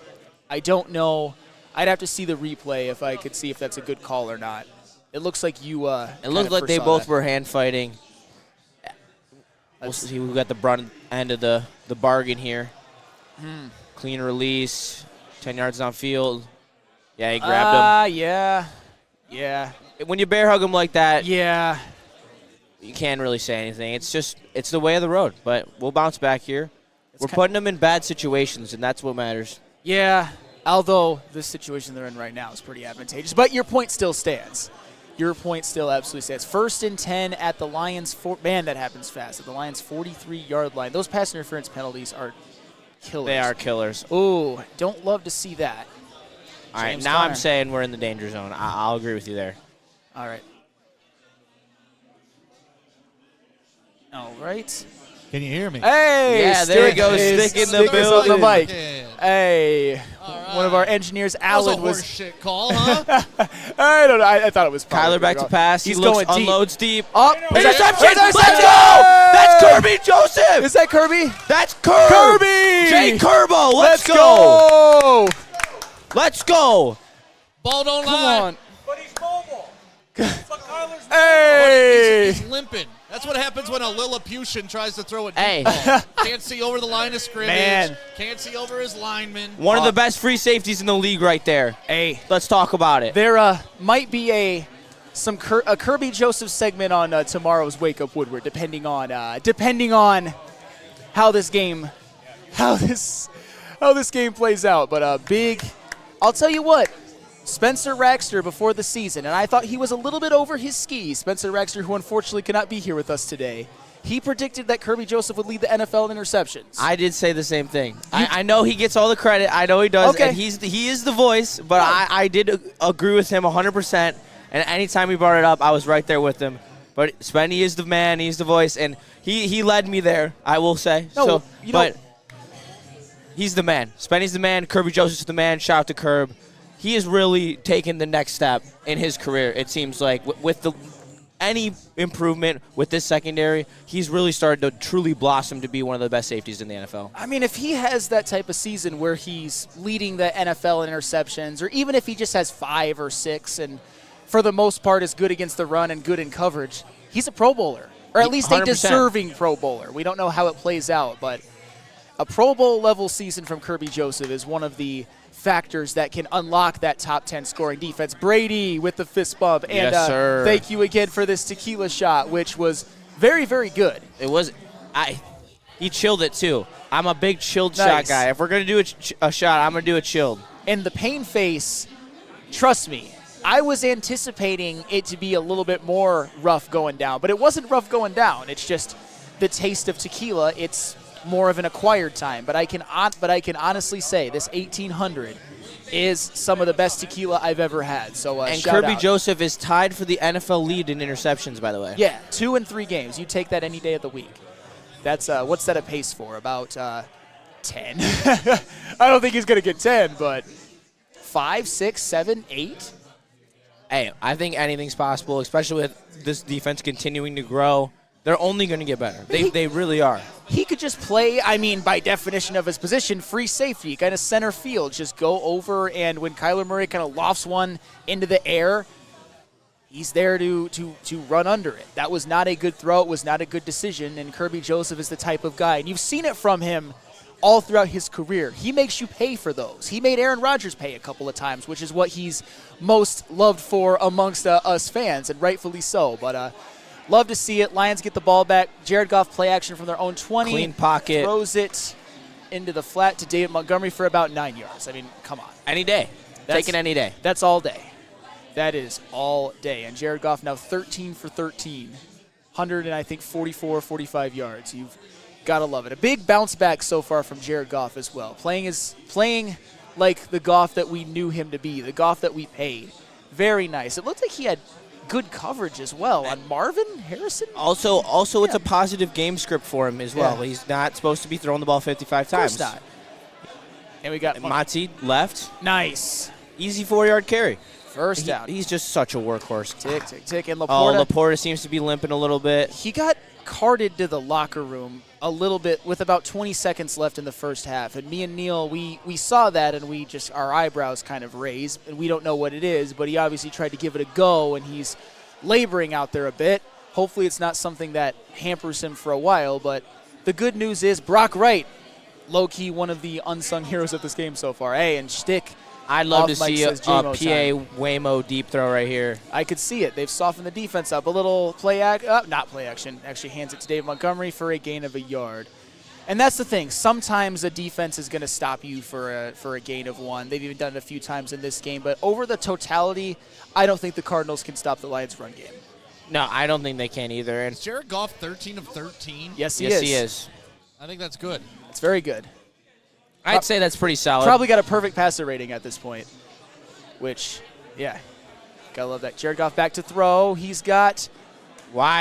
I don't know. I'd have to see the replay if I could see if that's a good call or not. It looks like you. It looked like they both were hand fighting. We'll see who got the brunt end of the bargain here. Clean release, 10 yards downfield. Yeah, he grabbed him. Yeah. When you bear hug him like that, yeah, you can't really say anything. It's the way of the road. But we'll bounce back here. We're putting them in bad situations, and that's what matters. Yeah, although this situation they're in right now is pretty advantageous. But your point still stands. Your point still absolutely stands. 1st and 10 at the Lions. Man, that happens fast. At the Lions' 43-yard line. Those pass interference penalties are killers. They are killers. Ooh, don't love to see that. All right, now I'm saying we're in the danger zone. I'll agree with you there. All right. All right. Can you hear me? Hey, yeah, there he goes, stick in the building. On the mic. Hey, one of our engineers, Alan, was. Shit call, huh? I don't know. I thought it was Kyler back to pass. He's going deep. Unloads deep. Up. Interception. Let's go. That's Kirby Joseph. Is that Kirby? That's Kirby. Jay Curbo. Let's go. Let's go. Ball don't Come lie. on. But he's mobile. Hey. He's limping. That's what happens when a Lilliputian tries to throw a deep Hey. ball. Can't see over the line of scrimmage. Man. Can't see over his lineman. One of the best free safeties in the league right there. Hey. Let's talk about it. There might be a Kirby Joseph segment on tomorrow's Wake Up Woodward, depending on how this game plays out. But big, I'll tell you what. Spencer Raxter before the season, and I thought he was a little bit over his skis. Spencer Raxter, who unfortunately cannot be here with us today, he predicted that Kirby Joseph would lead the NFL in interceptions. I did say the same thing. I know he gets all the credit. I know he does, Okay. and he is the voice, but I did agree with him 100%. And anytime he brought it up, I was right there with him. But Spenny is the man. He's the voice. And he led me there, I will say. No, but he's the man. Spenny's the man. Kirby Joseph's the man. Shout out to Curb. He has really taken the next step in his career, it seems like. With any improvement with this secondary, he's really started to truly blossom to be one of the best safeties in the NFL. I mean, if he has that type of season where he's leading the NFL in interceptions, or even if he just has 5 or 6 and for the most part is good against the run and good in coverage, he's a Pro Bowler, or at least 100%. A deserving Pro Bowler. We don't know how it plays out, but a Pro Bowl level season from Kirby Joseph is one of the factors that can unlock that top 10 scoring defense. Brady with the fist bump. And yes, sir. Thank you again for this tequila shot, which was very, very good. It was. He chilled it, too. I'm a big chilled shot guy. If we're going to do a shot, I'm going to do it chilled. And the pain face, trust me, I was anticipating it to be a little bit more rough going down, but it wasn't rough going down. It's just the taste of tequila. It's more of an acquired time, but I can honestly say this 1800 is some of the best tequila I've ever had. So and shout Kirby out. Joseph is tied for the NFL lead in interceptions, by the way. Yeah, 2 and 3 games. You take that any day of the week. That's what's that a pace for? About 10. I don't think he's gonna get 10, but 5, 6, 7, 8. Hey, I think anything's possible, especially with this defense continuing to grow. They're only going to get better. They really are. He could just play, I mean, by definition of his position, free safety, kind of center field. Just go over, and when Kyler Murray kind of lofts one into the air, he's there to run under it. That was not a good throw. It was not a good decision, and Kirby Joseph is the type of guy. And you've seen it from him all throughout his career. He makes you pay for those. He made Aaron Rodgers pay a couple of times, which is what he's most loved for amongst us fans, and rightfully so. But love to see it. Lions get the ball back. Jared Goff play action from their own 20. Clean pocket. Throws it into the flat to David Montgomery for about 9 yards. I mean, come on. Any day. Taking any day. That's all day. That is all day. And Jared Goff now 13 for 13. 44, 45 yards. You've got to love it. A big bounce back so far from Jared Goff as well. Playing like the Goff that we knew him to be, the Goff that we paid. Very nice. It looked like he had good coverage as well on Marvin Harrison. Also, it's a positive game script for him as well. He's not supposed to be throwing the ball 55 times. Of course not. And we got Mati left. Nice. Easy 4-yard carry. First down. He's just such a workhorse. Tick, tick, tick. And Laporta. Laporta seems to be limping a little bit. He got carted to the locker room a little bit with about 20 seconds left in the first half. And me and Neil, we saw that, and our eyebrows kind of raised, and we don't know what it is, but he obviously tried to give it a go, and he's laboring out there a bit. Hopefully it's not something that hampers him for a while, but the good news is Brock Wright, low-key one of the unsung heroes of this game so far. Hey, and Shtick. I'd love to see a PA Waymo deep throw right here. I could see it. They've softened the defense up. A little not play action. Actually hands it to David Montgomery for a gain of a yard. And that's the thing. Sometimes a defense is going to stop you for a gain of 1. They've even done it a few times in this game. But over the totality, I don't think the Cardinals can stop the Lions' run game. No, I don't think they can either. And is Jared Goff 13 of 13? Yes, he is. I think that's good. It's very good. I'd say that's pretty solid. Probably got a perfect passer rating at this point, which, yeah, gotta love that. Jared Goff back to throw. He's got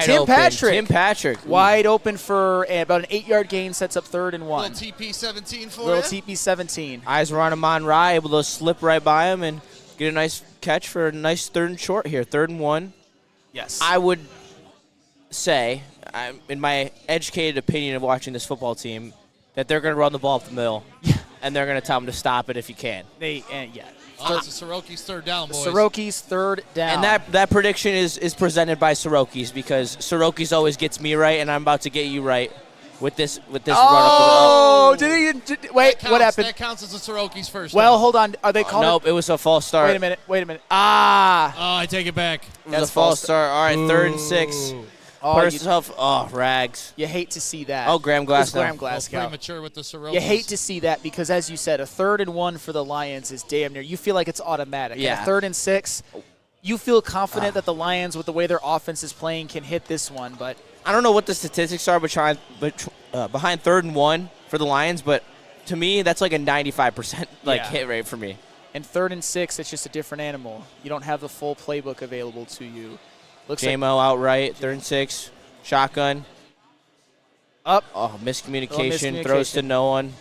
Tim Patrick. Wide open for about an 8-yard gain, sets up 3rd and 1. Little TP-17 for Little TP-17. Eyes were on Amon-Ra, able to slip right by him and get a nice catch for a nice 3rd and short here, 3rd and 1. Yes. I would say, in my educated opinion of watching this football team, that they're going to run the ball up the middle, and they're going to tell them to stop it if you can. It's a Soroki's 3rd down, boys. Soroki's 3rd down. And that prediction is presented by Soroki's, because Soroki's always gets me right, and I'm about to get you right with this run up the middle. Oh, wait, what happened? That counts as a Soroki's first Well, down. hold on. Are they calling Nope, it was a false start. Wait a minute. Oh, I take it back. It was a false start. All right, 3rd and 6. Rags. You hate to see that. Oh, Graham Glasgow. Graham Glasgow. Premature with the Soroki's. You hate to see that because, as you said, a 3rd and 1 for the Lions is damn near. You feel like it's automatic. Yeah. And a 3rd and 6, you feel confident that the Lions, with the way their offense is playing, can hit this one. But I don't know what the statistics are behind 3rd and 1 for the Lions, but to me, that's like a 95% hit rate for me. And 3rd and 6, it's just a different animal. You don't have the full playbook available to you. Looks JMO outright, 3rd and 6, shotgun. Up. Oh, miscommunication, throws to no one.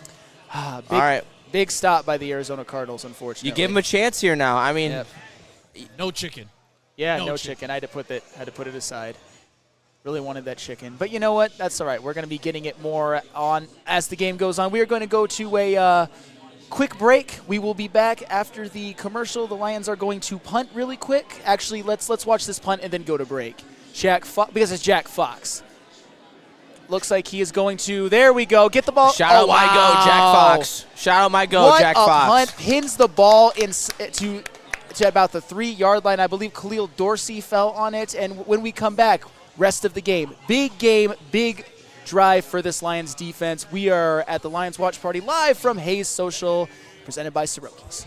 All right. Big stop by the Arizona Cardinals, unfortunately. You give him a chance here now. I mean, No chicken. yeah, no no chicken. chicken. I had to put it aside. Really wanted that chicken. But you know what? That's all right. We're going to be getting it more on as the game goes on. We are going to go to a quick break. We will be back after the commercial. The Lions are going to punt really quick. Actually, let's watch this punt and then go to break. Because it's Jack Fox. Looks like he is going to. There we go. Get the ball. Shout out my go, Jack Fox. Shout out my go, Jack Fox. What a punt. Pins the ball to about the 3-yard line. I believe Khalil Dorsey fell on it. And when we come back, rest of the game. Big game, big drive for this Lions defense. We are at the Lions Watch Party live from Hayes Social, presented by Soroki's.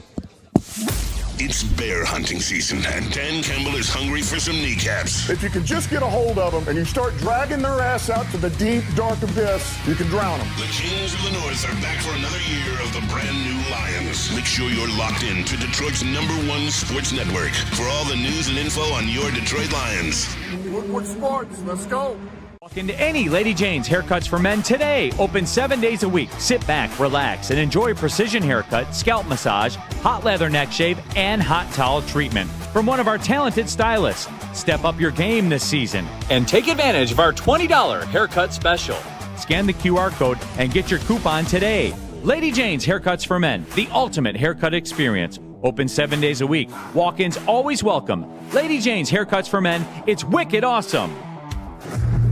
It's bear hunting season, and Dan Campbell is hungry for some kneecaps. If you can just get a hold of them and you start dragging their ass out to the deep, dark abyss, you can drown them. The Kings of the North are back for another year of the brand new Lions. Make sure you're locked in to Detroit's #1 sports network for all the news and info on your Detroit Lions. Woodward Sports, let's go. Walk into any Lady Jane's Haircuts for Men today. Open 7 days a week. Sit back, relax, and enjoy precision haircut, scalp massage, hot leather neck shave, and hot towel treatment from one of our talented stylists. Step up your game this season and take advantage of our $20 haircut special. Scan the QR code and get your coupon today. Lady Jane's Haircuts for Men, the ultimate haircut experience. Open 7 days a week. Walk-ins always welcome. Lady Jane's Haircuts for Men. It's wicked awesome.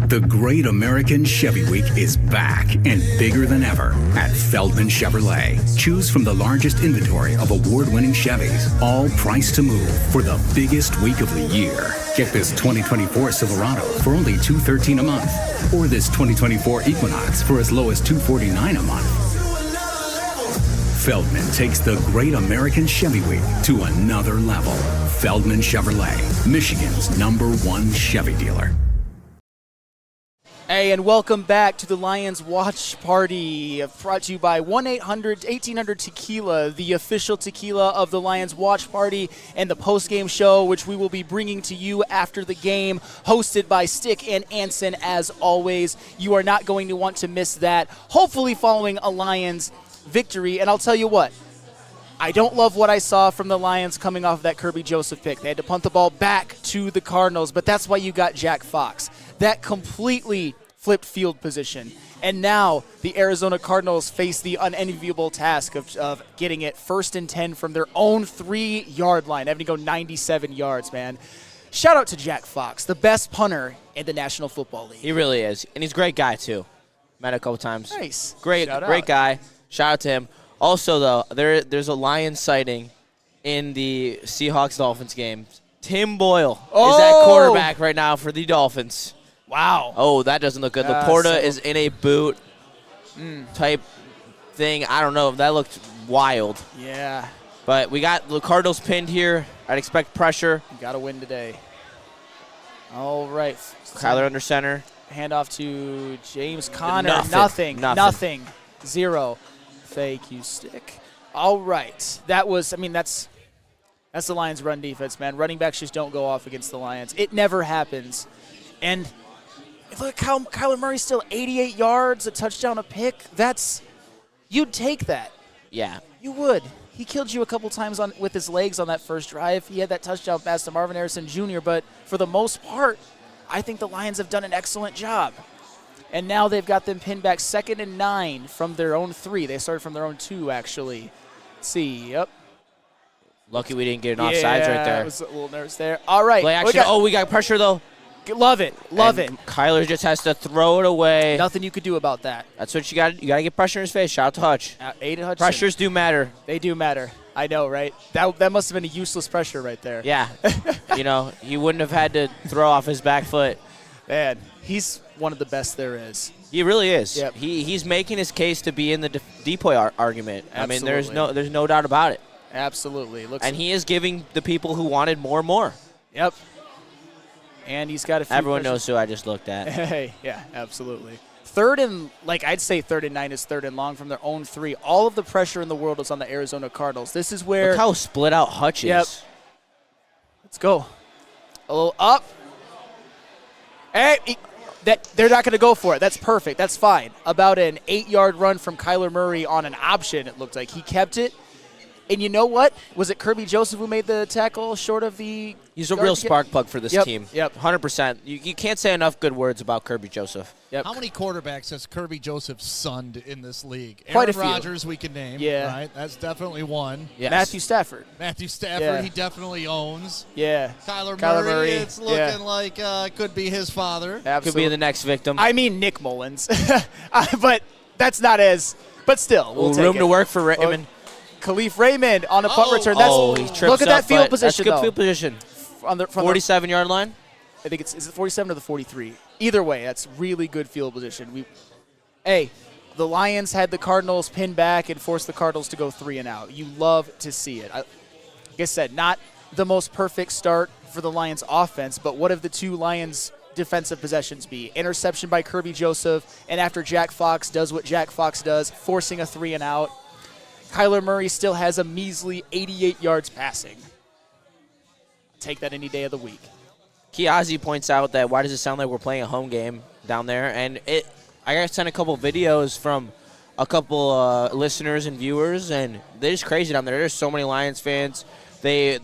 The Great American Chevy Week is back and bigger than ever at Feldman Chevrolet. Choose from the largest inventory of award-winning Chevys, all priced to move for the biggest week of the year. Get this 2024 Silverado for only $213 a month, or this 2024 Equinox for as low as $249 a month. Feldman takes the Great American Chevy Week to another level. Feldman Chevrolet, Michigan's #1 Chevy dealer. Hey, and welcome back to the Lions Watch Party, brought to you by 1-800-1800 Tequila, the official tequila of the Lions Watch Party and the post-game show, which we will be bringing to you after the game, hosted by Stick and Anson, as always. You are not going to want to miss that, hopefully following a Lions victory. And I'll tell you what, I don't love what I saw from the Lions coming off of that Kirby Joseph pick. They had to punt the ball back to the Cardinals, but that's why you got Jack Fox. That completely flipped field position. And now the Arizona Cardinals face the unenviable task of getting it 1st and 10 from their own 3-yard line, having to go 97 yards, man. Shout out to Jack Fox, the best punter in the National Football League. He really is. And he's a great guy, too. Met a couple times. Nice. Great guy. Shout out to him. Also, though, there's a Lions sighting in the Seahawks-Dolphins game. Tim Boyle is at quarterback right now for the Dolphins. Wow. Oh, that doesn't look good. Laporta is in a boot type thing. I don't know. That looked wild. Yeah. But we got the Cardinals pinned here. I'd expect pressure. You got to win today. All right. Kyler under center. Handoff to James Conner. Nothing. 0. Fake you stick. All right. That's the Lions' run defense, man. Running backs just don't go off against the Lions. It never happens. And look how Kyler Murray's still 88 yards, a touchdown, a pick. You'd take that. Yeah. You would. He killed you a couple times with his legs on that first drive. He had that touchdown pass to Marvin Harrison Jr., but for the most part, I think the Lions have done an excellent job. And now they've got them pinned back 2nd and 9 from their own 3. They started from their own 2, actually. Let's see. Yep. Lucky we didn't get an offsides right there. Yeah, I was a little nervous there. All right. Play action. We got pressure, though. Love it. Kyler just has to throw it away. Nothing you could do about that. That's what you got. You got to get pressure in his face. Shout out to Hutch. Aiden Hutchinson. Pressures do matter. They do matter. I know, right? That must have been a useless pressure right there. Yeah. He wouldn't have had to throw off his back foot. Man, he's one of the best there is. He really is. Yep. He's making his case to be in the decoy argument. Absolutely. I mean, there's no doubt about it. Absolutely. And he is giving the people who wanted more and more. Yep. And he's got a few Everyone knows who I just looked at. Hey, yeah, absolutely. I'd say 3rd and 9 is 3rd and long from their own 3. All of the pressure in the world is on the Arizona Cardinals. This is where. Look how split out Hutch is. Yep. Let's go. A little up. Hey, they're not going to go for it. That's perfect. That's fine. About an 8-yard run from Kyler Murray on an option, it looked like. He kept it. And you know what? Was it Kirby Joseph who made the tackle short of the... He's a real spark plug for this team. Yep. 100%. You can't say enough good words about Kirby Joseph. Yep. How many quarterbacks has Kirby Joseph sunned in this league? Quite Aaron a few. Rodgers we can name. Yeah. Right? That's definitely one. Yes. Matthew Stafford. Yeah. He definitely owns. Yeah. Kyler Kyler Murray, it's looking like could be his father. Absolutely. Could be the next victim. I mean Nick Mullins. But that's not as... But still, we'll take room it. to work for Raymond. Khalif Raymond on a punt return. That's, he trips look at that up, field but position, That's good though. field position. From the 47-yard line? I think is it 47 or the 43? Either way, that's really good field position. The Lions had the Cardinals pinned back and forced the Cardinals to go 3 and out. You love to see it. Like I said, not the most perfect start for the Lions offense, but what have the two Lions defensive possessions be? Interception by Kirby Joseph, and after Jack Fox does what Jack Fox does, forcing a 3 and out, Kyler Murray still has a measly 88 yards passing. Take that any day of the week. Kiazi points out that why does it sound like we're playing a home game down there? And I got sent a couple videos from a couple listeners and viewers, and they're just crazy down there. There's so many Lions fans. They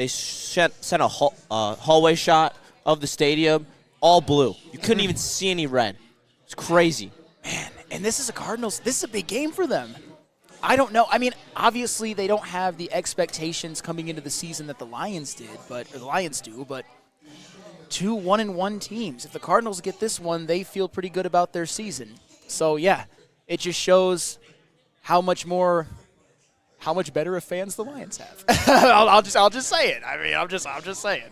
sent a hallway shot of the stadium, all blue. You couldn't even see any red. It's crazy. Man, and this is a Cardinals. This is a big game for them. I don't know. I mean, obviously they don't have the expectations coming into the season that the Lions do, but 2 1-1 teams. If the Cardinals get this one, they feel pretty good about their season. So yeah, it just shows how much better of fans the Lions have. I'll just say it. I mean, I'm just saying.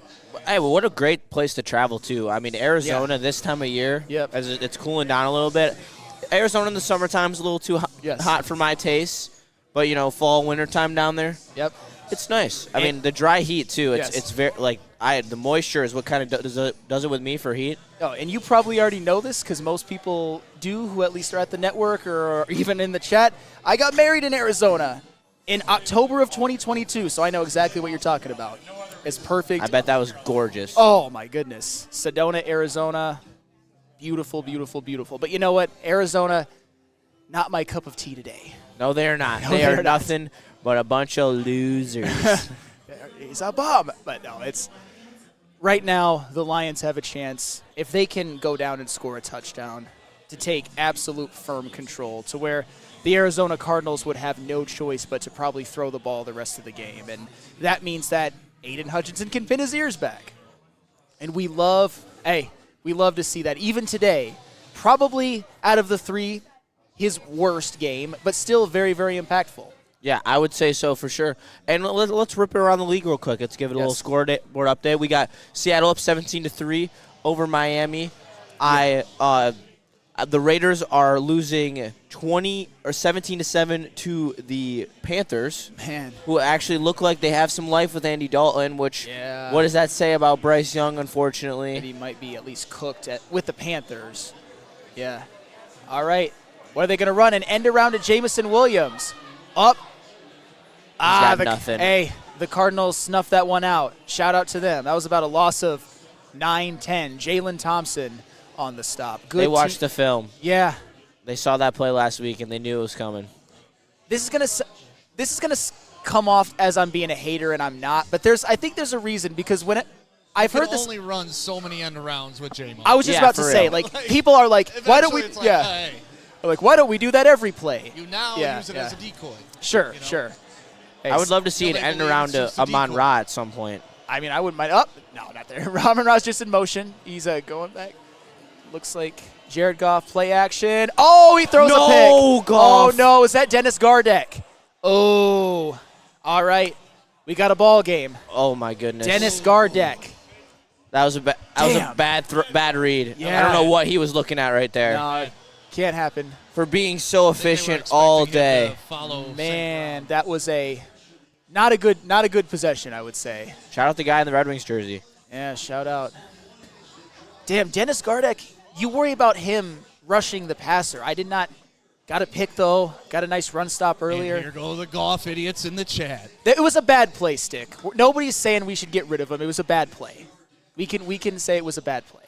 Hey, well, what a great place to travel to. I mean, Arizona this time of year, as it's cooling down a little bit. Arizona in the summertime is a little too hot for my taste, but fall, winter time down there. Yep, it's nice. I mean, the dry heat too. It's very the moisture is what kind of does it with me for heat. Oh, and you probably already know this because most people do, who at least are at the network or even in the chat. I got married in Arizona in October of 2022, so I know exactly what you're talking about. It's perfect. I bet that was gorgeous. Oh my goodness, Sedona, Arizona. Beautiful, beautiful, beautiful. But you know what? Arizona, not my cup of tea today. No, they are not. No, they are not. nothing but a bunch of losers. He's a bum. But no, it's right now the Lions have a chance, if they can go down and score a touchdown, to take absolute firm control to where the Arizona Cardinals would have no choice but to probably throw the ball the rest of the game. And that means that Aiden Hutchinson can pin his ears back. And we love to see that. Even today, probably out of the 3, his worst game, but still very, very impactful. Yeah, I would say so for sure. And let's rip it around the league real quick. Let's give it a little scoreboard update. We got Seattle up 17-3 over Miami. The Raiders are losing 17-7 to the Panthers. Man, who actually look like they have some life with Andy Dalton. Which, what does that say about Bryce Young? Unfortunately, and he might be at least cooked with the Panthers. Yeah. All right. What are they going to run? An end around to Jamison Williams. Up. Nothing. Hey, the Cardinals snuffed that one out. Shout out to them. That was about a loss of 9-10. Jalen Thompson on the stop. Good. They watched the film. Yeah. They saw that play last week and they knew it was coming. This is gonna come off as I'm being a hater, and I'm not. But I think there's a reason, because I've heard this. Only run so many end arounds with J-Mo. I was just about to say, people are like, why don't we? Hey. Like, why don't we do that every play? You now use it as a decoy. Sure, sure. Hey, I would love to see an end around to Amon-Ra at some point. I mean, I wouldn't mind. No, not there. Amon-Ra's just in motion. He's going back. Looks like Jared Goff play action. Oh, he throws a pick. Goff. Oh, no. Is that Dennis Gardeck? Oh. All right. We got a ball game. Oh, my goodness. Dennis Gardeck. That was a bad read. Yeah. I don't know what he was looking at right there. No, can't happen. For being so efficient all day. Man, that was not a good possession, I would say. Shout out the guy in the Red Wings jersey. Yeah, shout out. Damn, Dennis Gardeck, you worry about him rushing the passer. I did not. Got a pick, though. Got a nice run stop earlier. And here go the golf idiots in the chat. It was a bad play, Stick. Nobody's saying we should get rid of him. It was a bad play. We can say it was a bad play.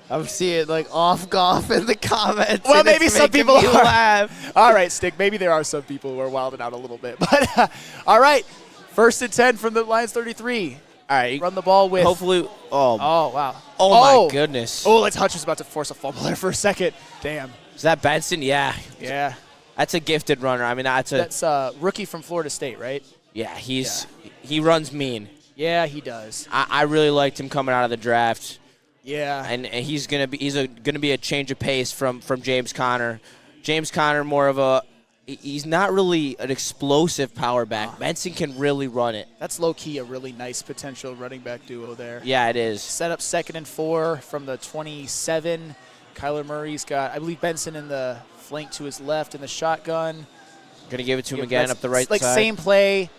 I'm seeing like off golf in the comments. Well, and maybe it's some making people me are. laugh. All right, Stick. Maybe there are some people who are wilding out a little bit. But all right, 1st and 10 from the Lions 33. All right, run the ball with. Hopefully. Oh wow. Oh my goodness. Oh, like Hutch was about to force a fumble there for a second. Damn. Is that Benson? Yeah. Yeah. That's a gifted runner. I mean, that's a rookie from Florida State, right? Yeah, he runs mean. Yeah, he does. I really liked him coming out of the draft. Yeah. And he's gonna be a change of pace from James Conner. James Conner more of a he's not really an explosive power back. Benson can really run it. That's low key a really nice potential running back duo there. Yeah, it is. Set up 2nd and 4 from the 27. Kyler Murray's got, I believe, Benson in the flank to his left in the shotgun. Gonna give it to him again up the right like side. Same play.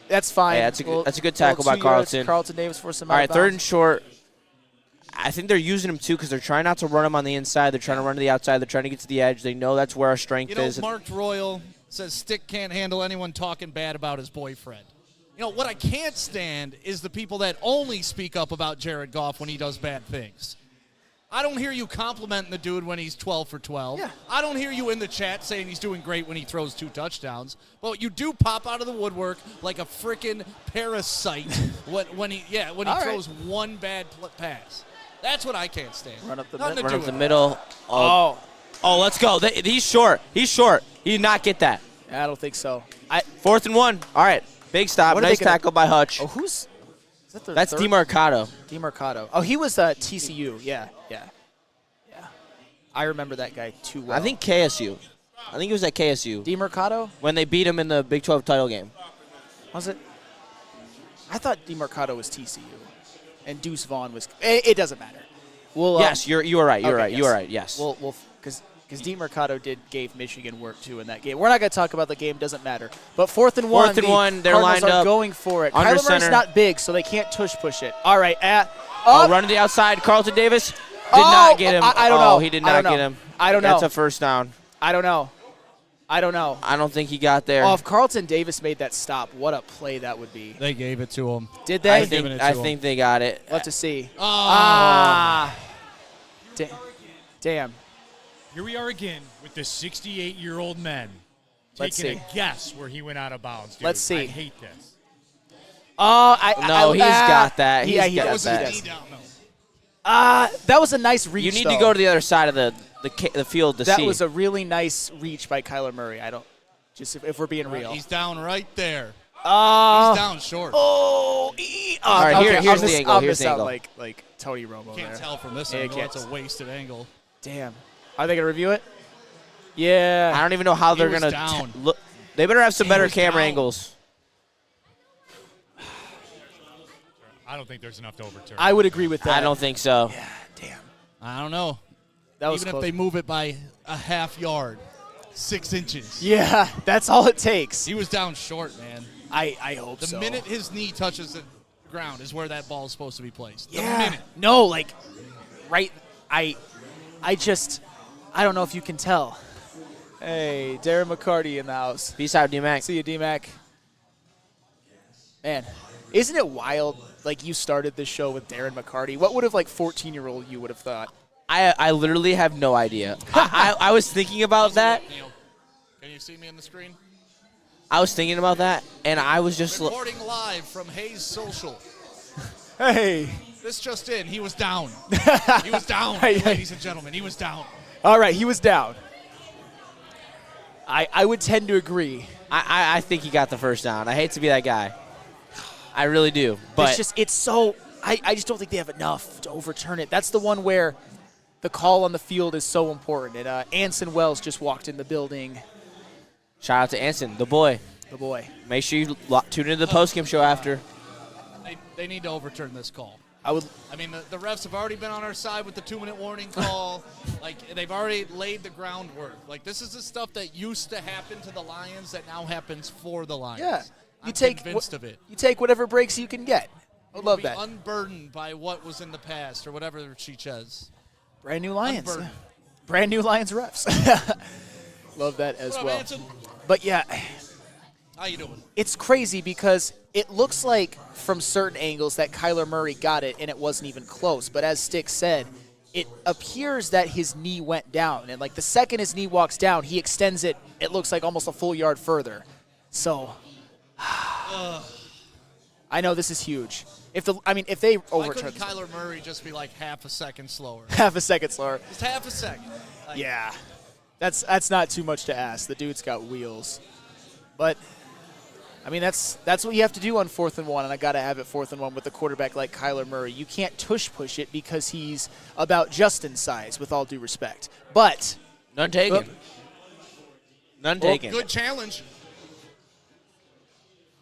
That's fine. Yeah, that's a good tackle by 2 Carlton. Yards. Carlton Davis for some. All right, 3rd and short. I think they're using him too because they're trying not to run him on the inside. They're trying to run to the outside. They're trying to get to the edge. They know that's where our strength is. Mark Royal says Stick can't handle anyone talking bad about his boyfriend. What I can't stand is the people that only speak up about Jared Goff when he does bad things. I don't hear you complimenting the dude when he's 12 for 12. Yeah. I don't hear you in the chat saying he's doing great when he throws 2 touchdowns. But you do pop out of the woodwork like a freaking parasite when he throws one bad pass. That's what I can't stand. Run up the middle. Oh, let's go. He's short. He did not get that. I don't think so. 4th and 1. All right. Big stop. Nice tackle by Hutch. Oh, is that That's DeMarcado. DeMarcado. Oh, he was TCU. Yeah. I remember that guy too well. I think KSU. I think he was at KSU. DeMarcado? When they beat him in the Big 12 title game. Was it? I thought DeMarcado was TCU. And Deuce Vaughn was. It doesn't matter. Yes, you were right. Okay, You were right. Yes. Well, because DeMarcado gave Michigan work too in that game. We're not going to talk about the game. Doesn't matter. But 4th and 1. 4th and 1. They're Cardinals lined are up. Going for it. Under Kyler Murray's center. not big, so they can't push it. All right. Run to the outside. Carlton Davis did not get him. I don't know. He did not get him. I don't know. That's a first down. I don't know. I don't think he got there. Oh, if Carlton Davis made that stop, what a play that would be. They gave it to him. Did they? I think they got it. We'll have to see. Damn. Here we are again with the 68-year-old men Let's taking see. a guess where he went out of bounds. Dude. Let's see. I hate this. He's got that. He's got that. That was a nice reach. You need to go to the other side of the field to see. That was a really nice reach by Kyler Murray. If we're being real. He's down right there. He's down short. All right, here's the angle. Here's the angle. Like Tony Romo. Can't there. tell from this angle. It's a wasted angle. Damn. Are they gonna review it? Yeah. I don't even know how they're gonna look. They better have some better camera angles. I don't think there's enough to overturn. I would agree with that. I don't think so. Yeah. Damn. I don't know. That was even close. if they move it by a half yard, 6 inches. Yeah, that's all it takes. He was down short, man. I hope so. The minute his knee touches the ground is where that ball is supposed to be placed. The minute. No, right. I don't know if you can tell. Hey, Darren McCarty in the house. Peace out, D-Mac. See you, D-Mac. Man, isn't it wild? You started this show with Darren McCarty. What would have 14-year-old you would have thought? I literally have no idea. I was thinking about that. Can you see me on the screen? I was thinking about that, and I was just reporting live from Hayes Social. Hey. This just in. He was down. He was down, ladies and gentlemen. He was down. All right, he was down. I would tend to agree. I think he got the first down. I hate to be that guy. I really do. But it's so I just don't think they have enough to overturn it. That's the one where the call on the field is so important. And Anson Wells just walked in the building. Shout out to Anson, the boy. The boy. Make sure you tune into the postgame show after. They need to overturn this call. I mean, the refs have already been on our side with the 2-minute warning call. They've already laid the groundwork. This is the stuff that used to happen to the Lions that now happens for the Lions. Yeah. I'm convinced of it. You take whatever breaks you can get. I love that. Unburdened by what was in the past or whatever she says. Brand new Lions. Unburdened. Brand new Lions refs. Love that as well. Anson? But yeah, How you doing? it's crazy because it looks like from certain angles that Kyler Murray got it and it wasn't even close. But as Stick said, it appears that his knee went down. And like the second his knee walks down, he extends it, it looks like almost a full yard further. So I know this is huge. If they Why overturn couldn't Kyler Murray just be like half a second slower? half a second slower. Just half a second. Like, Yeah. That's not too much to ask. The dude's got wheels. But I mean that's what you have to do on 4th and 1, and I got to have it 4th and 1 with a quarterback like Kyler Murray. You can't push it because he's about Justin's size, with all due respect. But None taken. None taken. Good challenge.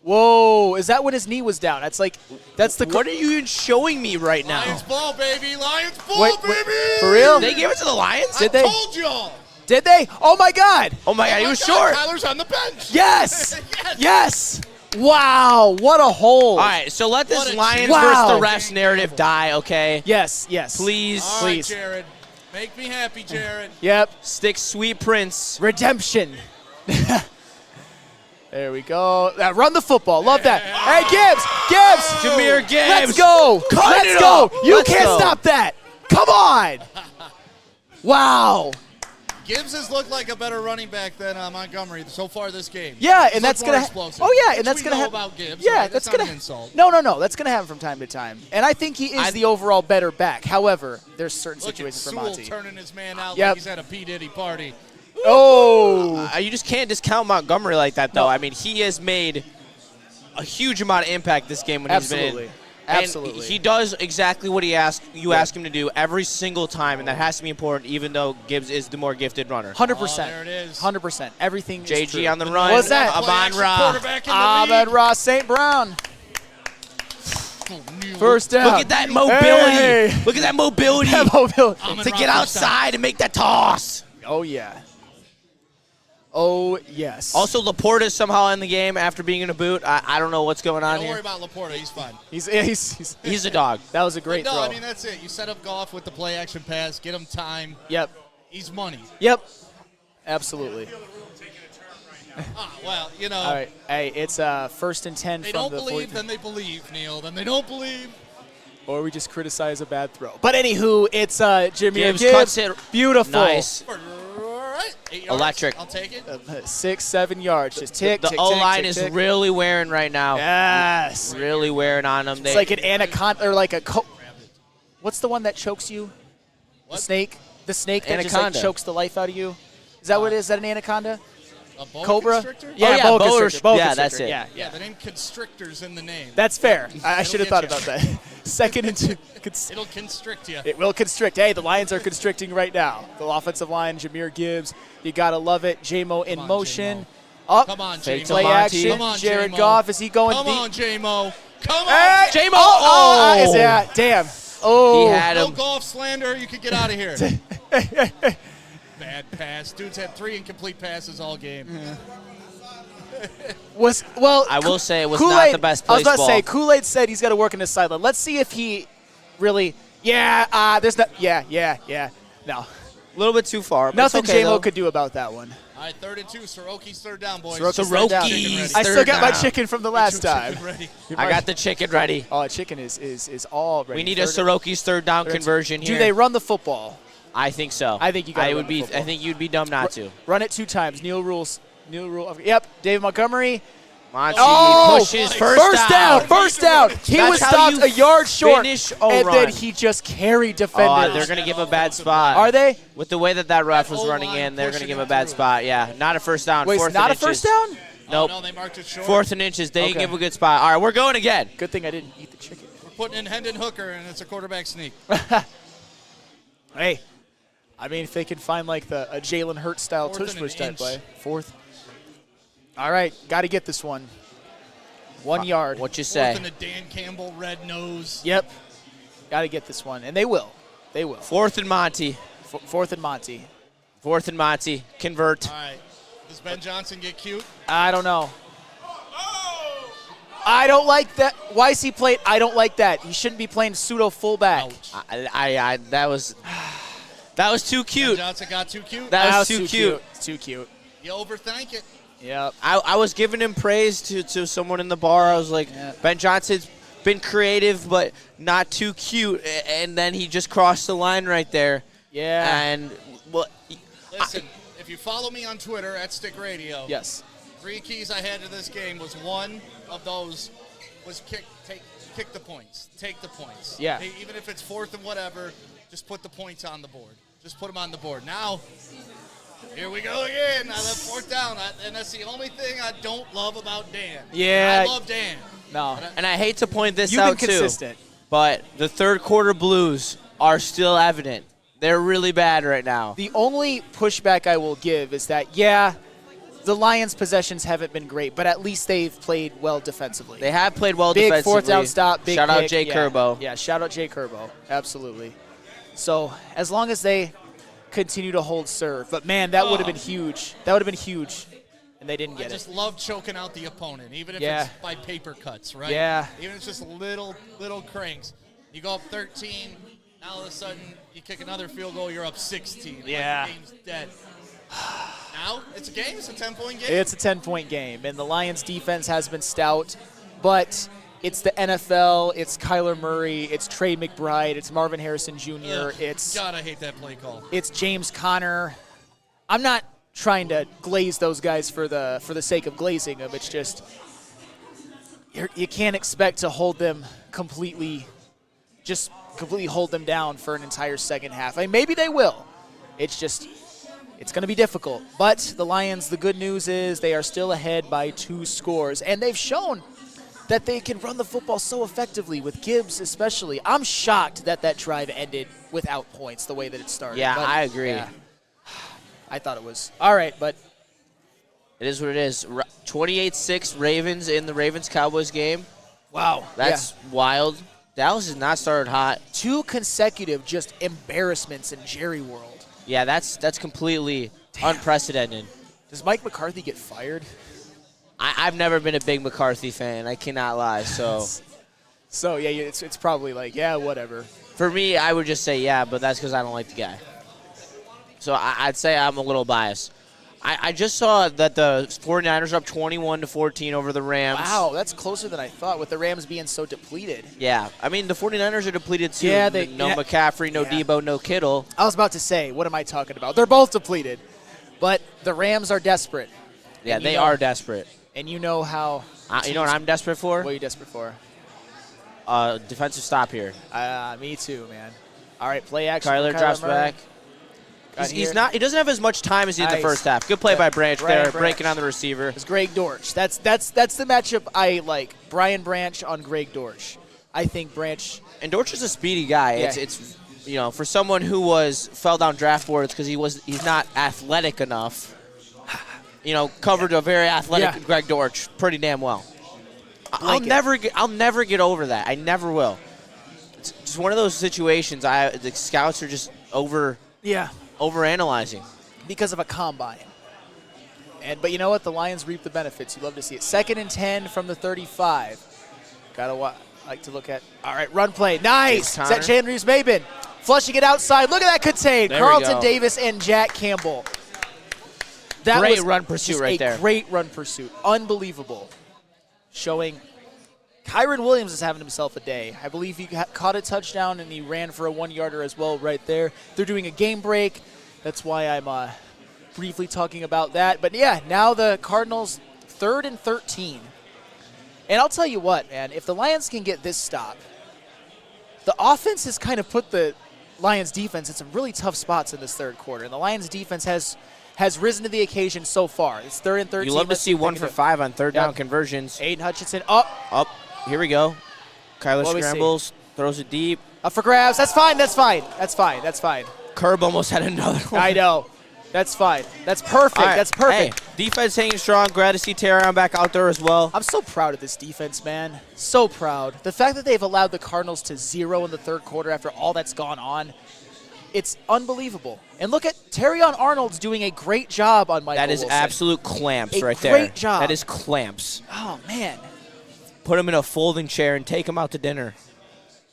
whoa, is that when his knee was down? That's the. What are you even showing me right now? Lions ball, baby. Lions ball, Wait, baby. for real? They gave it to the Lions? Did they? Told y'all. Did they? Oh my God! Oh my God, he was short. Kyler's on the bench. Yes! Yes! Wow! What a hold! All right, so let this What a Lions Wow. versus the refs narrative die, okay? Yes, yes. Please, All right, please. Jared. Make me happy, Jared. Yep. Stick Sweet Prince. Redemption. There we go. Run the football. Love that. Hey, Gibbs! Jameer Gibbs. Let's go! Cut Let's it go! up. You Let's can't go. stop that! Come on! Wow! Gibbs has looked like a better running back than Montgomery so far this game. Yeah, He's and that's looked gonna. more explosive, Oh yeah, which and that's we gonna know happen. about Gibbs. Yeah, right? that's not gonna. an insult. No. That's gonna happen from time to time, and I think he is the overall better back. However, there's certain Look at situations for Sewell Monty. turning his man out Yep. like he's at a P. Diddy party. Oh, You just can't discount Montgomery like that, though. I mean, he has made a huge amount of impact this game when he's been absolutely, in. absolutely. And he does exactly what ask him to do every single time, and that has to be important, even though Gibbs is the more gifted runner. 100%. there it is. 100%. Everything. is JG true. on the run. What's that? Amon-Ra. Quarterback in the league. Amon-Ra St. Brown. First down. Look at that mobility. Hey. Look at that mobility. That mobility. To get outside and make that toss. Oh yeah. Oh yes. Also, Laporta's somehow in the game after being in a boot. I don't know what's going on Don't worry here. about Laporta. He's fine. He's a dog. That was a great No, throw. I mean, that's it. You set up Goff with the play action pass, get him time. Yep. He's money. Yep. Absolutely. Well, you know. All right. Hey, it's 1st and 10 They from don't the believe, 40. then they believe, Neil. Then they don't believe. Or we just criticize a bad throw. But anywho, it's Jameer Gibbs. cuts it. Beautiful. Nice. All right. 8 yards. Electric. I'll take it. 6-7 yards. Just tick, The tick, O-line tick, is tick. really wearing right now. Yes. Really wearing on them. It's like an anaconda, or like a what's the one that chokes you? The snake? The snake that just like Anaconda. chokes the life out of you? Is that what it is? Is that an anaconda? A boa Cobra? constrictor? Yeah, boa constrictor. Boa yeah, constrictor. that's it. Yeah, Yeah, the name constrictor's in the name. That's fair. I It'll should have get thought you. about that. Second and 2. It'll constrict you. It will constrict. Hey, the Lions are constricting right now. The offensive line, Jameer Gibbs. You got to love it. J-Mo in motion. Up. Come on, Fake J-Mo. Play action. Come on, Jared J-Mo. Goff. Is he going Come deep? on, J-Mo. Come Hey, on, J-Mo. Oh! Oh! Yeah, damn. Oh. He had No him. golf slander. You could get out of here. Bad pass. Dude's had 3 incomplete passes all game. I will say it was not Kool-Aid- the best I was place about to say, Kool-Aid said he's got to work in his sideline. Let's see if he really, there's no, no. A little bit too far. But Nothing it's okay, J-Mo though. could do about that one. All right, 3rd and 2. Soroki's third down, boys. Soroki's third down. Soroki's I still third got my down. chicken from the last your time. chicken ready. I got the chicken ready. Oh, chicken is all ready. We need a Third- Soroki's third down third- conversion here. Do they run the football? I think so. I think you gotta I run would the be. football. I think you'd be dumb not to. Run it 2 times. Neil rules. Yep. David Montgomery. Monty Oh, pushes first down. First down. He That's was how stopped you a yard short, finish a and run. then he just carried defenders. They're going to give a bad spot. Are they? With the way that ref was O-line running in, they're going to pushing give him a bad through. spot. Yeah, not a first down. Wait, Fourth it's not and a first inches. down? Nope. Oh, no, they marked it short. 4th and inches. They Okay. give a good spot. All right, we're going again. Good thing I didn't eat the chicken. We're putting in Hendon Hooker, and it's a quarterback sneak. Hey, I mean, if they can find like a Jalen Hurts style 4th tush and push an type inch. play. 4th. All right, got to get this one. 1 yard. What you 4th say? and a Dan Campbell red nose. Yep. Got to get this one, and they will. They will. 4th and Monty. 4th and Monty. 4th and Monty. Convert. All right. Does Ben Johnson get cute? I don't know. I don't like that. Why is he playing? I don't like that. He shouldn't be playing pseudo fullback. Ouch. I that was. That was too cute. Johnson got too cute. That was too cute. It's too cute. You overthink it. Yep. I was giving him praise to someone in the bar. I was like, Ben Johnson's been creative, but not too cute. And then he just crossed the line right there. Yeah. And, well, Listen, if you follow me on Twitter at Stick Radio, yes. 3 keys I had to this game was one of those was kick the points. Take the points. Yeah. Even if it's 4th and whatever, just put the points on the board. Just put them on the board. Now, here we go again. I left 4th down, and that's the only thing I don't love about Dan. Yeah. I love Dan. No. And I hate to point this You've out, been consistent. too, but the third quarter Blues are still evident. They're really bad right now. The only pushback I will give is that, the Lions' possessions haven't been great, but at least they've played well defensively. They have played well big defensively. Big 4th down stop, big Shout out kick. Jay Curbo. Yeah, shout out Jay Curbo. Absolutely. So as long as they continue to hold serve. But, man, that would have been huge. That would have been huge, and they didn't get it. I just love choking out the opponent, even if it's by paper cuts, right? Yeah. Even if it's just little cranks. You go up 13, now all of a sudden you kick another field goal, you're up 16. Yeah. Like the game's dead. Now, it's a game. It's a 10-point game. It's a 10-point game, and the Lions' defense has been stout, but it's the NFL, it's Kyler Murray, it's Trey McBride, it's Marvin Harrison Jr., God, I hate that play call. It's James Conner. I'm not trying to glaze those guys for the sake of glazing them. It's just you can't expect to hold them completely hold them down for an entire second half. I mean, maybe they will. It's going to be difficult. But the Lions, the good news is they are still ahead by 2 scores. And they've shown that they can run the football so effectively with Gibbs especially. I'm shocked that drive ended without points the way that it started. Yeah, but, I agree. Yeah, I thought it was. All right, but. It is what it is. 28-6 Ravens in the Ravens-Cowboys game. Wow. That's wild. Dallas has not started hot. 2 consecutive just embarrassments in Jerry World. Yeah, that's completely unprecedented. Does Mike McCarthy get fired? I've never been a big McCarthy fan. I cannot lie. So yeah, it's probably like, yeah, whatever. For me, I would just say yeah, but that's because I don't like the guy. So I'd say I'm a little biased. I just saw that the 49ers are up 21-14 over the Rams. Wow, that's closer than I thought with the Rams being so depleted. Yeah, I mean, the 49ers are depleted too. Yeah, no McCaffrey, no Debo, no Kittle. I was about to say, what am I talking about? They're both depleted, but the Rams are desperate. Yeah, they are desperate. And you know how. You know what I'm desperate for? What are you desperate for? Defensive stop here. Me too, man. All right, play action. Kyler drops Murray. back. He doesn't have as much time as he did in the first half. Good play by Branch there, breaking on the receiver. It's Greg Dortch. That's the matchup I like. Brian Branch on Greg Dortch. I think Branch. And Dortch is a speedy guy. Yeah. It's for someone who fell down draft boards because he's not athletic enough. Covered a very athletic Greg Dortch pretty damn well. I'll never get over that. I never will. It's just one of those situations. The scouts are just overanalyzing because of a combine. But you know what? The Lions reap the benefits. You love to see it. 2nd and 10 from the 35. Like to look at. All right, run play. Nice. Is that Jalen Reeves-Maybin? Flushing it outside. Look at that contain. Carlton Davis and Jack Campbell. That great was run pursuit right there. Great run pursuit. Unbelievable. Showing Kyron Williams is having himself a day. I believe he caught a touchdown and he ran for a 1-yarder as well right there. They're doing a game break. That's why I'm briefly talking about that. But yeah, now the Cardinals 3rd and 13. And I'll tell you what, man, if the Lions can get this stop, the offense has kind of put the Lions defense in some really tough spots in this third quarter. And the Lions defense has risen to the occasion so far. It's 3rd and 13. You love to see 1 for 5 on third down conversions. Aiden Hutchinson up. Here we go. Kyler scrambles, throws it deep. Up for grabs. That's fine. Curb almost had another one. I know. That's fine. That's perfect. Right. That's perfect. Hey, defense hanging strong. Glad to see Terron back out there as well. I'm so proud of this defense, man. So proud. The fact that they've allowed the Cardinals to 0 in the third quarter after all that's gone on, it's unbelievable. And look at Terrion Arnold's doing a great job on Michael Wilson. That is absolute clamps right there. Great job. That is clamps. Oh, man. Put him in a folding chair and take him out to dinner.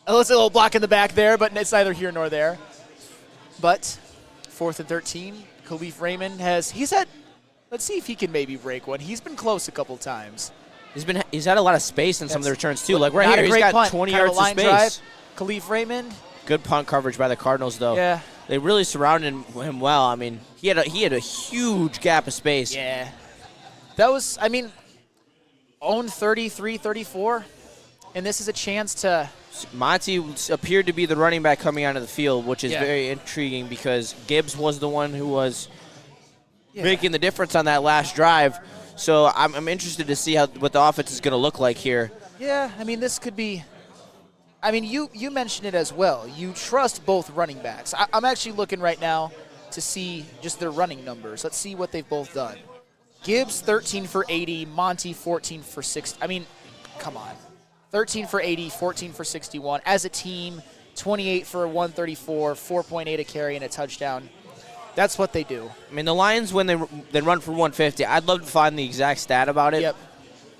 It looks a little block in the back there, but it's neither here nor there. But 4th and 13. Khalif Raymond he's had, let's see if he can maybe break one. He's been close a couple times. He's had a lot of space in some of the returns too. Like right Not here, a he's great got punt. 20 Kind of yards of line space. drive. Khalif Raymond. Good punt coverage by the Cardinals, though. Yeah. They really surrounded him well. I mean, he had a huge gap of space. Yeah. That was, own 33, 34, and this is a chance to. Monty appeared to be the running back coming out of the field, which is Yeah. very intriguing because Gibbs was the one who was making the difference on that last drive. So I'm interested to see what the offense is going to look like here. Yeah, this could be. You mentioned it as well. You trust both running backs. I'm actually looking right now to see just their running numbers. Let's see what they've both done. Gibbs, 13 for 80. Monty, 14 for 60. Come on. 13 for 80, 14 for 61. As a team, 28 for 134, 4.8 a carry and a touchdown. That's what they do. The Lions, when they run for 150, I'd love to find the exact stat about it. Yep.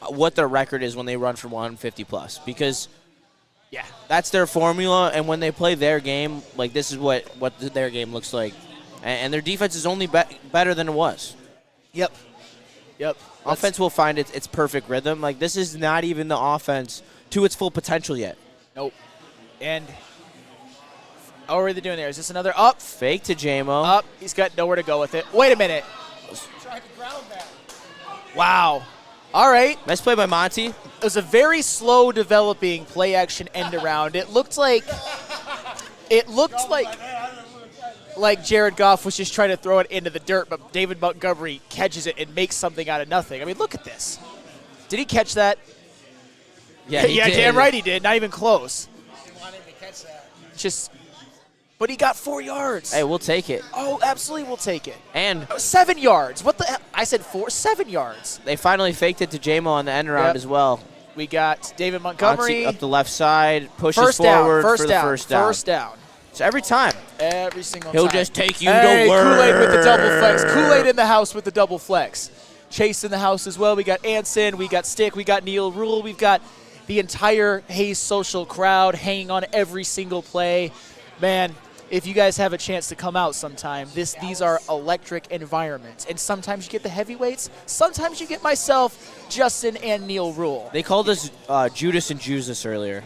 What their record is when they run for 150 plus, because yeah, that's their formula. And when they play their game, like this is what their game looks like, and their defense is only better than it was. Yep. Offense will find its perfect rhythm. Like this is not even the offense to its full potential yet. Nope. And what are they doing there? Is this another up? Fake to J-Mo. Up. He's got nowhere to go with it. Wait a minute. Wow. All right. Nice play by Monty. It was a very slow developing play action end around. It looked like Jared Goff was just trying to throw it into the dirt, but David Montgomery catches it and makes something out of nothing. Look at this. Did he catch that? Yeah, he did. Damn right he did. Not even close. But he got 4 yards. Hey, we'll take it. Oh, absolutely, we'll take it. And 7 yards. What the hell? I said 7 yards. They finally faked it to J-Mo on the end around as well. We got David Montgomery. Up the left side, pushes forward for the first down. First down. So every time. Every single He'll time. just take you hey, to work. Kool-Aid with the double flex. Kool-Aid in the house with the double flex. Chase in the house as well. We got Anson. We got Stick. We got Neil Rule. We've got the entire Hayes Social crowd hanging on every single play. Man, if you guys have a chance to come out sometime, these are electric environments. And sometimes you get the heavyweights. Sometimes you get myself, Justin, and Neil Rule. They called us Judas and Jesus earlier.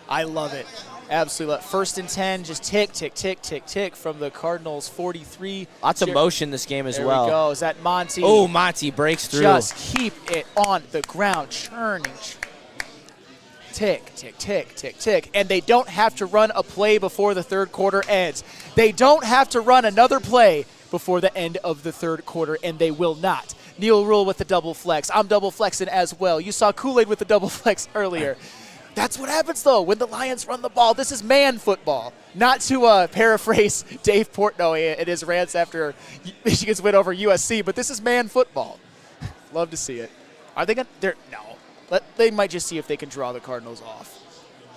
I love it. Absolutely love it. 1st and 10, just tick, tick, tick, tick, tick from the Cardinals 43. Lots of motion this game as well. There we go. Is that Monty? Oh, Monty breaks through. Just keep it on the ground, churning. Tick, tick, tick, tick, tick. And they don't have to run a play before the third quarter ends. They don't have to run another play before the end of the third quarter, and they will not. Neil Rule with the double flex. I'm double flexing as well. You saw Kool-Aid with the double flex earlier. That's what happens, though, when the Lions run the ball. This is man football. Not to paraphrase Dave Portnoy in his rants after Michigan's win over USC, but this is man football. Love to see it. Are they going to? No. They might just see if they can draw the Cardinals off.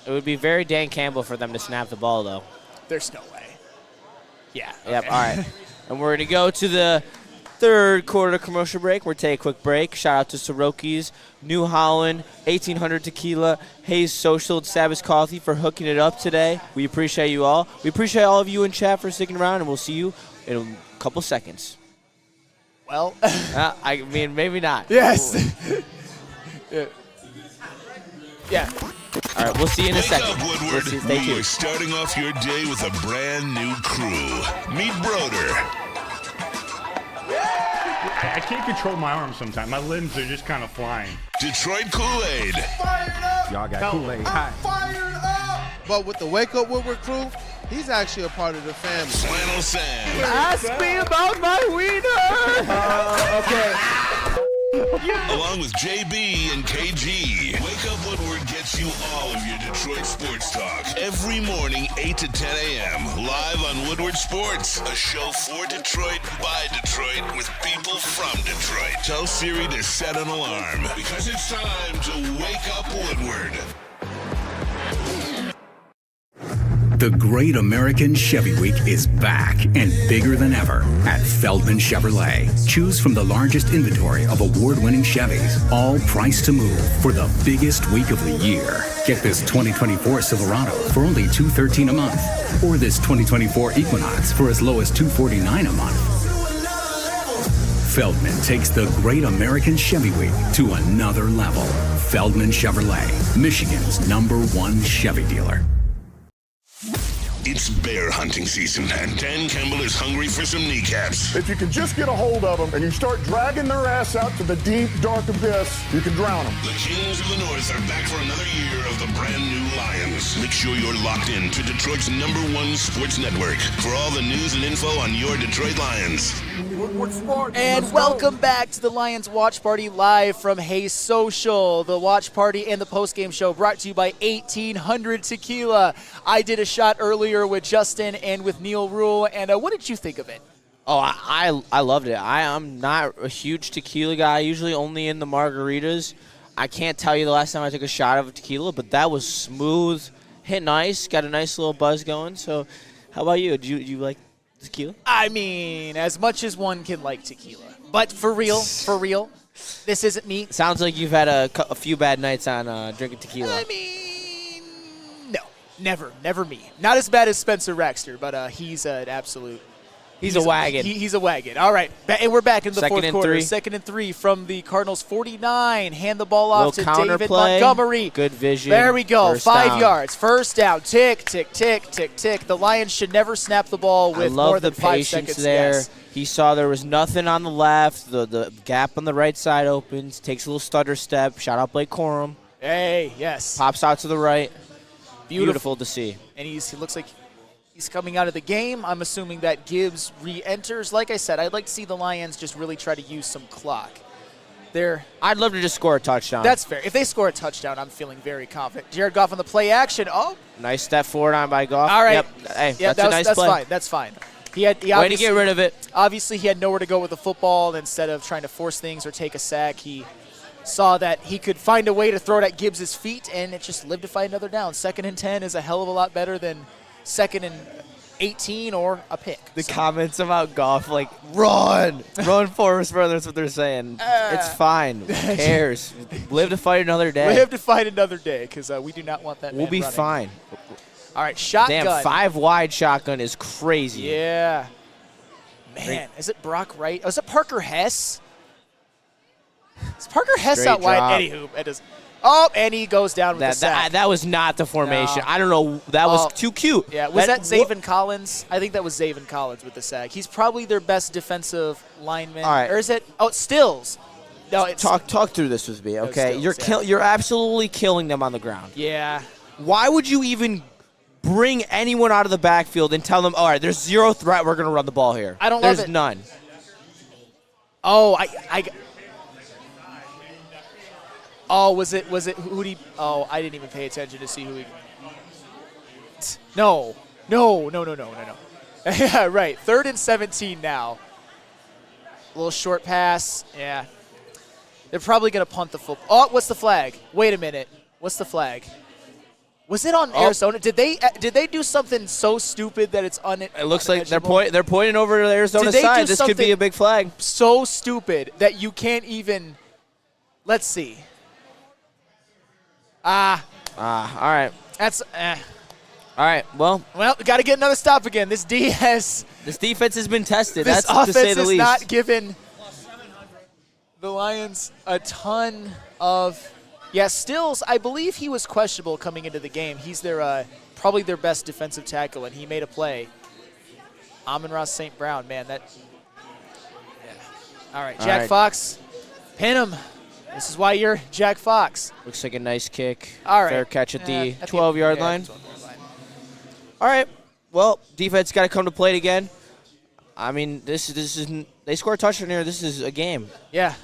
It would be very Dan Campbell for them to snap the ball, though. There's no way. Yeah. Yep, Okay. all right. And we're going to go to the third quarter commercial break. We're taking a quick break. Shout out to Soroki's, New Holland, 1800 Tequila, Hayes Social, and Sabbath Coffee for hooking it up today. We appreciate you all. We appreciate all of you in chat for sticking around, and we'll see you in a couple seconds. Well. Maybe not. Yes. Yeah. All right, we'll see you in a Wake second. up, Woodward. We'll see, stay You're tuned. starting off your day with a brand new crew. Meet Broder. I can't control my arms sometimes. My limbs are just kind of flying. Detroit Kool-Aid. Y'all got Kool-Aid hot. But with the Wake Up Woodward crew, he's actually a part of the family. Flannel Sam. Ask me about my wiener. Okay. Along with JB and KG. Wake Up Woodward gets you all of your Detroit sports talk. Every morning, 8 to 10 a.m. Live on Woodward Sports. A show for Detroit, by Detroit, with people from Detroit. Tell Siri to set an alarm. Because it's time to Wake Up Woodward. The Great American Chevy Week is back and bigger than ever at Feldman Chevrolet. Choose from the largest inventory of award-winning Chevys, all priced to move for the biggest week of the year. Get this 2024 Silverado for only $213 a month, or this 2024 Equinox for as low as $249 a month. Feldman takes the Great American Chevy Week to another level. Feldman Chevrolet, Michigan's #1 Chevy dealer. It's bear hunting season, and Dan Campbell is hungry for some kneecaps. If you can just get a hold of them and you start dragging their ass out to the deep, dark abyss, you can drown them. The Kings of the North are back for another year of the brand new Lions. Make sure you're locked in to Detroit's #1 sports network for all the news and info on your Detroit Lions. And welcome back to the Lions Watch Party live from Hey Social. The watch party and the postgame show brought to you by 1800 Tequila. I did a shot earlier with Justin and with Neil Rule, and what did you think of it? Oh, I loved it. I'm not a huge tequila guy, usually only in the margaritas. I can't tell you the last time I took a shot of tequila, but that was smooth, hit nice, got a nice little buzz going. So how about you? Do you like tequila? I mean, as much as one can like tequila. But for real, this isn't me. Sounds like you've had a few bad nights on drinking tequila. I mean, no, never me. Not as bad as Spencer Raxter, but he's an absolute. He's a wagon. He's a wagon. All right, and we're back in the fourth quarter. 3. 2nd and 3 from the Cardinals 49. Hand the ball off to David play. Montgomery. Good vision. There we go. 5 down. yards. First down. Tick, tick, tick, tick, tick. The Lions should never snap the ball with more than 5 seconds. There. Yes. He saw there was nothing on the left. The gap on the right side opens. Takes a little stutter step. Shout out Blake Corum. Hey, yes. Pops out to the right. Beautiful to see. And he looks like he's coming out of the game. I'm assuming that Gibbs re-enters. Like I said, I'd like to see the Lions just really try to use some clock. I'd love to just score a touchdown. That's fair. If they score a touchdown, I'm feeling very confident. Jared Goff on the play action. Oh. Nice step forward on by Goff. All right. Yep. Hey, that's a nice play. Fine. That's fine. Way to get rid of it. Obviously, he had nowhere to go with the football. And instead of trying to force things or take a sack, he saw that he could find a way to throw it at Gibbs' feet, and it just lived to fight another down. 2nd and 10 is a hell of a lot better than 2nd and 18 or a pick. The comments about Goff, like, run Forrest Run, that's what they're saying. It's fine. Who cares? Live to fight another day. Live to fight another day, because we do not want that man We'll be running. fine. All right, shotgun. Damn, 5 wide shotgun is crazy. Yeah. Man, is it Brock Wright? Oh, is it Parker Hess? Is Parker Hess Straight out wide? drop. Anywho, it is. Oh, and he goes down with the sack. That was not the formation. No. I don't know. That was too cute. Yeah, was that Zaven Collins? I think that was Zaven Collins with the sack. He's probably their best defensive lineman. All right. Or is it? Oh, it's Stills. No, it's talk through this with me, okay? Stills, You're absolutely killing them on the ground. Yeah. Why would you even bring anyone out of the backfield and tell them, all right, there's zero threat, we're going to run the ball here? I don't love it. There's none. Oh, Oh, was it who did he? Oh, I didn't even pay attention to see who he. No. Yeah, right. 3rd and 17 now. A little short pass. Yeah. They're probably going to punt the football. Oh, what's the flag? Wait a minute. What's the flag? Was it on Arizona? Did they do something so stupid that it's It looks like they're pointing over to the Arizona side. This could be a big flag. So stupid that you can't even. Let's see. All right. That's all right. Well, got to get another stop again. This defense has been tested. This That's to say offense the has least. not given the Lions a ton of. Yeah, Stills. I believe he was questionable coming into the game. He's probably their best defensive tackle, and he made a play. Amon-Ra St. Brown, man, that. Yeah. All right, Jack Fox, pin him. This is why you're Jack Fox. Looks like a nice kick. All right. Fair catch at the 12-yard line. All right. Well, defense got to come to plate again. I mean, this is they score a touchdown here. This is a game. Yeah.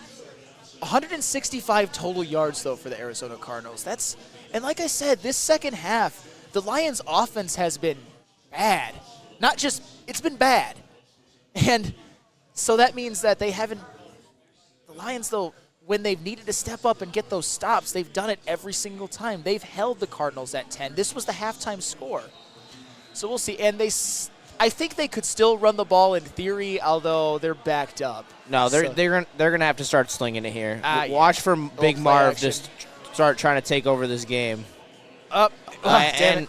165 total yards, though, for the Arizona Cardinals. And like I said, this second half, the Lions' offense has been bad. It's been bad. And so that means that the Lions, though, when they've needed to step up and get those stops, they've done it every single time. They've held the Cardinals at 10. This was the halftime score. So we'll see. And I think they could still run the ball in theory, although they're backed up. No, they're gonna have to start slinging it here. Watch for Big play Marv action. just start trying to take over this game. Up. And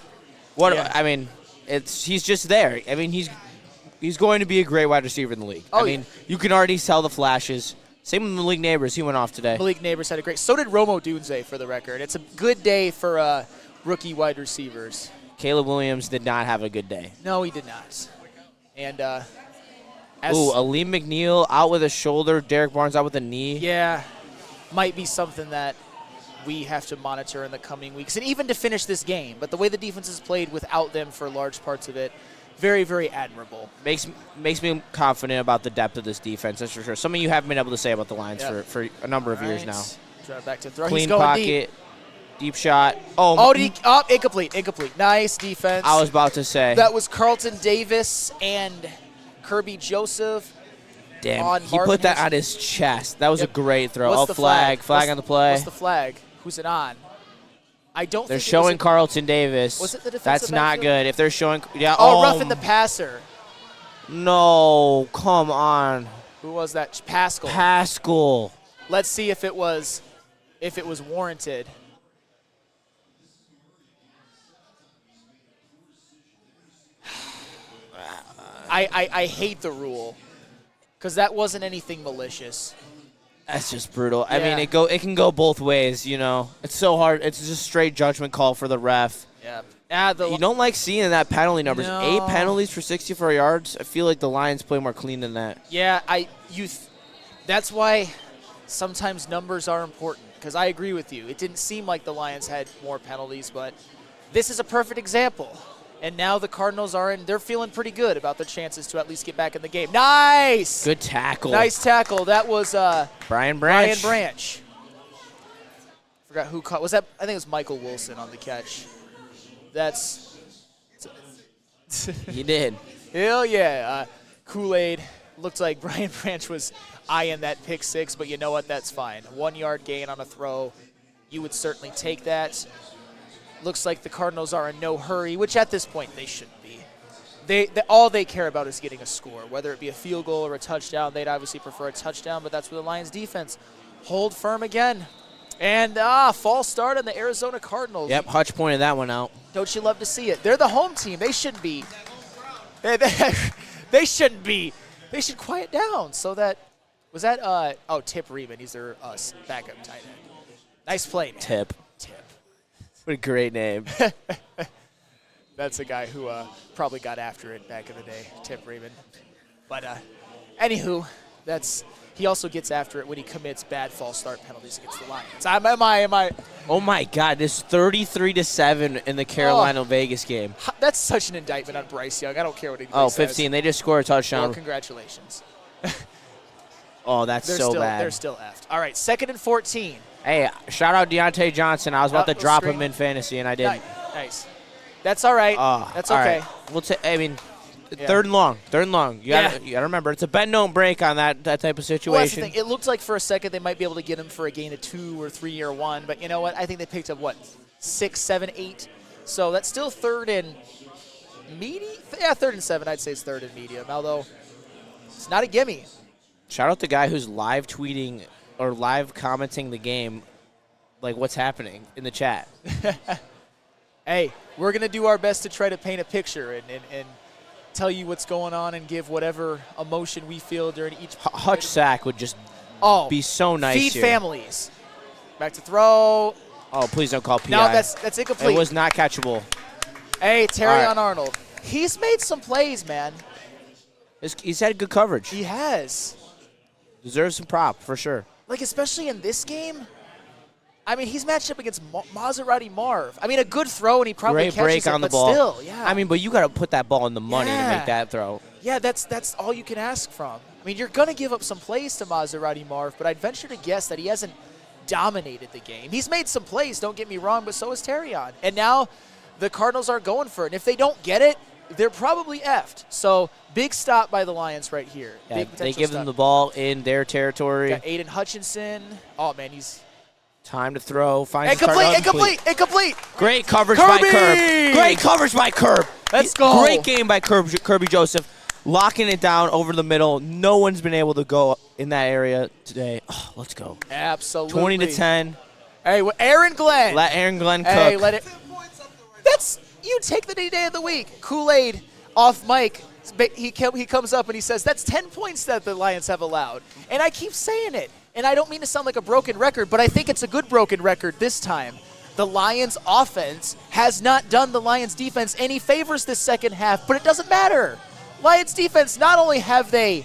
what I mean, he's just there. I mean, he's going to be a great wide receiver in the league. I mean, you can already tell the flashes. Same with Malik Neighbors. He went off today. Malik Neighbors had a great. So did Romo Dunze, for the record. It's a good day for rookie wide receivers. Caleb Williams did not have a good day. No, he did not. And Aleem McNeil out with a shoulder. Derek Barnes out with a knee. Yeah, might be something that we have to monitor in the coming weeks, and even to finish this game. But the way the defense has played without them for large parts of it, very, very admirable. Makes me confident about the depth of this defense. That's for sure. Something you haven't been able to say about the Lions for a number of years now. Try back to throw. Clean He's going pocket. Deep shot. Incomplete. Nice defense. I was about to say. That was Carlton Davis and Kirby Joseph. Damn, he put that on his chest. That was a great throw. What's the flag on the play. What's the flag? Who's it on? I don't They're think showing Carlton Davis. Was it the defensive That's not backfield? good. If they're showing roughing the passer. No, come on. Who was that? Pascal. Pascal. Let's see if it was warranted. I hate the rule because that wasn't anything malicious. That's just brutal. I mean, it can go both ways, you know. It's so hard. It's just straight judgment call for the ref. Yeah. You don't like seeing that penalty numbers. No. 8 penalties for 64 yards. I feel like the Lions play more clean than that. Yeah, that's why sometimes numbers are important, because I agree with you. It didn't seem like the Lions had more penalties, but this is a perfect example. And now the Cardinals they're feeling pretty good about their chances to at least get back in the game. Nice! Good tackle. Nice tackle. That was Brian Branch. Forgot who caught. Was that? I think it was Michael Wilson on the catch. He did. Hell yeah. Kool-Aid. Looked like Brian Branch was eyeing that pick six, but you know what? That's fine. 1 yard gain on a throw. You would certainly take that. Looks like the Cardinals are in no hurry, which at this point they shouldn't be. All they care about is getting a score, whether it be a field goal or a touchdown. They'd obviously prefer a touchdown, but that's where the Lions defense hold firm again. And false start on the Arizona Cardinals. Yep, Hutch pointed that one out. Don't you love to see it? They're the home team. They shouldn't be. They shouldn't be. They should quiet down. So that was that. Tip Reeman. He's their backup tight end. Nice play, man. Tip. What a great name. That's a guy who probably got after it back in the day, Tip Reeman. But anywho, he also gets after it when he commits bad false start penalties against the Lions. Am I? Oh my God! This 33-7 in the Carolina-Vegas game. That's such an indictment on Bryce Young. I don't care what anybody says. 15. They just scored a touchdown. Well, congratulations. That's so bad. They're still effed. All right, 2nd and 14. Hey, shout out Deontay Johnson. I was about to drop him in fantasy, and I didn't. Nice. That's all right. That's okay. All right. Third and long. You gotta remember, it's a bend don't break on that type of situation. Well, that's the thing. It looked like for a second they might be able to get him for a gain of 2 or 3 or 1, but you know what? I think they picked up 6, 7, 8. So that's still 3rd and medium. Yeah, 3rd and 7. I'd say it's 3rd and medium. Although it's not a gimme. Shout out the guy who's live tweeting or live commenting the game, like what's happening in the chat. Hey, we're going to do our best to try to paint a picture and tell you what's going on and give whatever emotion we feel during each. Hutch sack would just be so nice. Feed here. families. Back to throw. Oh, please don't call PI. No, that's incomplete. It was not catchable. Hey, Terrion Arnold. He's made some plays, man. He's had good coverage. He has. Deserves some prop, for sure. Like, especially in this game. I mean, he's matched up against Maserati Marv. I mean, a good throw, and he probably Great catches break it, on the but ball. still, yeah. I mean, but you got to put that ball in the money to make that throw. Yeah, that's all you can ask from. I mean, you're going to give up some plays to Maserati Marv, but I'd venture to guess that he hasn't dominated the game. He's made some plays, don't get me wrong, but so has Terrion. And now the Cardinals are going for it. And if they don't get it, they're probably effed. So big stop by the Lions right here. Yeah, they give them the ball in their territory. Got Aiden Hutchinson. Oh, man, he's... Time to throw. Incomplete. Great coverage by Curb. Great coverage by Curb. Let's go. Great game by Kirby Joseph, locking it down over the middle. No one's been able to go in that area today. Oh, let's go. Absolutely. 20-10. Hey, Aaron Glenn. Let Aaron Glenn cook. Hey, let it. That's you take the day of the week. Kool-Aid off mic. He comes up and he says that's 10 points that the Lions have allowed, and I keep saying it. And I don't mean to sound like a broken record, but I think it's a good broken record this time. The Lions offense has not done the Lions defense any favors this second half, but it doesn't matter. Lions defense, not only have they,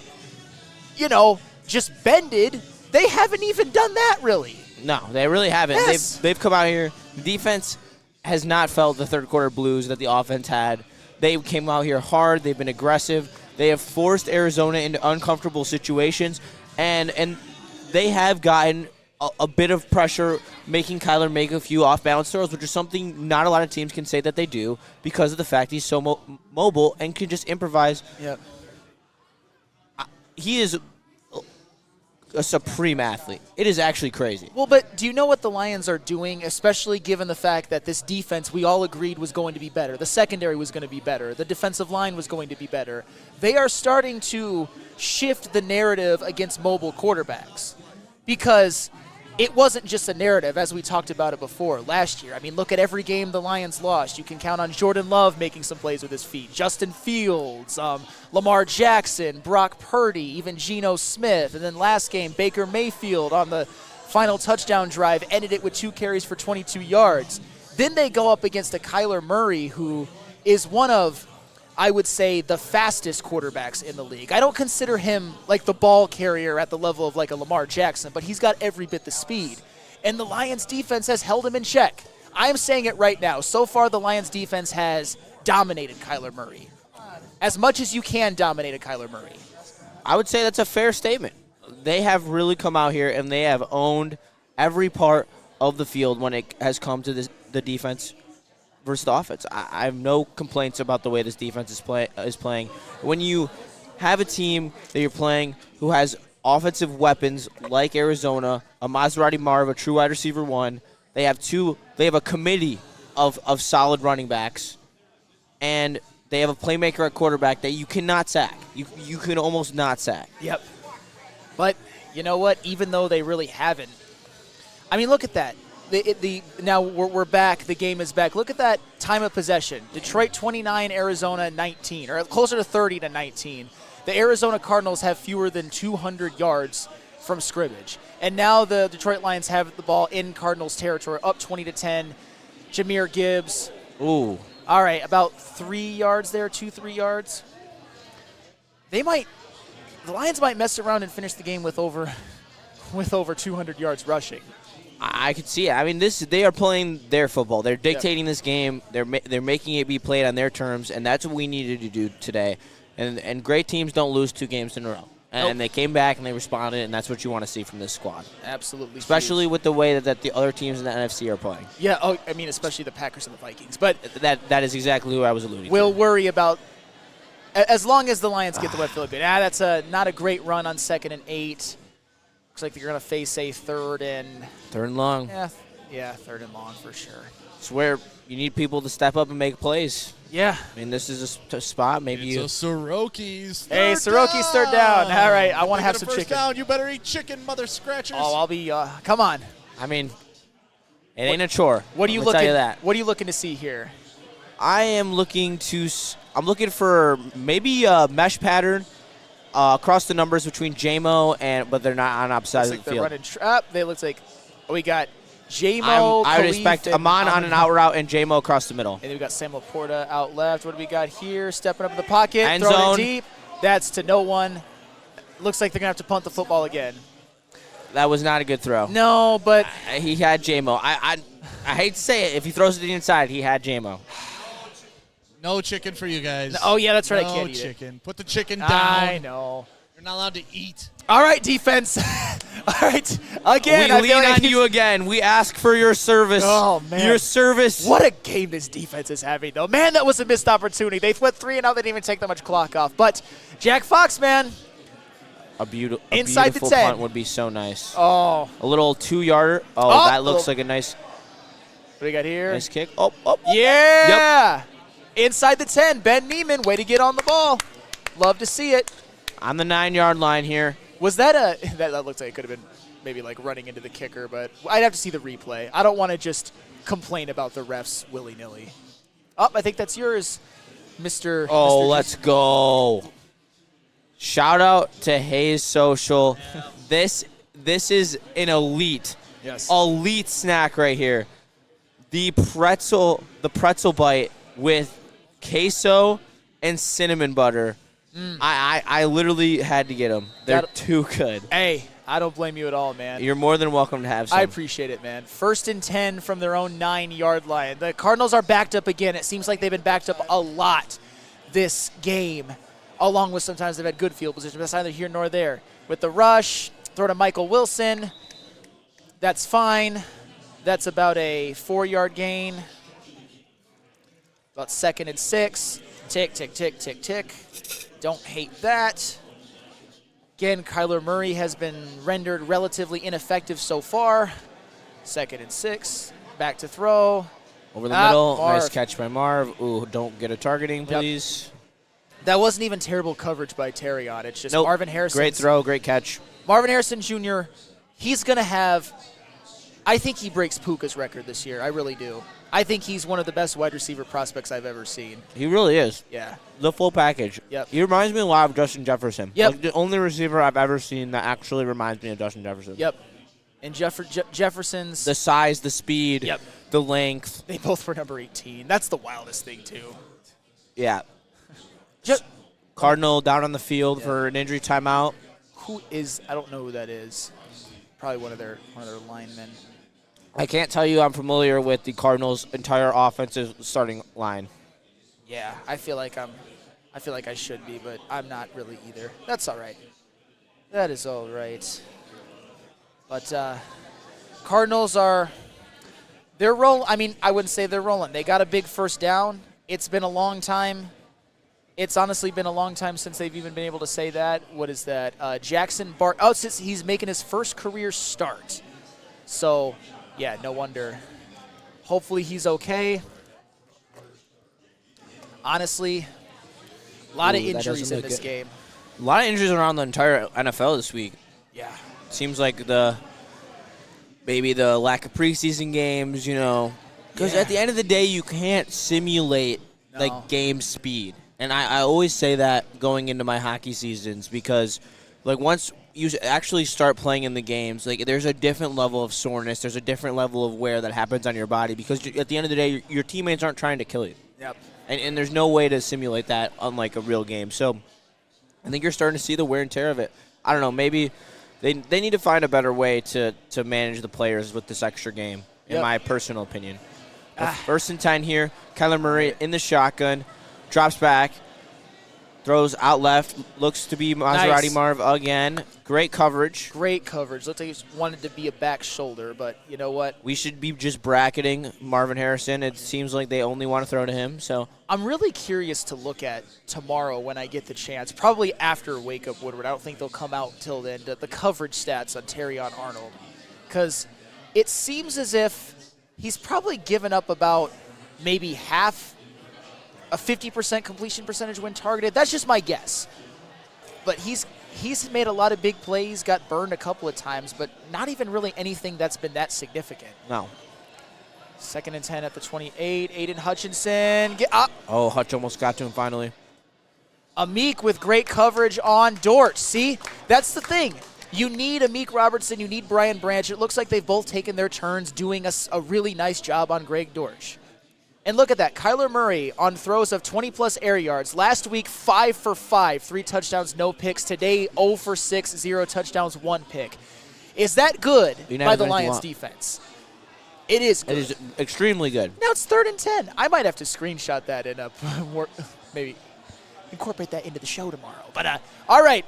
just bended, they haven't even done that really. No, they really haven't. Yes. They've come out here. The defense has not felt the third quarter blues that the offense had. They came out here hard. They've been aggressive. They have forced Arizona into uncomfortable situations, and they have gotten a bit of pressure, making Kyler make a few off-balance throws, which is something not a lot of teams can say that they do because of the fact he's so mobile and can just improvise. Yep. He is a supreme athlete. It is actually crazy. Well, but do you know what the Lions are doing, especially given the fact that this defense we all agreed was going to be better? The secondary was going to be better. The defensive line was going to be better. They are starting to shift the narrative against mobile quarterbacks because it wasn't just a narrative, as we talked about it before last year. I mean, look at every game the Lions lost. You can count on Jordan Love making some plays with his feet, Justin Fields, Lamar Jackson, Brock Purdy, even Geno Smith. And then last game, Baker Mayfield on the final touchdown drive ended it with 2 carries for 22 yards. Then they go up against a Kyler Murray who is one of, I would say, the fastest quarterbacks in the league. I don't consider him like the ball carrier at the level of like a Lamar Jackson, but he's got every bit the speed. And the Lions defense has held him in check. I am saying it right now. So far, the Lions defense has dominated Kyler Murray. As much as you can dominate a Kyler Murray. I would say that's a fair statement. They have really come out here and they have owned every part of the field when it has come to the defense versus the offense. I have no complaints about the way this defense is playing. When you have a team that you're playing who has offensive weapons like Arizona, a Maserati Marv, a true wide receiver 1, they have a committee of solid running backs, and they have a playmaker at quarterback that you cannot sack. You can almost not sack. Yep. But you know what? Even though they really haven't, I mean, look at that. Now we're back. The game is back. Look at that time of possession. Detroit 29, Arizona 19, or closer to 30 to 19. The Arizona Cardinals have fewer than 200 yards from scrimmage. And now the Detroit Lions have the ball in Cardinals territory, up 20-10. Jahmyr Gibbs. Ooh. All right, about 3 yards there, 2-3 yards. The Lions might mess around and finish the game with over 200 yards rushing. I could see it. I mean, they are playing their football. They're dictating this game. They're making it be played on their terms, and that's what we needed to do today. And great teams don't lose 2 games in a row. And they came back and they responded, and that's what you want to see from this squad. Absolutely. Especially with the way that the other teams in the NFC are playing. Yeah, I mean, especially the Packers and the Vikings. But that is exactly who I was alluding to. We'll worry about, as long as the Lions get the wet Philip. That's not a great run on 2nd and 8. Looks like they're going to face a 3rd and long. Yeah, 3rd and long for sure. It's where you need people to step up and make plays. Yeah. I mean, this is a spot. Maybe it's a Soroki's third Hey, Soroki's third down. All right, I want to have some first chicken. Down. You better eat chicken, mother scratchers. Oh, I'll be. Come on. I mean, it ain't a chore. What are you I'm looking? tell you that. What are you looking to see here? I am looking for maybe a mesh pattern across the numbers between JMO but they're not on opposite sides of the they're field. running trap. They look like we got JMO. I would expect Amon on an out route and JMO across the middle. And then we got Sam Laporta out left. What do we got here? Stepping up in the pocket, End throwing zone. it deep. That's to no one. Looks like they're gonna have to punt the football again. That was not a good throw. No, but he had JMO. I hate to say it. If he throws it to the inside, he had JMO. No chicken for you guys. Oh yeah, that's right. No I can't eat chicken. it. Put the chicken down. I know. You're not allowed to eat. All right, defense. All right, again. We lean on you again. We ask for your service. Oh man, your service. What a game this defense is having, though. Man, that was a missed opportunity. They went 3 and out. They didn't even take that much clock off. But Jack Fox, man. A beautiful Inside the 10 punt would be so nice. Oh. A little 2-yarder. Oh, that looks like a nice. What do we got here? Nice kick. Oh. Yeah. Yep. Inside the 10, Ben Neiman, way to get on the ball. Love to see it. On the 9-yard line here. Was that that looked like it could have been maybe like running into the kicker, but I'd have to see the replay. I don't want to just complain about the refs willy-nilly. Oh, I think that's yours, Mr. Oh, Mr. let's go. Shout out to Hayes Social. This is an elite snack right here. The pretzel bite with queso and cinnamon butter. I literally had to get them. They're too good. Hey, I don't blame you at all, man. You're more than welcome to have some. I appreciate it, man. 1st and 10 from their own 9-yard line. The Cardinals are backed up again. It seems like they've been backed up a lot this game, along with sometimes they've had good field position. But that's neither here nor there. With the rush, throw to Michael Wilson. That's fine. That's about a 4-yard gain. About 2nd and 6. Tick, tick, tick, tick, tick. Don't hate that. Again, Kyler Murray has been rendered relatively ineffective so far. 2nd and 6. Back to throw. Over the middle. Marv. Nice catch by Marv. Ooh, don't get a targeting, please. Yep. That wasn't even terrible coverage by Terry on it. It's just Marvin Harrison. Great throw, great catch. Marvin Harrison Jr., he's going to have – I think he breaks Puka's record this year. I really do. I think he's one of the best wide receiver prospects I've ever seen. He really is. Yeah. The full package. Yep. He reminds me a lot of Justin Jefferson. Yep. Like the only receiver I've ever seen that actually reminds me of Justin Jefferson. Yep. And Jefferson's – the size, the speed, the length. They both were number 18. That's the wildest thing, too. Yeah. Cardinal down on the field for an injury timeout. Who is – I don't know who that is. Probably one of their linemen. I can't tell you I'm familiar with the Cardinals' entire offensive starting line. Yeah, I feel like I should be, but I'm not really either. That's all right. That is all right. But Cardinals they're rolling. I mean, I wouldn't say they're rolling. They got a big first down. It's been a long time. It's honestly been a long time since they've even been able to say that. What is that? Jackson Bart. Oh, since he's making his first career start. So, yeah, no wonder. Hopefully he's okay. Honestly, a lot of injuries in this game. A lot of injuries around the entire NFL this week. Yeah. Seems like maybe the lack of preseason games, because at the end of the day, you can't simulate like game speed. And I always say that going into my hockey seasons because, like, once you actually start playing in the games, like, there's a different level of soreness, there's a different level of wear that happens on your body because at the end of the day, your teammates aren't trying to kill you. Yep. And there's no way to simulate that unlike a real game. So I think you're starting to see the wear and tear of it. I don't know, maybe they need to find a better way to manage the players with this extra game, in my personal opinion. First and 10 here, Kyler Murray in the shotgun. Drops back, throws out left, looks to be Maserati Marv again. Great coverage. Great coverage. Looks like he wanted to be a back shoulder, but you know what? We should be just bracketing Marvin Harrison. It seems like they only want to throw to him. So I'm really curious to look at tomorrow when I get the chance, probably after Wake Up Woodward. I don't think they'll come out till then, the coverage stats on Terrion Arnold, because it seems as if he's probably given up about maybe half a 50% completion percentage when targeted. That's just my guess. But he's made a lot of big plays, got burned a couple of times, but not even really anything that's been that significant. No. 2nd and 10 at the 28. Aiden Hutchinson. Get up. Oh, Hutch almost got to him finally. Amik with great coverage on Dort. See, that's the thing. You need Amik Robertson. You need Brian Branch. It looks like they've both taken their turns doing a really nice job on Greg Dortch. And look at that. Kyler Murray on throws of 20-plus air yards. Last week, 5 for 5, 3 touchdowns, no picks. Today, 0 for 6, 0 touchdowns, 1 pick. Is that good by the Lions defense? It is good. It is extremely good. Now it's 3rd and 10. I might have to screenshot that and maybe incorporate that into the show tomorrow. But, all right.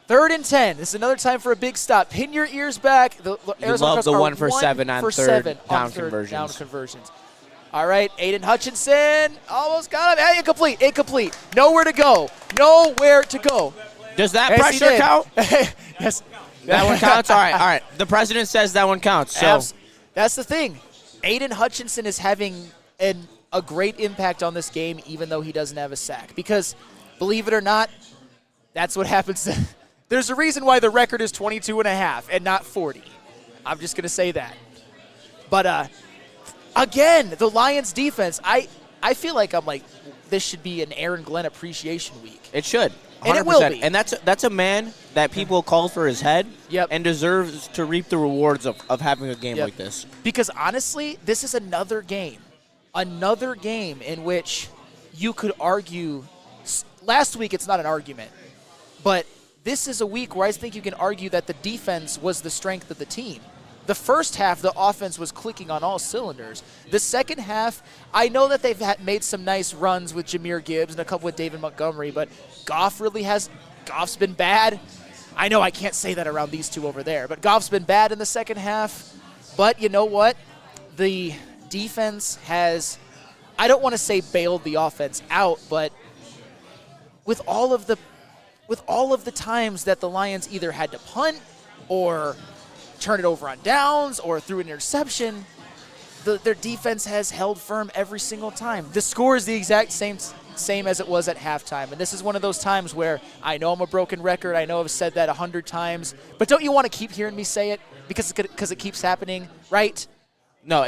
3rd and 10. This is another time for a big stop. Pin your ears back. The Arizona love the 1 for 7 on third down conversions. All right, Aiden Hutchinson almost got him. Hey, incomplete. Nowhere to go. Does that pressure count? Yes. That one counts? All right. The president says that one counts. So that's the thing. Aiden Hutchinson is having a great impact on this game, even though he doesn't have a sack. Because, believe it or not, that's what happens. There's a reason why the record is 22.5 and not 40. I'm just going to say that. But, again, the Lions defense, I feel like this should be an Aaron Glenn appreciation week. It should. 100%. And it will be. And that's a man that people call for his head and deserves to reap the rewards of having a game like this. Because, honestly, this is another game in which you could argue. Last week, it's not an argument. But this is a week where I think you can argue that the defense was the strength of the team. The first half, the offense was clicking on all cylinders. The second half, I know that they've made some nice runs with Jahmyr Gibbs and a couple with David Montgomery, but Goff's been bad. I know I can't say that around these two over there, but Goff's been bad in the second half. But you know what? The defense has, I don't want to say bailed the offense out, but with all of the times that the Lions either had to punt or turn it over on downs or through an interception, their defense has held firm every single time. The score is the exact same as it was at halftime, and this is one of those times where I know I'm a broken record. I know I've said that 100 times, but don't you want to keep hearing me say it because it keeps happening, right? No,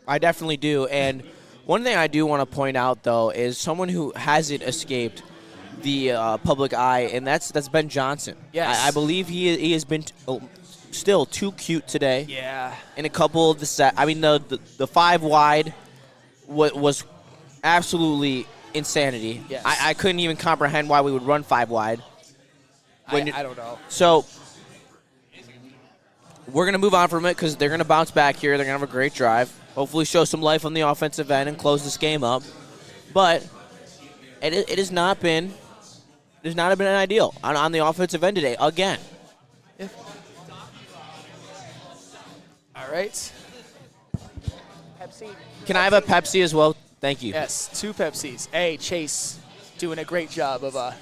I definitely do. And one thing I do want to point out, though, is someone who hasn't escaped the public eye, and that's Ben Johnson. Yes. I believe he has been still too cute today. Yeah. In a couple of the set. I mean, the 5 wide was absolutely insanity. Yes. I couldn't even comprehend why we would run 5 wide. I don't know. So we're going to move on from it because they're going to bounce back here. They're going to have a great drive. Hopefully show some life on the offensive end and close this game up. But it has not been ideal on the offensive end today again. All right. Pepsi. Can I have a Pepsi as well? Thank you. Yes, 2 Pepsis. Hey, Chase, doing a great job of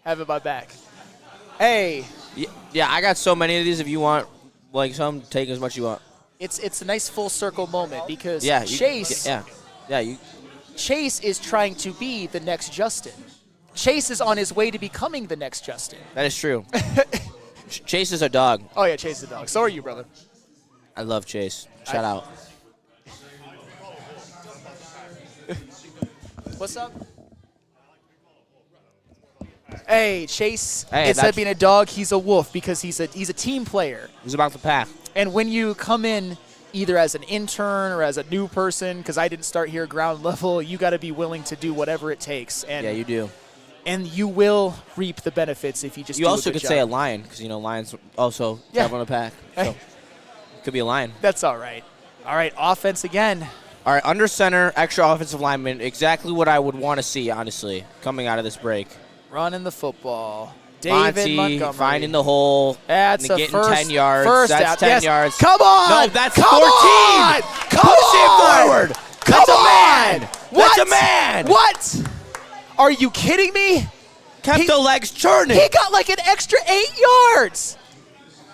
having my back. Hey. Yeah, I got so many of these. If you want, some, take as much as you want. It's a nice full circle moment because Chase. Chase is trying to be the next Justin. Chase is on his way to becoming the next Justin. That is true. Chase is a dog. Oh yeah, Chase is a dog. So are you, brother. I love Chase. Shout out. What's up? Hey, Chase, Hey, instead of being a dog, he's a wolf because he's a team player. He's about the pack. And when you come in either as an intern or as a new person, because I didn't start here ground level, you got to be willing to do whatever it takes. And yeah, you do. And you will reap the benefits if you just do a good job. You also could say a lion because, lions also travel in a pack. So it could be a lion. That's all right. All right, offense again. All right, under center, extra offensive lineman. Exactly what I would want to see, honestly, coming out of this break. Running the football. David Montgomery. Finding the hole. That's and a getting first, 10 yards. First That's down. 10 yards. Come on. No, that's Come 14. On. Come Push on. it forward. That's a man. What? That's a man. What? Are you kidding me? Kept the legs churning. He got like an extra 8 yards.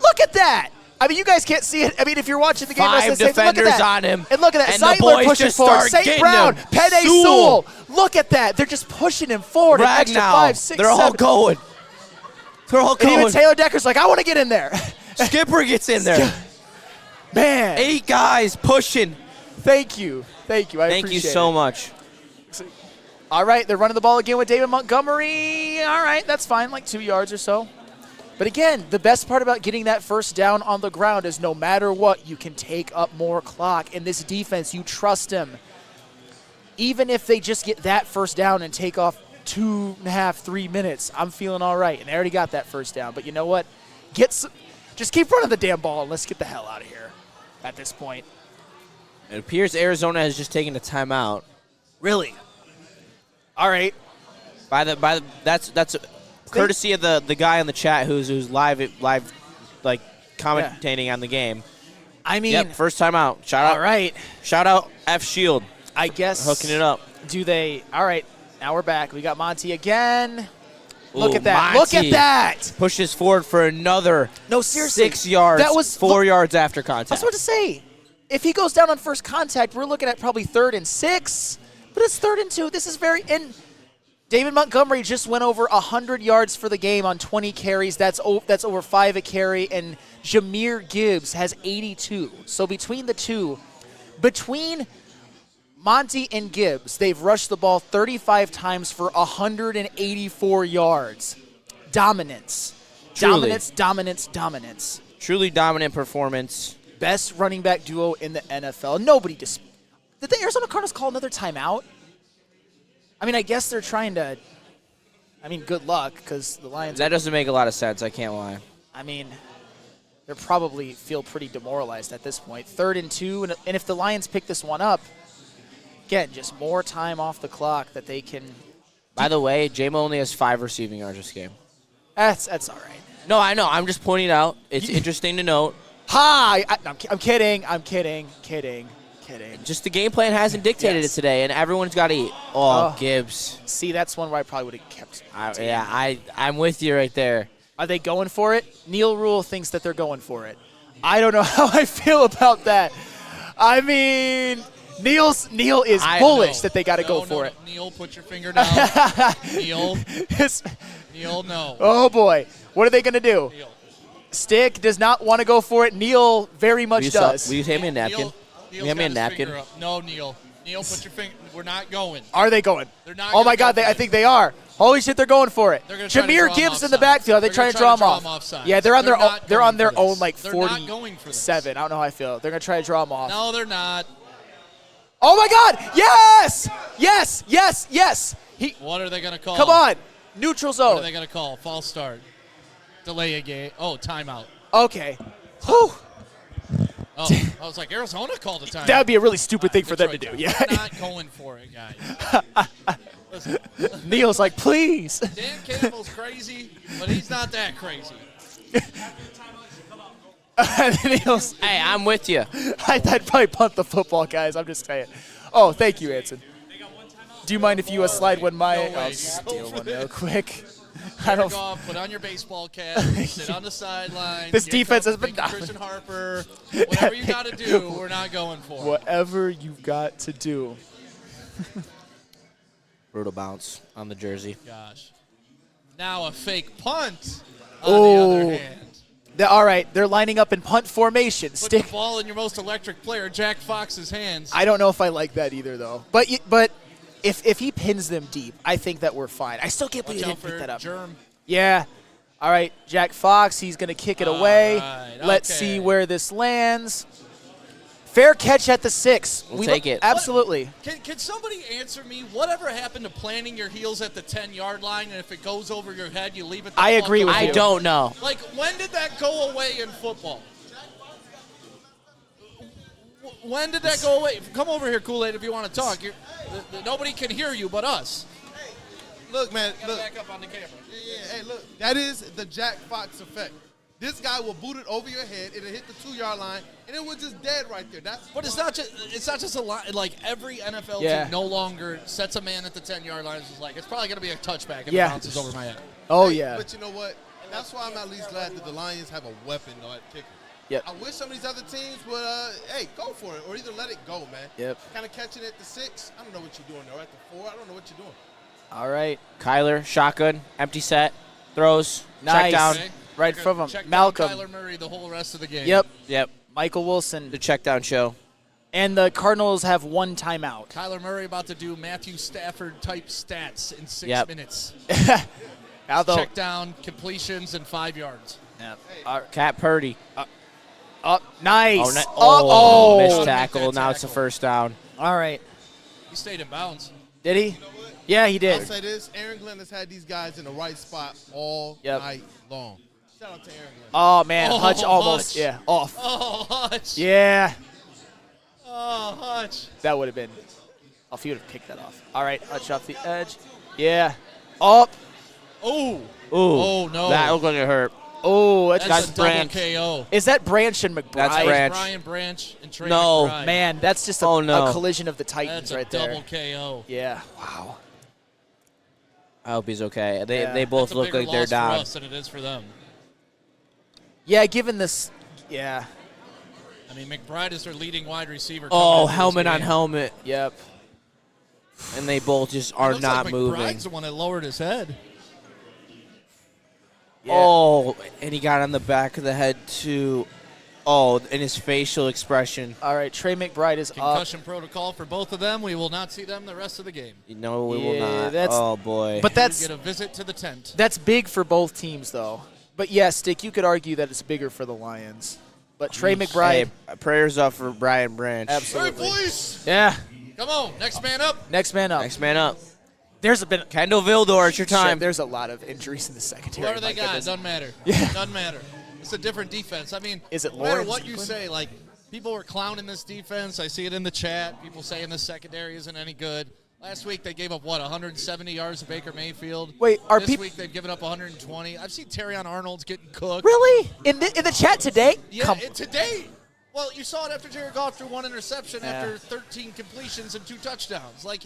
Look at that. I mean, you guys can't see it. I mean, if you're watching the game, 5 defenders on him. And look at that. And the Zeitler boys pushing just forward. start St. Brown, getting Penny them. Sewell. Look at that. They're just pushing him forward. An extra Ragnow. 5, 6, They're 7. all going. They're all going. And even Taylor Decker's like, I want to get in there. Skipper gets in there. Man. 8 guys pushing. Thank you. Thank you. Thank you so much. All right, they're running the ball again with David Montgomery. All right, that's fine, like 2 yards or so. But again, the best part about getting that first down on the ground is no matter what, you can take up more clock. In this defense, you trust them. Even if they just get that first down and take off 2.5, 3 minutes, I'm feeling all right. And they already got that first down. But you know what? Just keep running the damn ball and let's get the hell out of here at this point. It appears Arizona has just taken a timeout. Really? All right. That's courtesy of the guy in the chat who's live like commentating on the game. I mean, first time out. Shout out. All right. Shout out F Shield. I guess hooking it up. Do they? All right. Now we're back. We got Monty again. Ooh, Look at that. Monty Look at that. Pushes forward for another seriously, 6 yards. That was 4 yards after contact. I was about to say, if he goes down on first contact, we're looking at probably 3rd and 6. But it's 3rd and 2. This is very – and David Montgomery just went over 100 yards for the game on 20 carries. That's over 5 a carry. And Jahmyr Gibbs has 82. So between the two, between Monty and Gibbs, they've rushed the ball 35 times for 184 yards. Dominance. Truly. Dominance. Truly dominant performance. Best running back duo in the NFL. Nobody did the Arizona Cardinals call another timeout? I mean, I guess they're trying to. I mean, good luck because the Lions. That doesn't make a lot of sense. I can't lie. I mean, they probably feel pretty demoralized at this point. 3rd and 2, and if the Lions pick this one up, again, just more time off the clock that they can. By the way, J-Mo only has 5 receiving yards this game. That's all right. No, I know. I'm just pointing out. It's interesting to note. Hi! I'm kidding. Just the game plan hasn't dictated it today, and everyone's got to eat. Oh, Gibbs. See, that's one where I probably would have kept. I'm with you right there. Are they going for it? Neil Rule thinks that they're going for it. I don't know how I feel about that. I mean, Neil is bullish that they got to go for it. Neil, put your finger down. Neil, no. Oh, boy. What are they going to do? Neil. Stick does not want to go for it. Neil very much does. Will you hand me a napkin? Hand me a napkin. No, Neil. Neil, put your finger. We're not going. Are they going? They're not. Oh my God! I think they are. Holy shit! They're going for it. Jahmyr Gibbs in the backfield. Are they trying to draw him off? Yeah, they're on their own. They're on their own like 47. I don't know how I feel. They're gonna try to draw him off. No, they're not. Oh my God! Yes! What are they gonna call? Come on! Neutral zone. What are they gonna call? False start. Delay a game. Oh, timeout. Okay. Whew. Oh, I was like, Arizona called a timeout. That would be a really stupid thing for them to do. Yeah. They're not going for it, guys. Listen. Neil's like, please. Dan Campbell's crazy, but he's not that crazy. Neil's, hey, I'm with you. I'd probably punt the football, guys. I'm just saying. Oh, thank you, Anson. Do you mind if you slide one I'll steal one real quick. I don't. Put on your baseball cap. Sit on the sideline. This defense has been Christian Harper. Whatever you got to do, we're not going for. Whatever you've got to do. Brutal bounce on the jersey. Gosh. Now a fake punt. On the other hand. All right, they're lining up in punt formation. Put the ball in your most electric player, Jack Fox's hands. I don't know if I like that either, though. But if he pins them deep, I think that we're fine. I still can't believe he didn't pick that up. Germ. Yeah. All right, Jack Fox, he's going to kick it away. Right, Let's see where this lands. Fair catch at the 6. We'll take it. Absolutely. Can somebody answer me? Whatever happened to planting your heels at the 10-yard line, and if it goes over your head, you leave it the I agree with you. I don't know. Like, when did that go away in football? When did that go away? Come over here, Kool-Aid, if you want to talk. Nobody can hear you but us. Look, man. Look. Back up on the camera. Yeah, hey, look. That is the Jack Fox effect. This guy will boot it over your head. It'll hit the 2-yard line, and it was just dead right there. But it's not just a line. Like, every NFL team no longer sets a man at the 10-yard line. It's like, it's probably going to be a touchback if it bounces over my head. Oh, yeah. But you know what? That's why I'm at least glad that the Lions have a weapon at kicker. Yep. I wish some of these other teams would, go for it or either let it go, man. Yep. Kind of catching it at the 6. I don't know what you're doing there. At the 4, I don't know what you're doing. All right. Kyler, shotgun, empty set, throws, nice. check down. Okay. Right from him. Check Malcolm. Kyler Murray the whole rest of the game. Yep. Michael Wilson. The check down show. And the Cardinals have 1 timeout. Kyler Murray about to do Matthew Stafford-type stats in 6 minutes. Check down, completions, and 5 yards. Yep. Cat Purdy. Nice. Missed tackle. Now it's a first down. All right. He stayed in bounds. Did he? Yeah, he did. I'll say this. Aaron Glenn has had these guys in the right spot all night long. Shout out to Aaron Glenn. Oh, man. Hutch almost. Hutch. Yeah, off. Oh, Hutch. Yeah. Oh, Hutch. That would have been. If he would have picked that off. All right. Hutch off the edge. Yeah. Up. Oh. Oh, no. That looked like it hurt. Oh, that's a double Branch. KO. Is that Branch and McBride? That's Branch. Brian Branch and Trey No. McBride. Man, that's just a collision of the Titans right there. That's a double KO. Yeah. Wow. I hope he's okay. They both look like they're down. That's a bigger loss for us than it is for them. Yeah, given this. Yeah. I mean, McBride is their leading wide receiver. Oh, helmet on helmet. Yep. And they both just are looks not like moving. McBride's the one that lowered his head. Yeah. Oh, and he got on the back of the head too. Oh, and his facial expression. All right, Trey McBride is Concussion protocol for both of them. We will not see them the rest of the game. No, we will Yeah, not. Oh, boy. But that's You get a visit to the tent. that's big for both teams, though. But yeah, Stick, you could argue that it's bigger for the Lions. But Trey McBride, Hey, prayers up for Brian Branch. absolutely. All right, boys. Yeah, Come on, next man up. next man up. Next man up. There's been Kendall Vildor, it's your time. Shit, there's a lot of injuries in the secondary. Whoever they my got, goodness. doesn't matter. Yeah. Doesn't matter. It's a different defense. I mean, Is it no matter Lawrence what you Quinn? say, like, people were clowning this defense. I see it in the chat. People saying the secondary isn't any good. Last week they gave up, 170 yards to Baker Mayfield. Wait, are this peop- week they've given up 120. I've seen Terrion Arnold's getting cooked. Really? In the chat today? Yeah, today. Well, you saw it after Jared Goff threw one interception Yeah. after 13 completions and 2 touchdowns. Like,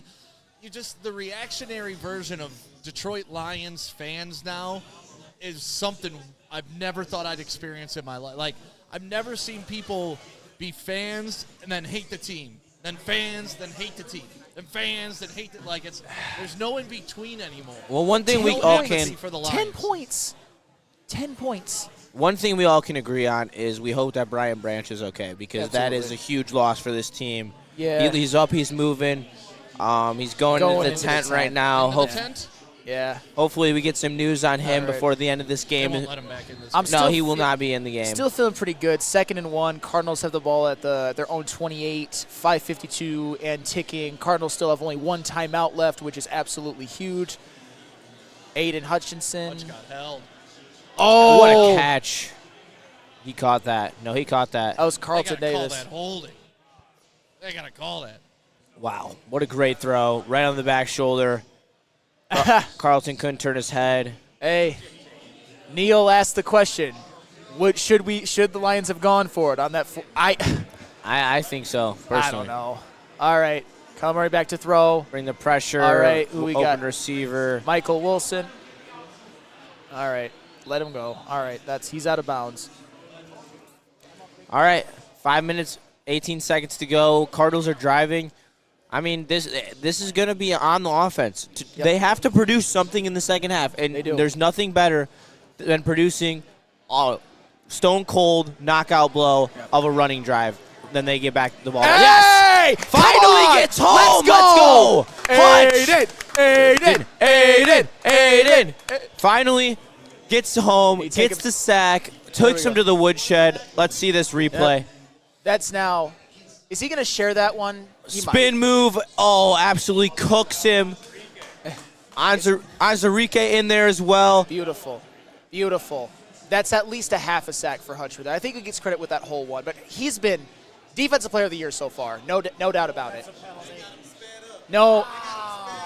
the reactionary version of Detroit Lions fans now is something I've never thought I'd experience in my life. Like, I've never seen people be fans and then hate the team, then fans, then hate the team, then fans, then hate the, like, there's no in between anymore. Well, one thing we No all empathy can for the 10 Lions. points. 10 points. One thing we all can agree on is we hope that Brian Branch is okay because that is a huge loss for this team. Yeah. He's up, he's moving. He's going into the tent right now. Into the tent? Yeah. Hopefully we get some news on him All right. before the end of this They game. won't let him back in this I'm game. No, still he will fe- not be in the game. Still feeling pretty good. 2nd and 1. Cardinals have the ball at their own 28, 5:52 and ticking. Cardinals still have only one timeout left, which is absolutely huge. Aiden Hutchinson. Hutch got held. Oh, What a catch. He caught that. No, he caught that. That was They Carlton gotta call Davis. that holding. They got to call that. Wow. What a great throw. Right on the back shoulder. Carlton couldn't turn his head. Hey, Neil asked the question: should the Lions have gone for it on that? I think so, personally. I don't know. All right, come right back to throw. Bring the pressure. All right, who we open got? receiver. Michael Wilson. All right, let him go. All right, he's out of bounds. All right, 5 minutes, 18 seconds to go. Cardinals are driving. I mean, this is going to be on the offense. Yep. They have to produce something in the second half, and They do. there's nothing better than producing a stone-cold knockout blow of a running drive. Then they get back the ball. Hey! Yes! Finally gets home! Let's go! Hutch! Aiden! Aiden! Finally gets home, He take gets him- the sack, There we takes him go. to the woodshed. Let's see this replay. Yep. That's now. Is he going to share that one? He Spin move. Oh, absolutely cooks him. Anzarike in there as well. Beautiful. Beautiful. That's at least a half a sack for Hutch for that. I think he gets credit with that whole one. But he's been Defensive Player of the Year so far. No doubt about it. No.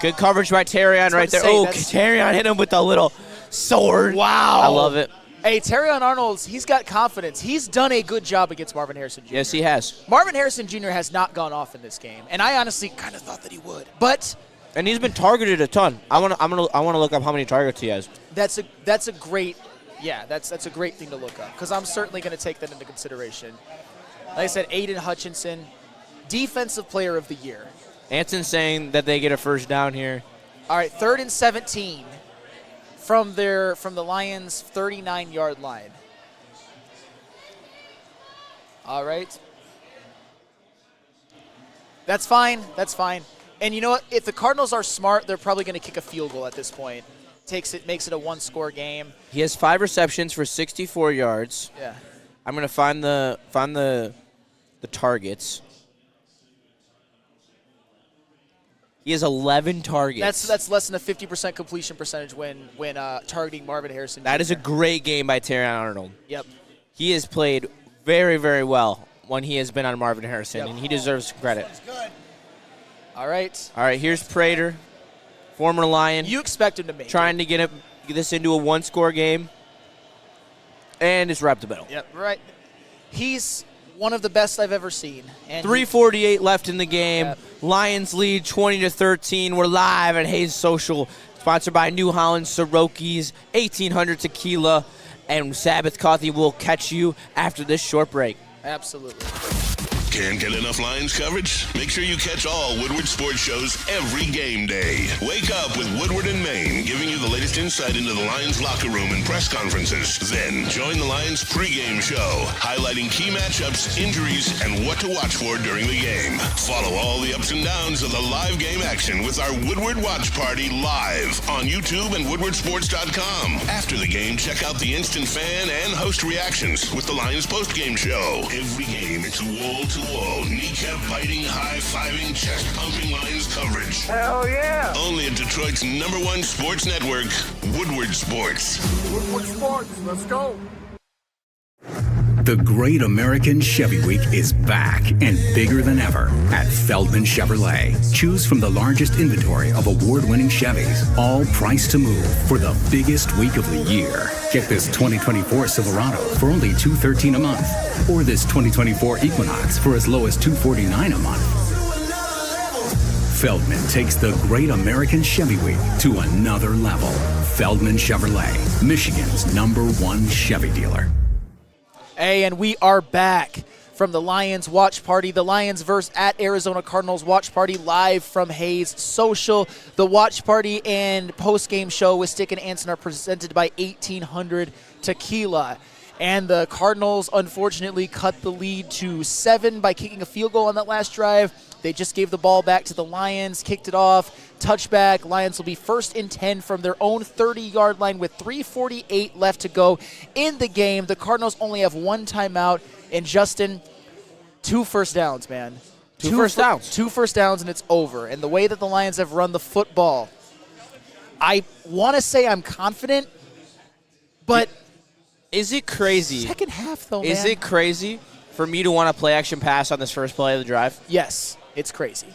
Good coverage by Terrion right there. Oh, Terrion hit him with a little sword. Wow. I love it. Hey, Terrion Arnold, he's got confidence. He's done a good job against Marvin Harrison Jr. Yes, he has. Marvin Harrison Jr. has not gone off in this game, and I honestly kind of thought that he would. But And he's been targeted a ton. I want to look up how many targets he has. that's a great that's a great thing to look up because I'm certainly going to take that into consideration. Like I said, Aiden Hutchinson, Defensive Player of the Year. Anson saying that they get a first down here. All right, 3rd and 17 from the Lions' 39-yard line. All right. That's fine. That's fine. And you know what? If the Cardinals are smart, they're probably going to kick a field goal at this point. Makes it a one-score game. He has 5 receptions for 64 yards. Yeah. I'm going to find the targets. He has 11 targets. That's less than a 50% completion percentage when targeting Marvin Harrison. That is a Jr. great game by Terrion Arnold. Yep. He has played very, very well when he has been on Marvin Harrison, Yep. and he deserves credit. All right. All right, here's Prater, former Lion. You expect him to make trying to get this into a one-score game, and it's wrapped the middle. Yep. Right. He's one of the best I've ever seen. And 3:48 left in the game. Yep. Lions lead 20-13. We're live at Hayes Social, sponsored by New Holland Siroki's 1800 Tequila, and Sabbath Coffee will catch you after this short break. Absolutely. Can't get enough Lions coverage? Make sure you catch all Woodward sports shows every game day. Wake up with Woodward and Maine, giving you the latest insight into the Lions locker room and press conferences. Then join the Lions pregame show, highlighting key matchups, injuries, and what to watch for during the game. Follow all the ups and downs of the live game action with our Woodward Watch Party live on YouTube and WoodwardSports.com. After the game, check out the instant fan and host reactions with the Lions postgame show. Every game, it's wall-to-wall, kneecap-biting, high-fiving, chest-pumping Lions coverage. Hell yeah! Only at Detroit's #1 sports network, Woodward Sports. Woodward Sports, let's go. The Great American Chevy Week is back and bigger than ever at Feldman Chevrolet. Choose from the largest inventory of award-winning Chevys, all priced to move for the biggest week of the year. Get this 2024 Silverado for only $213 a month, or this 2024 Equinox for as low as $249 a month. Feldman takes the Great American Chevy Week to another level. Feldman Chevrolet, Michigan's #1 Chevy dealer. Hey, and we are back from the Lions Watch Party. The Lions versus at Arizona Cardinals Watch Party live from Hayes Social. The Watch Party and post-game show with Stick and Anson are presented by 1800 Tequila. And the Cardinals, unfortunately, cut the lead to 7 by kicking a field goal on that last drive. They just gave the ball back to the Lions, kicked it off, touchback. Lions will be 1st and 10 from their own 30-yard line with 3:48 left to go in the game. The Cardinals only have 1 timeout. And, Justin, 2 first downs, man. 2 first downs. 2 first downs, and it's over. And the way that the Lions have run the football, I want to say I'm confident, but is it crazy? Second half, though, man. Is it crazy for me to want to play action pass on this first play of the drive? Yes, it's crazy.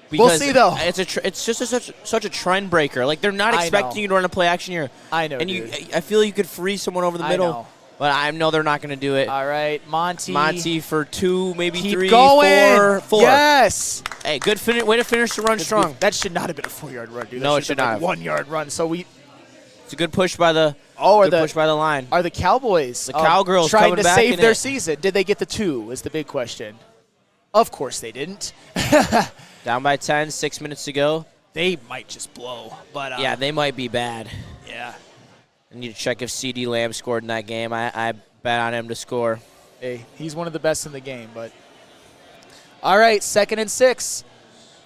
Because we'll see, though. It's just such a trend breaker. Like, they're not expecting you to run a play action here. I know, and dude. I feel you could freeze someone over the middle. know. But I know they're not going to do it. All right, Monty for 2, maybe keep 3, going. 4. Yes. Hey, good way to finish the run strong. That should not have been a 4-yard run, dude. No, That it should have not been have. a 1-yard run. So it's a good push by the push by the line. Are the Cowboys the Cowgirls trying coming to back save in their it. season? Did they get the 2 is the big question. Of course they didn't. Down by 10, 6 minutes to go. They might just blow. But yeah, they might be bad. Yeah. I need to check if C.D. Lamb scored in that game. I bet on him to score. Hey, he's one of the best in the game. But all right, 2nd and 6.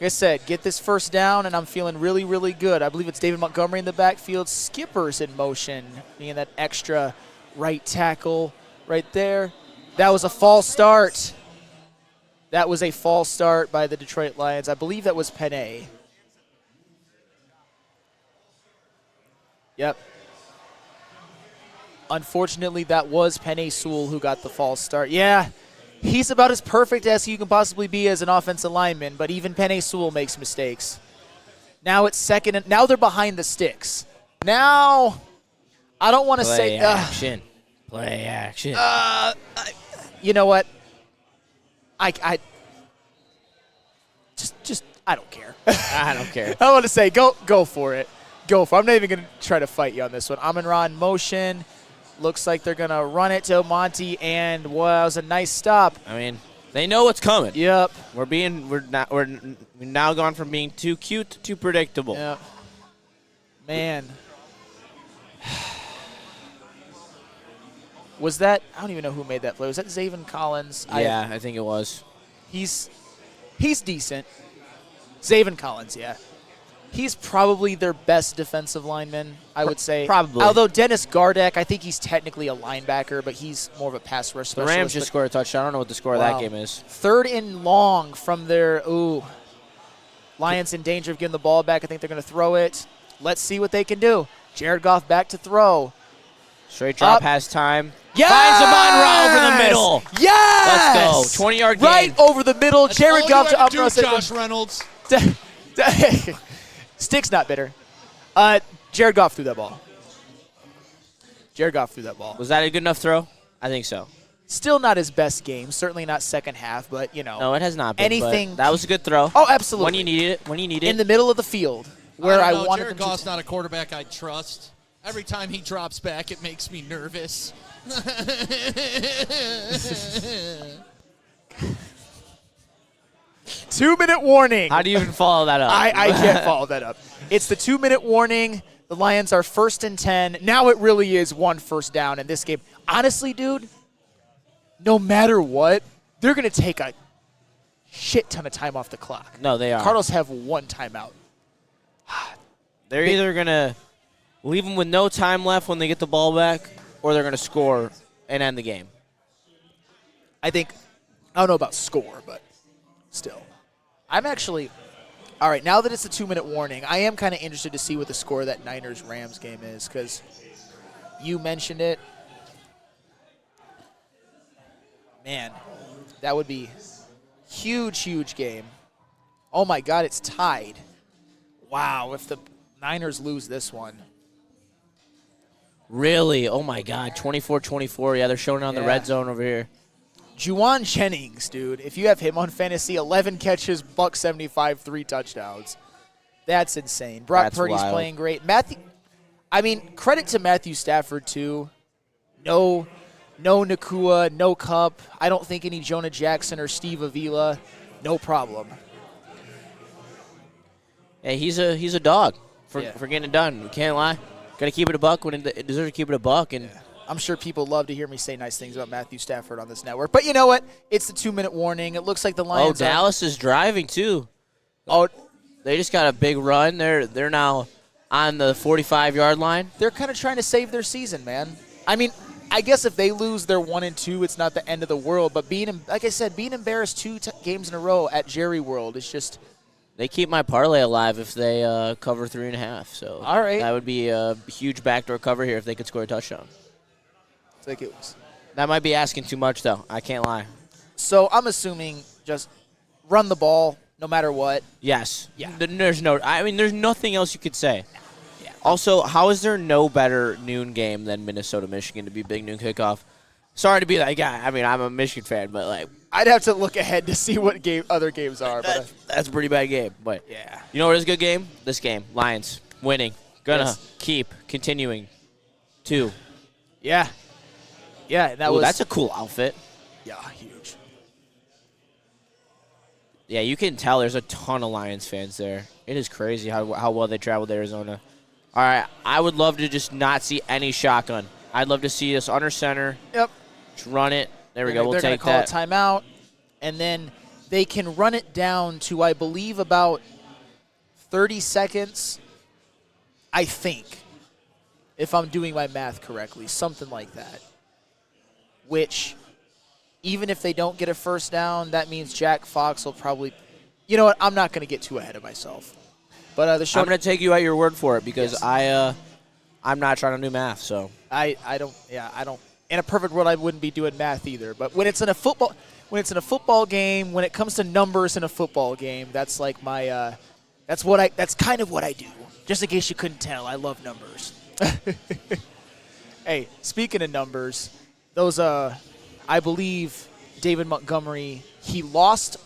Like I said, get this first down, and I'm feeling really, really good. I believe it's David Montgomery in the backfield. Skipper's in motion, being that extra right tackle right there. That was a false start. That was a false start by the Detroit Lions. I believe that was Penei. Yep. Unfortunately, that was Penei Sewell who got the false start. Yeah, he's about as perfect as you can possibly be as an offensive lineman, but even Penei Sewell makes mistakes. Now it's 2nd, and now they're behind the sticks. Now, I don't want to say action. Play action. You know what? I just I don't care. I don't care. I want to say go for it. Go for it. I'm not even going to try to fight you on this one. Amon-Ra in motion. Looks like they're going to run it to Monty, and wow, that was a nice stop. I mean, they know what's coming. Yep. We're now gone from being too cute to too predictable. Yep. Man. Was that, I don't even know who made that play. Was that Zaven Collins? Yeah, I think it was. He's decent. Zaven Collins, yeah. He's probably their best defensive lineman, I would say. Probably. Although Dennis Gardeck, I think he's technically a linebacker, but he's more of a pass rush The specialist. Rams just scored a touchdown. I don't know what the score of that game is. 3rd and long from their, Lions in danger of getting the ball back. I think they're going to throw it. Let's see what they can do. Jared Goff back to throw. Straight drop has time. Yes! Finds Amon-Ra over the middle. Yes! Let's go. 20-yard gain. Right over the middle. That's Jared all Goff you to had to do, Amon-Ra. Josh Reynolds. Stick's not bitter. Jared Goff threw that ball. Was that a good enough throw? I think so. Still not his best game. Certainly not second half, but, you know. No, it has not been. Anything. But that was a good throw. Oh, absolutely. When you needed it. In the middle of the field where I wanted Jared them Goff's to. not a quarterback I trust. Every time he drops back, it makes me nervous. 2-minute warning. How do you even follow that up? I can't follow that up. It's the 2-minute warning. The Lions are 1st and 10. Now it really is 1 first down in this game. Honestly, dude, no matter what, they're going to take a shit ton of time off the clock. No, they are. Cardinals have 1 timeout. They're either going to leave them with no time left when they get the ball back, or they're going to score and end the game. I don't know about score, but still. I'm actually, all right, now that it's a 2-minute warning, I am kind of interested to see what the score of that Niners-Rams game is, because you mentioned it. Man, that would be huge game. Oh, my God, it's tied. Wow, if the Niners lose this one. Really? Oh, my God, 24-24. Yeah, they're showing it on the red zone over here. Juwan Jennings, dude, if you have him on fantasy, 11 catches, $175, 3 touchdowns. That's insane. Brock Purdy's playing great. Credit to Matthew Stafford, too. No Nakua, no Kupp. I don't think any Jonah Jackson or Steve Avila. No problem. Hey, he's a dog for getting it done. We can't lie. Got to keep it a buck when it deserves to keep it a buck. And I'm sure people love to hear me say nice things about Matthew Stafford on this network. But you know what? It's the 2-minute warning. It looks like the Lions Dallas is driving, too. Oh, they just got a big run. They're now on the 45-yard line. They're kind of trying to save their season, man. I mean, I guess if they lose their 1-2, it's not the end of the world. But like I said, being embarrassed 2 games in a row at Jerry World is just. They keep my parlay alive if they cover 3.5. So all right, that would be a huge backdoor cover here if they could score a touchdown. That might be asking too much, though. I can't lie. So I'm assuming just run the ball no matter what. Yes. Yeah. There's nothing else you could say. Yeah. Also, how is there no better noon game than Minnesota-Michigan to be big noon kickoff? Sorry to be that guy. I mean, I'm a Michigan fan, but like I'd have to look ahead to see what other games are. That's a pretty bad game. But yeah, you know what is a good game? This game, Lions winning, gonna keep continuing. 2. Yeah. Yeah, that's a cool outfit. Yeah, huge. Yeah, you can tell there's a ton of Lions fans there. It is crazy how well they traveled to Arizona. All right, I would love to just not see any shotgun. I'd love to see us under center. Yep. Just run it. There we go. We'll take that. They're going to call a timeout, and then they can run it down to, I believe, about 30 seconds, I think, if I'm doing my math correctly, something like that. Which, even if they don't get a first down, that means Jack Fox will probably – you know what? I'm not going to get too ahead of myself. But I'm going to take you at your word for it because I'm not trying to do math. So I don't. In a perfect world, I wouldn't be doing math either. But when it's in a football game, when it comes to numbers in a football game, that's like my that's kind of what I do. Just in case you couldn't tell, I love numbers. Hey, speaking of numbers, those I believe David Montgomery, he lost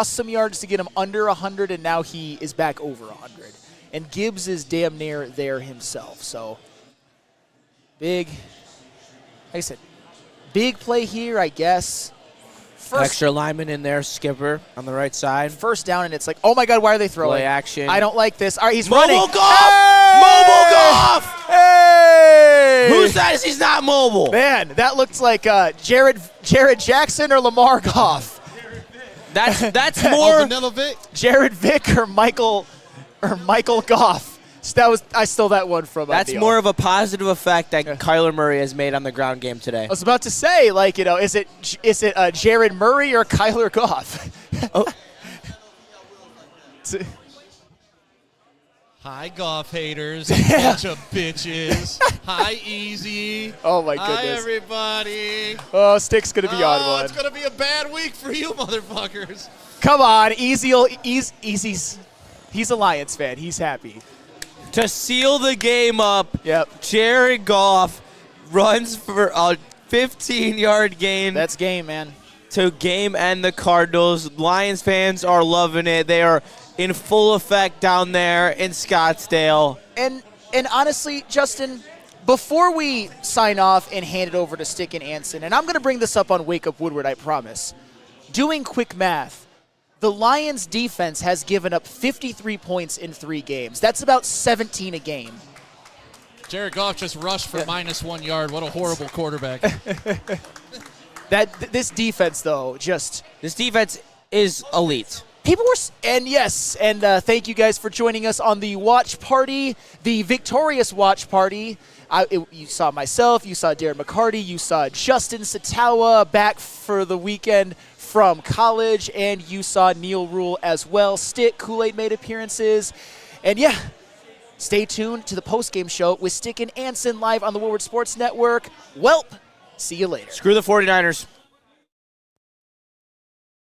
some yards to get him under 100, and now he is back over 100. And Gibbs is damn near there himself. So big, like I said, big play here, I guess. Extra lineman in there, skipper on the right side. First down, and it's like, oh my God, why are they throwing? Play action. I don't like this. All right, he's running. Mobile golf! Hey! Mobile golf! Hey! Who says he's not mobile? Man, that looks like Jared Jackson or Lamar Goff. That's more Vanilla Vic? Jared Vick or Michael Goff. I stole that one from. That's more of a positive effect that Kyler Murray has made on the ground game today. I was about to say, is it Jared Murray or Kyler Goff? Hi, Goff haters, bunch of bitches. Hi, Easy. Oh my goodness. Hi, everybody. Oh, Stick's gonna be on one. It's gonna be a bad week for you, motherfuckers. Come on, Easy's. He's a Lions fan. He's happy. To seal the game up, yep. Jared Goff runs for a 15-yard gain. That's game, man. To game end the Cardinals. Lions fans are loving it. They are in full effect down there in Scottsdale. And honestly, Justin, before we sign off and hand it over to Stick and Anson, and I'm going to bring this up on Wake Up Woodward, I promise. Doing quick math, The Lions defense has given up 53 points in 3 games. That's about 17 a game. Jared Goff just rushed for -1 yard. What a horrible quarterback. This defense, though, this defense is elite. People were, and yes, and thank you guys for joining us on the watch party, the victorious watch party. You saw myself, you saw Darren McCarty, you saw Justin Satawa back for the weekend from college, and you saw Neil Rule as well. Stick, Kool-Aid made appearances, and yeah, stay tuned to the post-game show with Stick and Anson live on the Woodward Sports Network. Welp, see you later. Screw the 49ers.